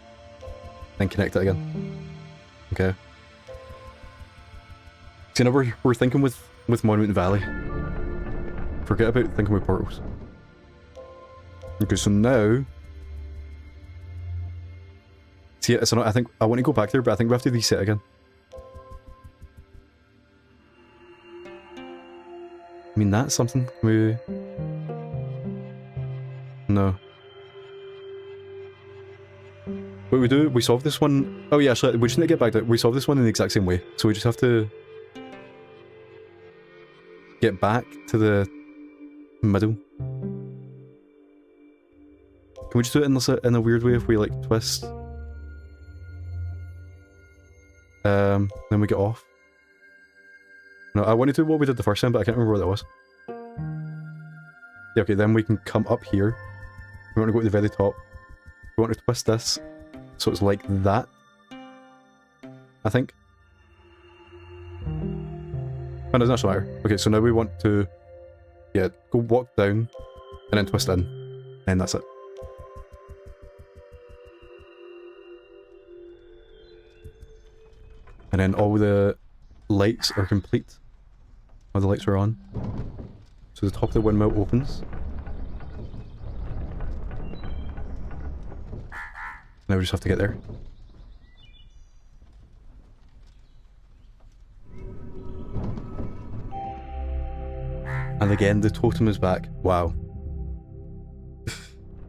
Then connect it again? Okay. See, now we're thinking with Monument Valley. Forget about thinking with portals. Okay, so now... See, so I think I want to go back there, but I think we have to reset again. I mean, that's something. No. But we solve this one... Oh yeah, actually, we just need to get back to it. We solve this one in the exact same way. So we just have to... get back to the middle. Can we just do it in a weird way if we, like, twist? Then we get off. No, I want to do what we did the first time, but I can't remember what that was. Yeah, okay, then we can come up here. We want to go to the very top. We want to twist this, so it's like that. I think. Oh, it doesn't actually matter. Okay, so now we want to... Yeah, go walk down, and then twist in. And that's it. And then all the lights are complete. All the lights are on. So the top of the windmill opens. Now we just have to get there. And again, the totem is back. Wow.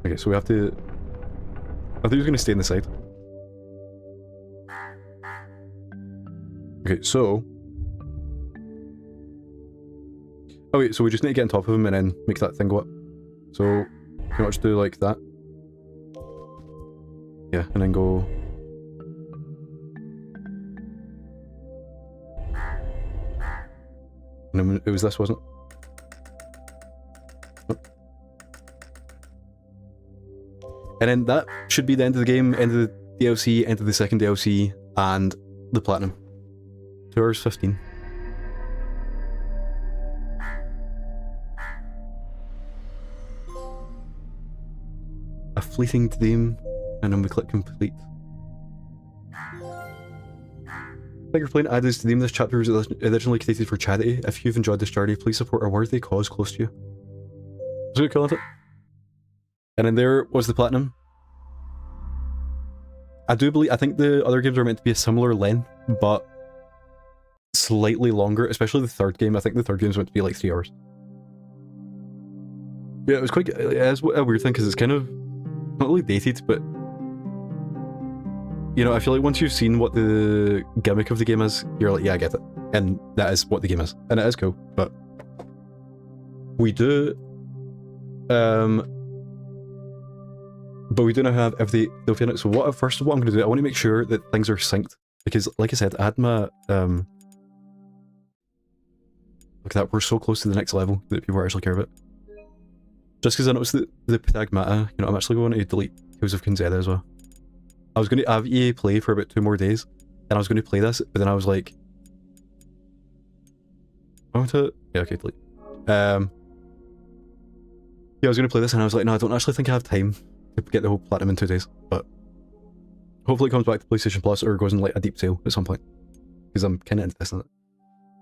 Okay, so we have to... I think he was going to stay in the side. Okay, so... Oh wait, so we just need to get on top of him and then make that thing go up. So, pretty much do like that. Yeah, and then go... And then it was this, wasn't it? Nope. And then that should be the end of the game, end of the DLC, end of the second DLC, and the platinum. 2 hours 15. A fleeting dream, and then we click complete. Thank you for playing Adam's Dream. This chapter was originally created for charity. If you've enjoyed this journey, please support a worthy cause close to you. Was it cool, isn't it? And then there was the platinum. I think the other games are meant to be a similar length, but slightly longer, especially the third game. I think the third game is meant to be like 3 hours. Yeah, it was quite... It is a weird thing, because it's kind of... not really dated, but... You know, I feel like once you've seen what the gimmick of the game is, you're like, yeah, I get it. And that is what the game is. And it is cool, but... We do... But we do now have every difficulty in it, so first of all I'm going to do, I want to make sure that things are synced. Because, like I said, I had my... Look at that, we're so close to the next level that people actually care about. Just because I noticed that the Pragmata, you know, I'm actually going to delete Tales of Kunzera as well. I was going to have EA play for about 2 more days, and I was going to play this, but then I was like... I want to... Yeah, okay, delete. Yeah, I was going to play this, and I was like, no, I don't actually think I have time to get the whole platinum in 2 days, but... Hopefully it comes back to PlayStation Plus, or goes in like a deep sale at some point. Because I'm kind of interested in it.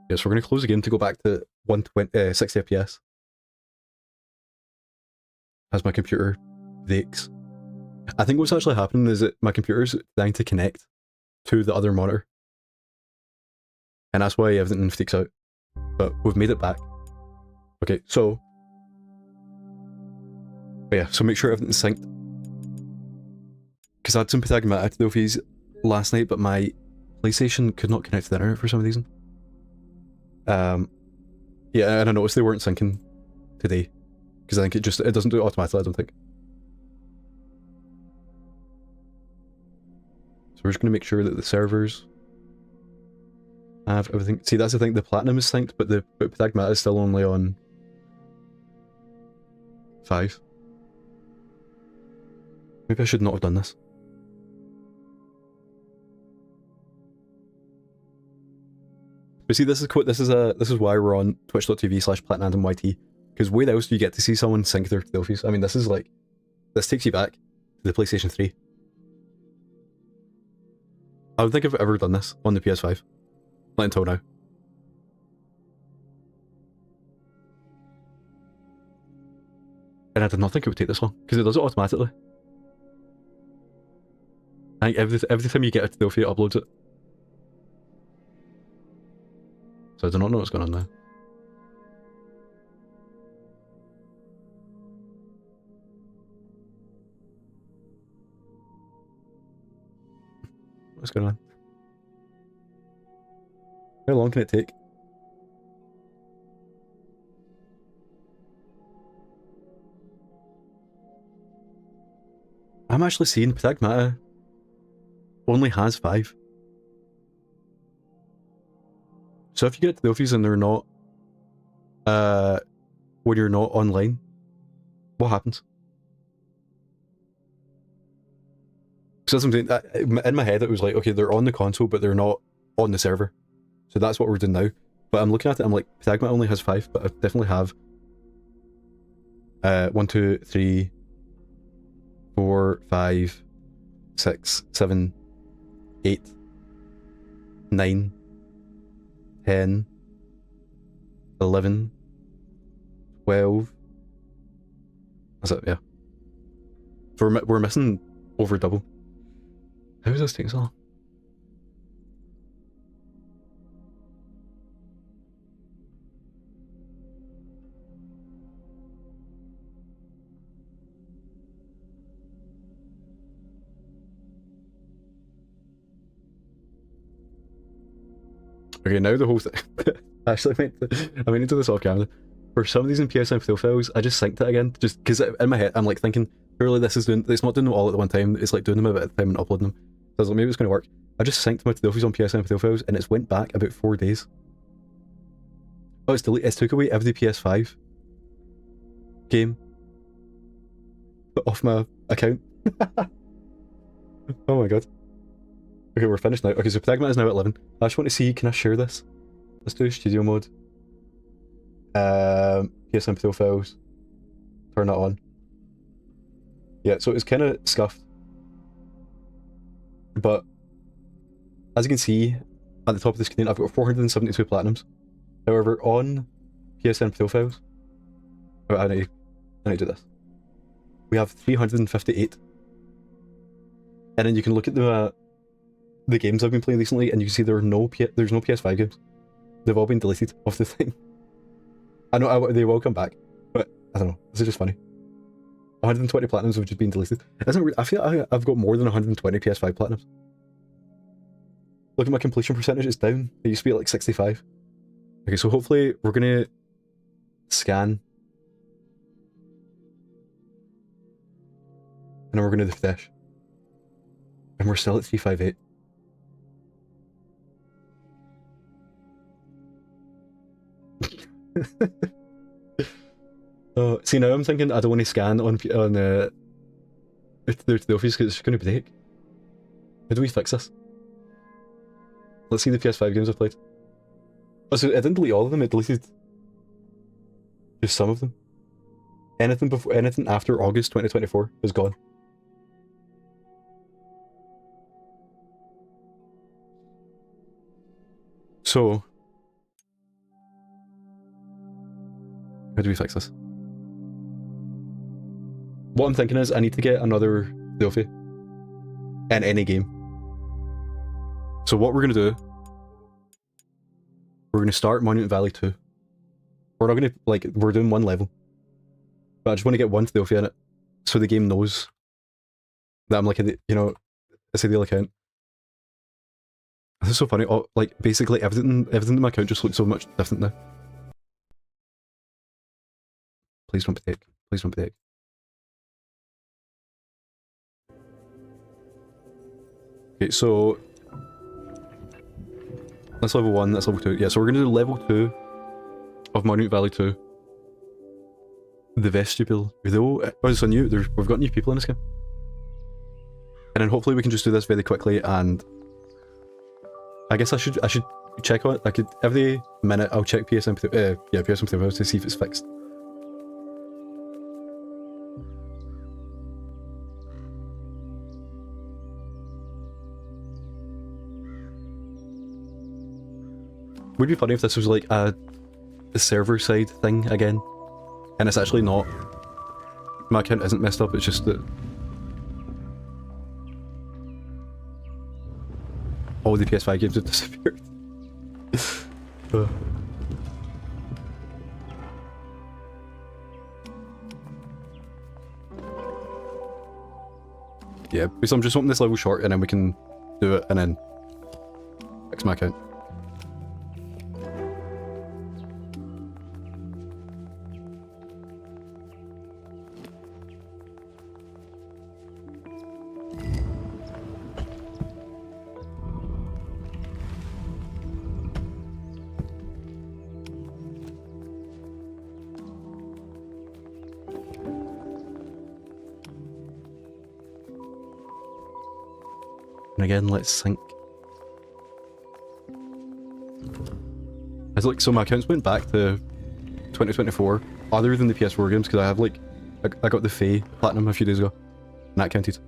Yeah, so we're going to close the game to go back to 60 FPS. As my computer breaks. I think what's actually happening is that my computer's trying to connect to the other monitor. And that's why everything freaks out. But we've made it back. Okay, so... yeah, so make sure everything's synced. Because I had some Pragmata trophies last night, but my PlayStation could not connect to the internet for some reason. Yeah, and I noticed they weren't syncing today. Because I think it doesn't do it automatically, I don't think. we're just going to make sure that the servers have everything. See, that's the thing, the platinum is synced, but the Pragmata is still only on 5. Maybe I should not have done this. But see, this is why we're on twitch.tv/platinumyt, because where else do you get to see someone sync their Delphis? I mean, this is like, this takes you back to the PlayStation 3. I don't think I've ever done this on the PS5. Not until now. And I did not think it would take this long, because it does it automatically. I think every time you get a Delphi, it uploads it. So I do not know what's going on now. What's going on? How long can it take? I'm actually seeing Pragmata only has 5. So if you get Delphis and they're not, when you're not online, what happens? So that's what I'm saying. In my head, it was like, okay, they're on the console, but they're not on the server. So that's what we're doing now. But I'm looking at it, I'm like, Pragmata only has 5, but I definitely have 1, 2, 3, 4, 5, 6, 7, 8, 9, 10, 11, 12. That's it, yeah. So we're missing over double. How is this taking so long? Okay, now the whole thing. Actually, I meant to do this off camera. For some reason, PSN fill files, I just synced it again, just because in my head, I'm like thinking, surely this is doing, it's not doing them all at the one time, it's like doing them a bit at a time and uploading them. So I was like, maybe it's going to work. I just synced my Delphis on PSN fill files, and it's went back about 4 days. Oh, it's took away every PS5 game off my account. Oh my god. Okay, we're finished now. Okay, so Pragmata is now at 11. I just want to see, can I share this? Let's do studio mode. PSN fill files. Turn that on. Yeah, so it's kind of scuffed. But as you can see at the top of the screen, I've got 472 platinums. However, on PSN fill files, I need to do this. We have 358. And then you can look at the games I've been playing recently, and you can see there's no PS5 games. They've all been deleted off the thing. I know they will come back, but I don't know. This is just funny. 120 platinums have just been deleted. I feel like I've got more than 120 PS5 platinums. Look at my completion percentage, it's down. It used to be at like 65. Okay, so hopefully we're gonna scan. And then we're gonna refresh. And we're still at 358. See, now I'm thinking I don't want to scan on their office because it's going to break. How do we fix this? Let's see the PS5 games I've played. Oh, so it didn't delete all of them, it deleted just some of them. Anything after August 2024 is gone. So, how do we fix this? What I'm thinking is I need to get another Delphi in any game. So what we're going to do, we're going to start Monument Valley 2. We're not going to, like, we're doing one level. But I just want to get one Delphi in it, so the game knows that I'm like, you know, it's a real account. This is so funny. Oh, like, basically everything in my account just looks so much different now. Please don't be dick. Please don't be dick. Okay, so that's level 1, that's level 2. Yeah, so we're gonna do level 2 of Minute Valley 2. The vestibule. Oh, it's a new. We've got new people in this game. And then hopefully we can just do this very quickly, and I guess I should check on it. I could every minute I'll check PSM to see if it's fixed. Would be funny if this was like a server side thing again, and it's actually not. My account isn't messed up. It's just that all the PS5 games have disappeared. Yeah, because I'm just hoping this level short and then we can do it and then fix my account. And again, let's sync. It's like, so my accounts went back to 2024, other than the PS4 games, because I have like, I got the Fae Platinum a few days ago, and that counted.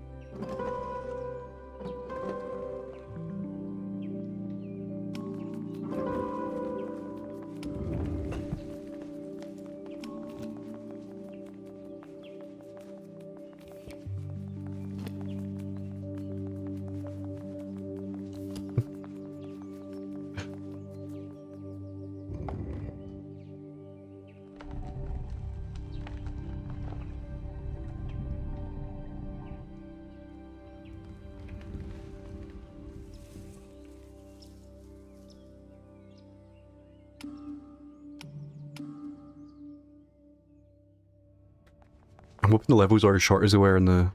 I'm hoping the levels are as short as they were in the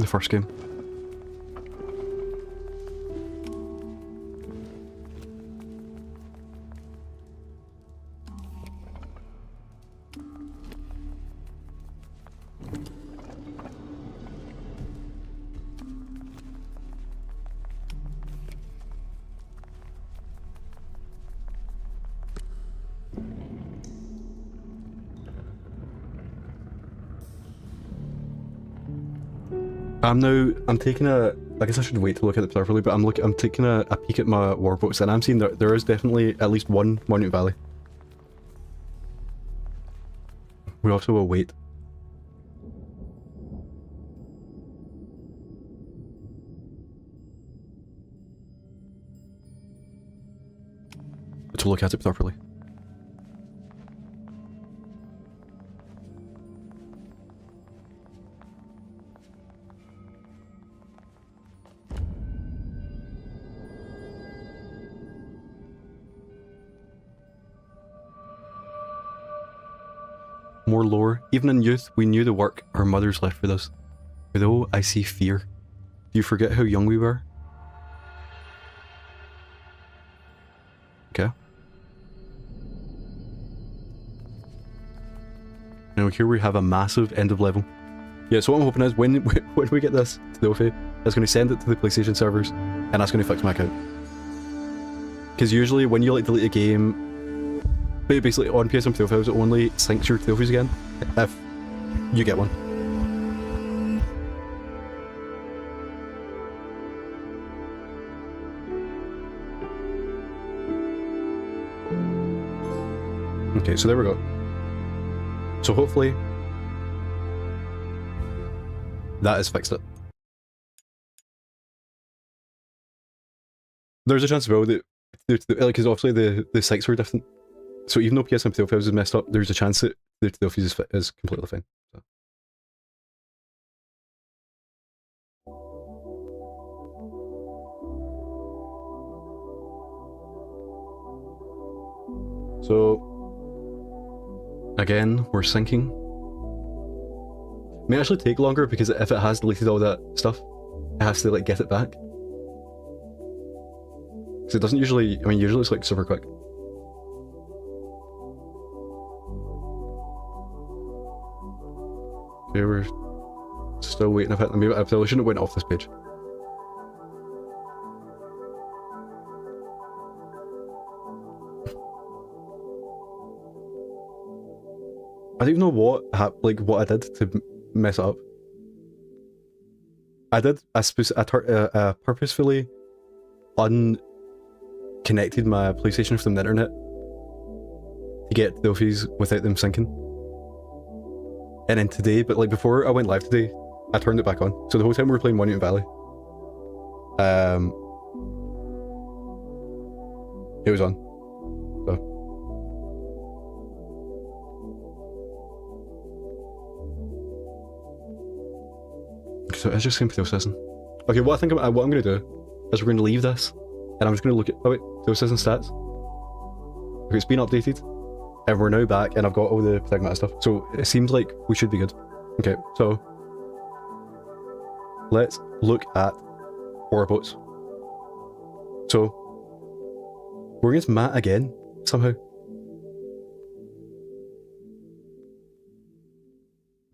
first game. I'm taking a, I guess I should wait to look at it properly, but I'm taking a peek at my warbooks, and I'm seeing that there is definitely at least one Monument Valley. We also will wait. To look at it properly. More lore. Even in youth, we knew the work our mothers left with us. Although I see fear. Do you forget how young we were? Okay. Now here we have a massive end of level. Yeah, so what I'm hoping is when we get this to the OFA, it's going to send it to the PlayStation servers, and that's going to fix my account. Because usually when you like delete a game, basically on PSM profiles it only syncs your trophies again if you get one. Okay, so there we go. So hopefully that has fixed it. There's a chance as well that, because obviously the sites were different. So even though PSM profiles is messed up, there's a chance that the trophies is completely fine. So again, we're syncing. May actually take longer because if it has deleted all that stuff, it has to like get it back. Because it doesn't usually, I mean, usually it's like super quick. Okay, we're still waiting. I probably shouldn't have went off this page. I don't even know what I did to mess it up. I purposefully unconnected my PlayStation from the internet to get the Delphies without them syncing. And then today, but like before I went live today, I turned it back on. So the whole time we were playing Monument Valley, it was on. So it's just simply processing. Okay, what I'm gonna do is we're gonna leave this, and I'm just gonna look at processing stats. Okay, it's been updated, and we're now back, and I've got all the pragmata stuff. So it seems like we should be good. Okay, so let's look at horror boats. So we're against Matt again somehow.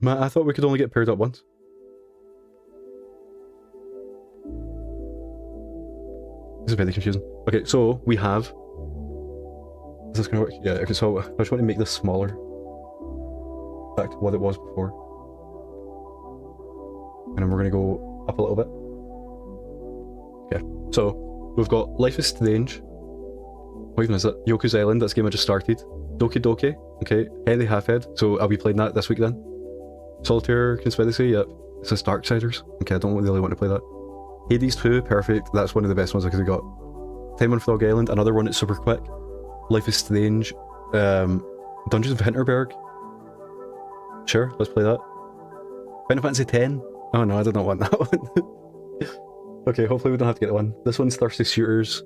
Matt, I thought we could only get paired up once. This is very confusing. Okay, so we have... Is this gonna work? Yeah, okay, so I just want to make this smaller. Back to what it was before. And then we're gonna go up a little bit. Okay, so we've got Life is Strange. What even is it? Yoku's Island, that's a game I just started. Doki Doki, okay. Heady Halfhead, so I'll be playing that this week then. Solitaire Conspiracy, yep. It says Darksiders. Okay, I don't really want to play that. Hades 2, perfect. That's one of the best ones I could have got. Time on Frog Island, another one that's super quick. Life is Strange. Dungeons of Hinterberg. Sure, let's play that. Final Fantasy 10. Oh no, I did not want that one. Okay, hopefully we don't have to get that one. This one's Thirsty Shooters.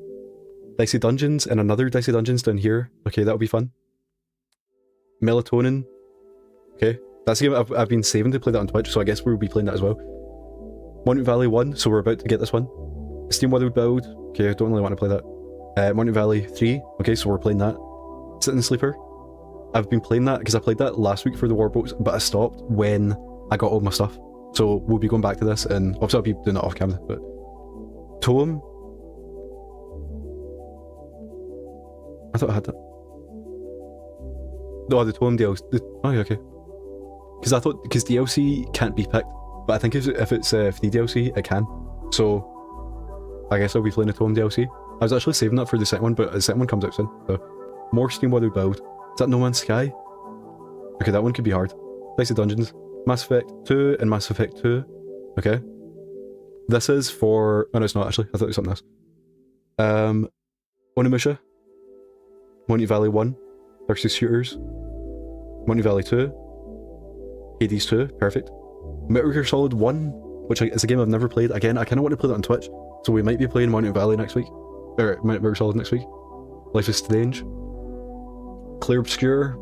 Dicey Dungeons, and another Dicey Dungeons down here. Okay, that'll be fun. Melatonin. Okay, that's a game I've been saving to play that on Twitch, so I guess we'll be playing that as well. Monument Valley 1, so we're about to get this one. Steam World Build, okay, I don't really want to play that. Monument Valley 3, okay, so we're playing that. Sitting Sleeper, I've been playing that because I played that last week for the Warboats, but I stopped when I got all my stuff. So we'll be going back to this, and obviously I'll be doing that off camera, but... Toem? I thought I had that. Oh, the Toem DLC. Oh yeah, okay. Because DLC can't be picked. But I think if it's free DLC, it can. So, I guess I'll be playing the Tome DLC. I was actually saving that for the second one, but the second one comes out soon. So, more Steam World Build. Is that No Man's Sky? Okay, that one could be hard. Dicey Dungeons. Mass Effect 2 and Mass Effect 2. Okay. This is for... Oh no, it's not actually. I thought it was something else. Onimusha. Monument Valley 1. Thirsty Shooters. Monument Valley 2. Hades 2. Perfect. Metal Gear Solid 1, which is a game I've never played. Again, I kind of want to play that on Twitch, so we might be playing Monument Valley next week. Or Metal Gear Solid next week. Life is Strange. Clear Obscure.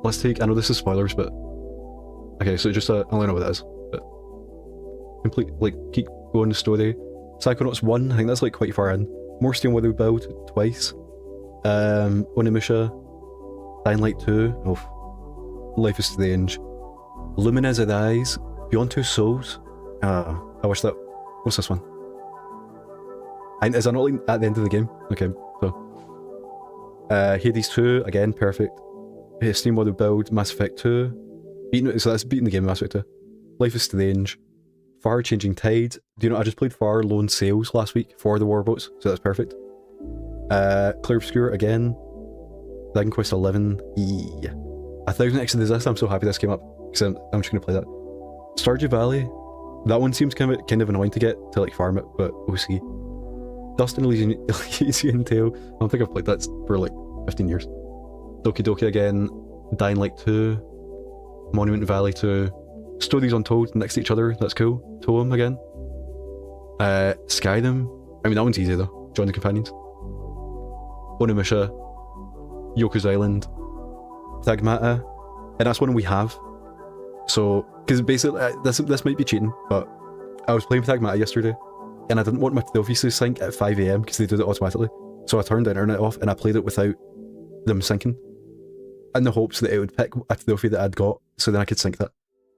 Let's take... I know this is spoilers, but... Okay, so just I only know what that is. But... Complete, like, keep going the story. Psychonauts 1, I think that's like quite far in. More Steam World Build twice. Onimusha. Dying Light 2. Oh. Life is Strange. Luminous Eyes, Beyond Two Souls. I wish that... What's this one? Is that not like at the end of the game? Okay, so... Hades 2, again, perfect. Steam World Build, Mass Effect 2. So that's beating the game, Mass Effect 2. Life is Strange. Far Changing Tide. Do you know, I just played Far Lone Sails last week for the Warboats, so that's perfect. Clear Obscure again. Dragon Quest 11. Yeah. 1000 Exit Resist, I'm so happy this came up. Because I'm just going to play that. Stardew Valley, that one seems kind of annoying to get to like farm it, but we'll see. Dust and Elysian Tale, I don't think I've played that for like 15 years. Doki Doki again, Dying Light 2, Monument Valley 2, Stories Untold next to each other, that's cool. Toem again. Skyrim, I mean that one's easy though, Join the Companions. Onimusha, Yoku's Island, Pragmata, and that's one we have. So, because basically, this might be cheating, but I was playing Pragmata yesterday, and I didn't want my Thelfies to sync at 5 AM because they do it automatically. So I turned the internet off and I played it without them syncing, in the hopes that it would pick a Thelfie that I'd got, so then I could sync that.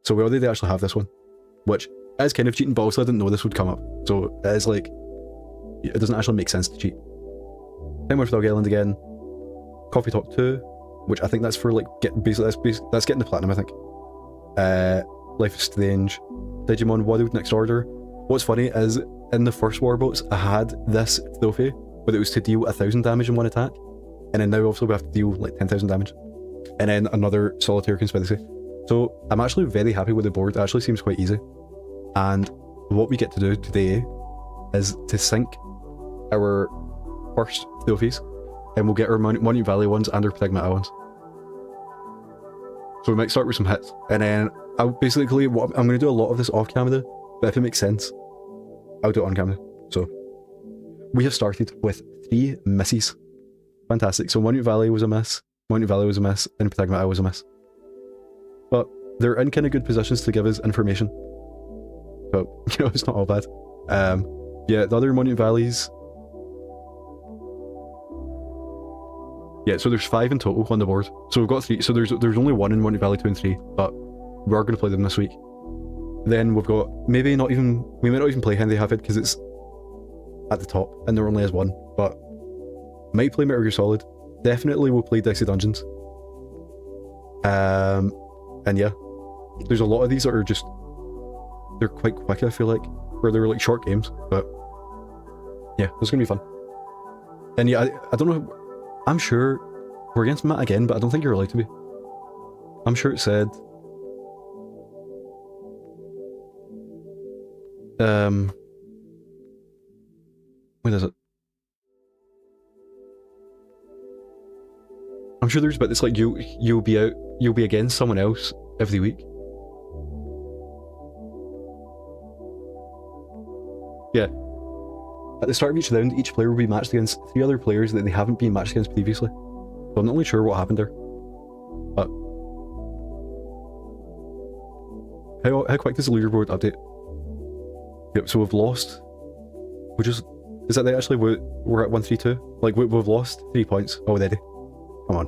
So we already actually have this one, which is kind of cheating, but also I didn't know this would come up. So it is like, it doesn't actually make sense to cheat. Time with Dog Island again. Coffee Talk 2, which I think that's for like, that's getting the platinum, I think. Life is Strange. Digimon World Next Order. What's funny is, in the first Warboats, I had this Thelfie, but it was to deal 1,000 damage in one attack. And then now obviously we have to deal like 10,000 damage. And then another Solitaire Conspiracy. So I'm actually very happy with the board. It actually seems quite easy. And what we get to do today is to sync our first Thelfies, and we'll get our Monument Valley ones and our Pragmata ones. So we might start with some hits, and then I'm going to do a lot of this off camera, but if it makes sense, I'll do it on camera. So we have started with 3 misses. Fantastic. So Monument Valley was a miss, and Pragmata was a miss. But they're in kind of good positions to give us information. So, you know, it's not all bad. Yeah, the other Monument Valleys... Yeah, so there's 5 in total on the board. So we've got 3. So there's only 1 in Monument Valley 2 and 3, but we are going to play them this week. Then we've got we might not even play Henry Havid because it's at the top and there only is 1, but might play Metal Gear Solid. Definitely will play Dicey Dungeons. And yeah, there's a lot of these that are just, they're quite quick, I feel like, where they're like short games, but yeah, it's gonna be fun. And yeah, I don't know, I'm sure we're against Matt again, but I don't think you're allowed to be. I'm sure it said what is it? I'm sure there's a bit that's like you'll be against someone else every week. Yeah. At the start of each round, each player will be matched against 3 other players that they haven't been matched against previously. So I'm not really sure what happened there. But how quick does the leaderboard update? Yep, so we've lost. Is that actually we're at 132? Like we've lost 3 points already. Come on.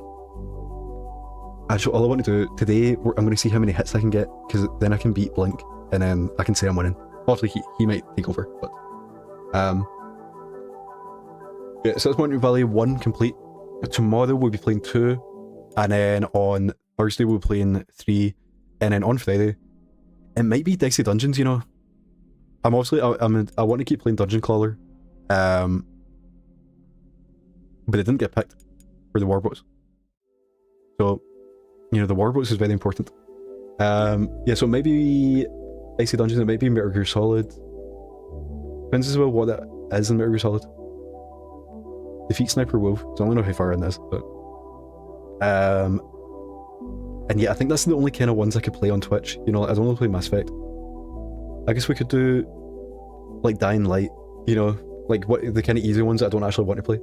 Actually, all I want to do today, I'm going to see how many hits I can get, because then I can beat Blink, and then I can say I'm winning. Obviously, he might take over, but yeah. So that's Monument Valley 1 complete. Tomorrow we'll be playing 2, and then on Thursday we'll be playing 3, and then on Friday it might be Dicey Dungeons. You know, I want to keep playing Dungeon Crawler, but it didn't get picked for the Warboats. So, you know, the Warboats is very important. Yeah, so maybe Dicey Dungeons, it might be Metal Gear Solid. Depends as well what that is in Metal Gear Solid. Defeat Sniper Wolf, so I don't know how far in this, but and yeah, I think that's the only kind of ones I could play on Twitch. You know, I don't want to play Mass Effect. I guess we could do like Dying Light, you know, like what the kind of easy ones that I don't actually want to play.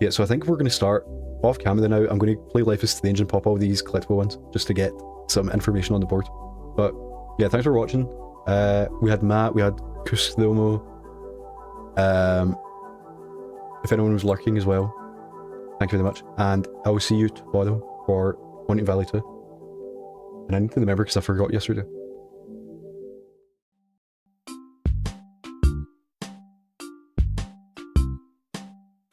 Yeah, so I think we're going to start off camera now. I'm going to play Life is Strange and pop all these collectible ones just to get some information on the board. But yeah, thanks for watching. We had Matt, we had Kustomo. If anyone was lurking as well, thank you very much. And I will see you tomorrow for Monument Valley 2. And I need to remember because I forgot yesterday.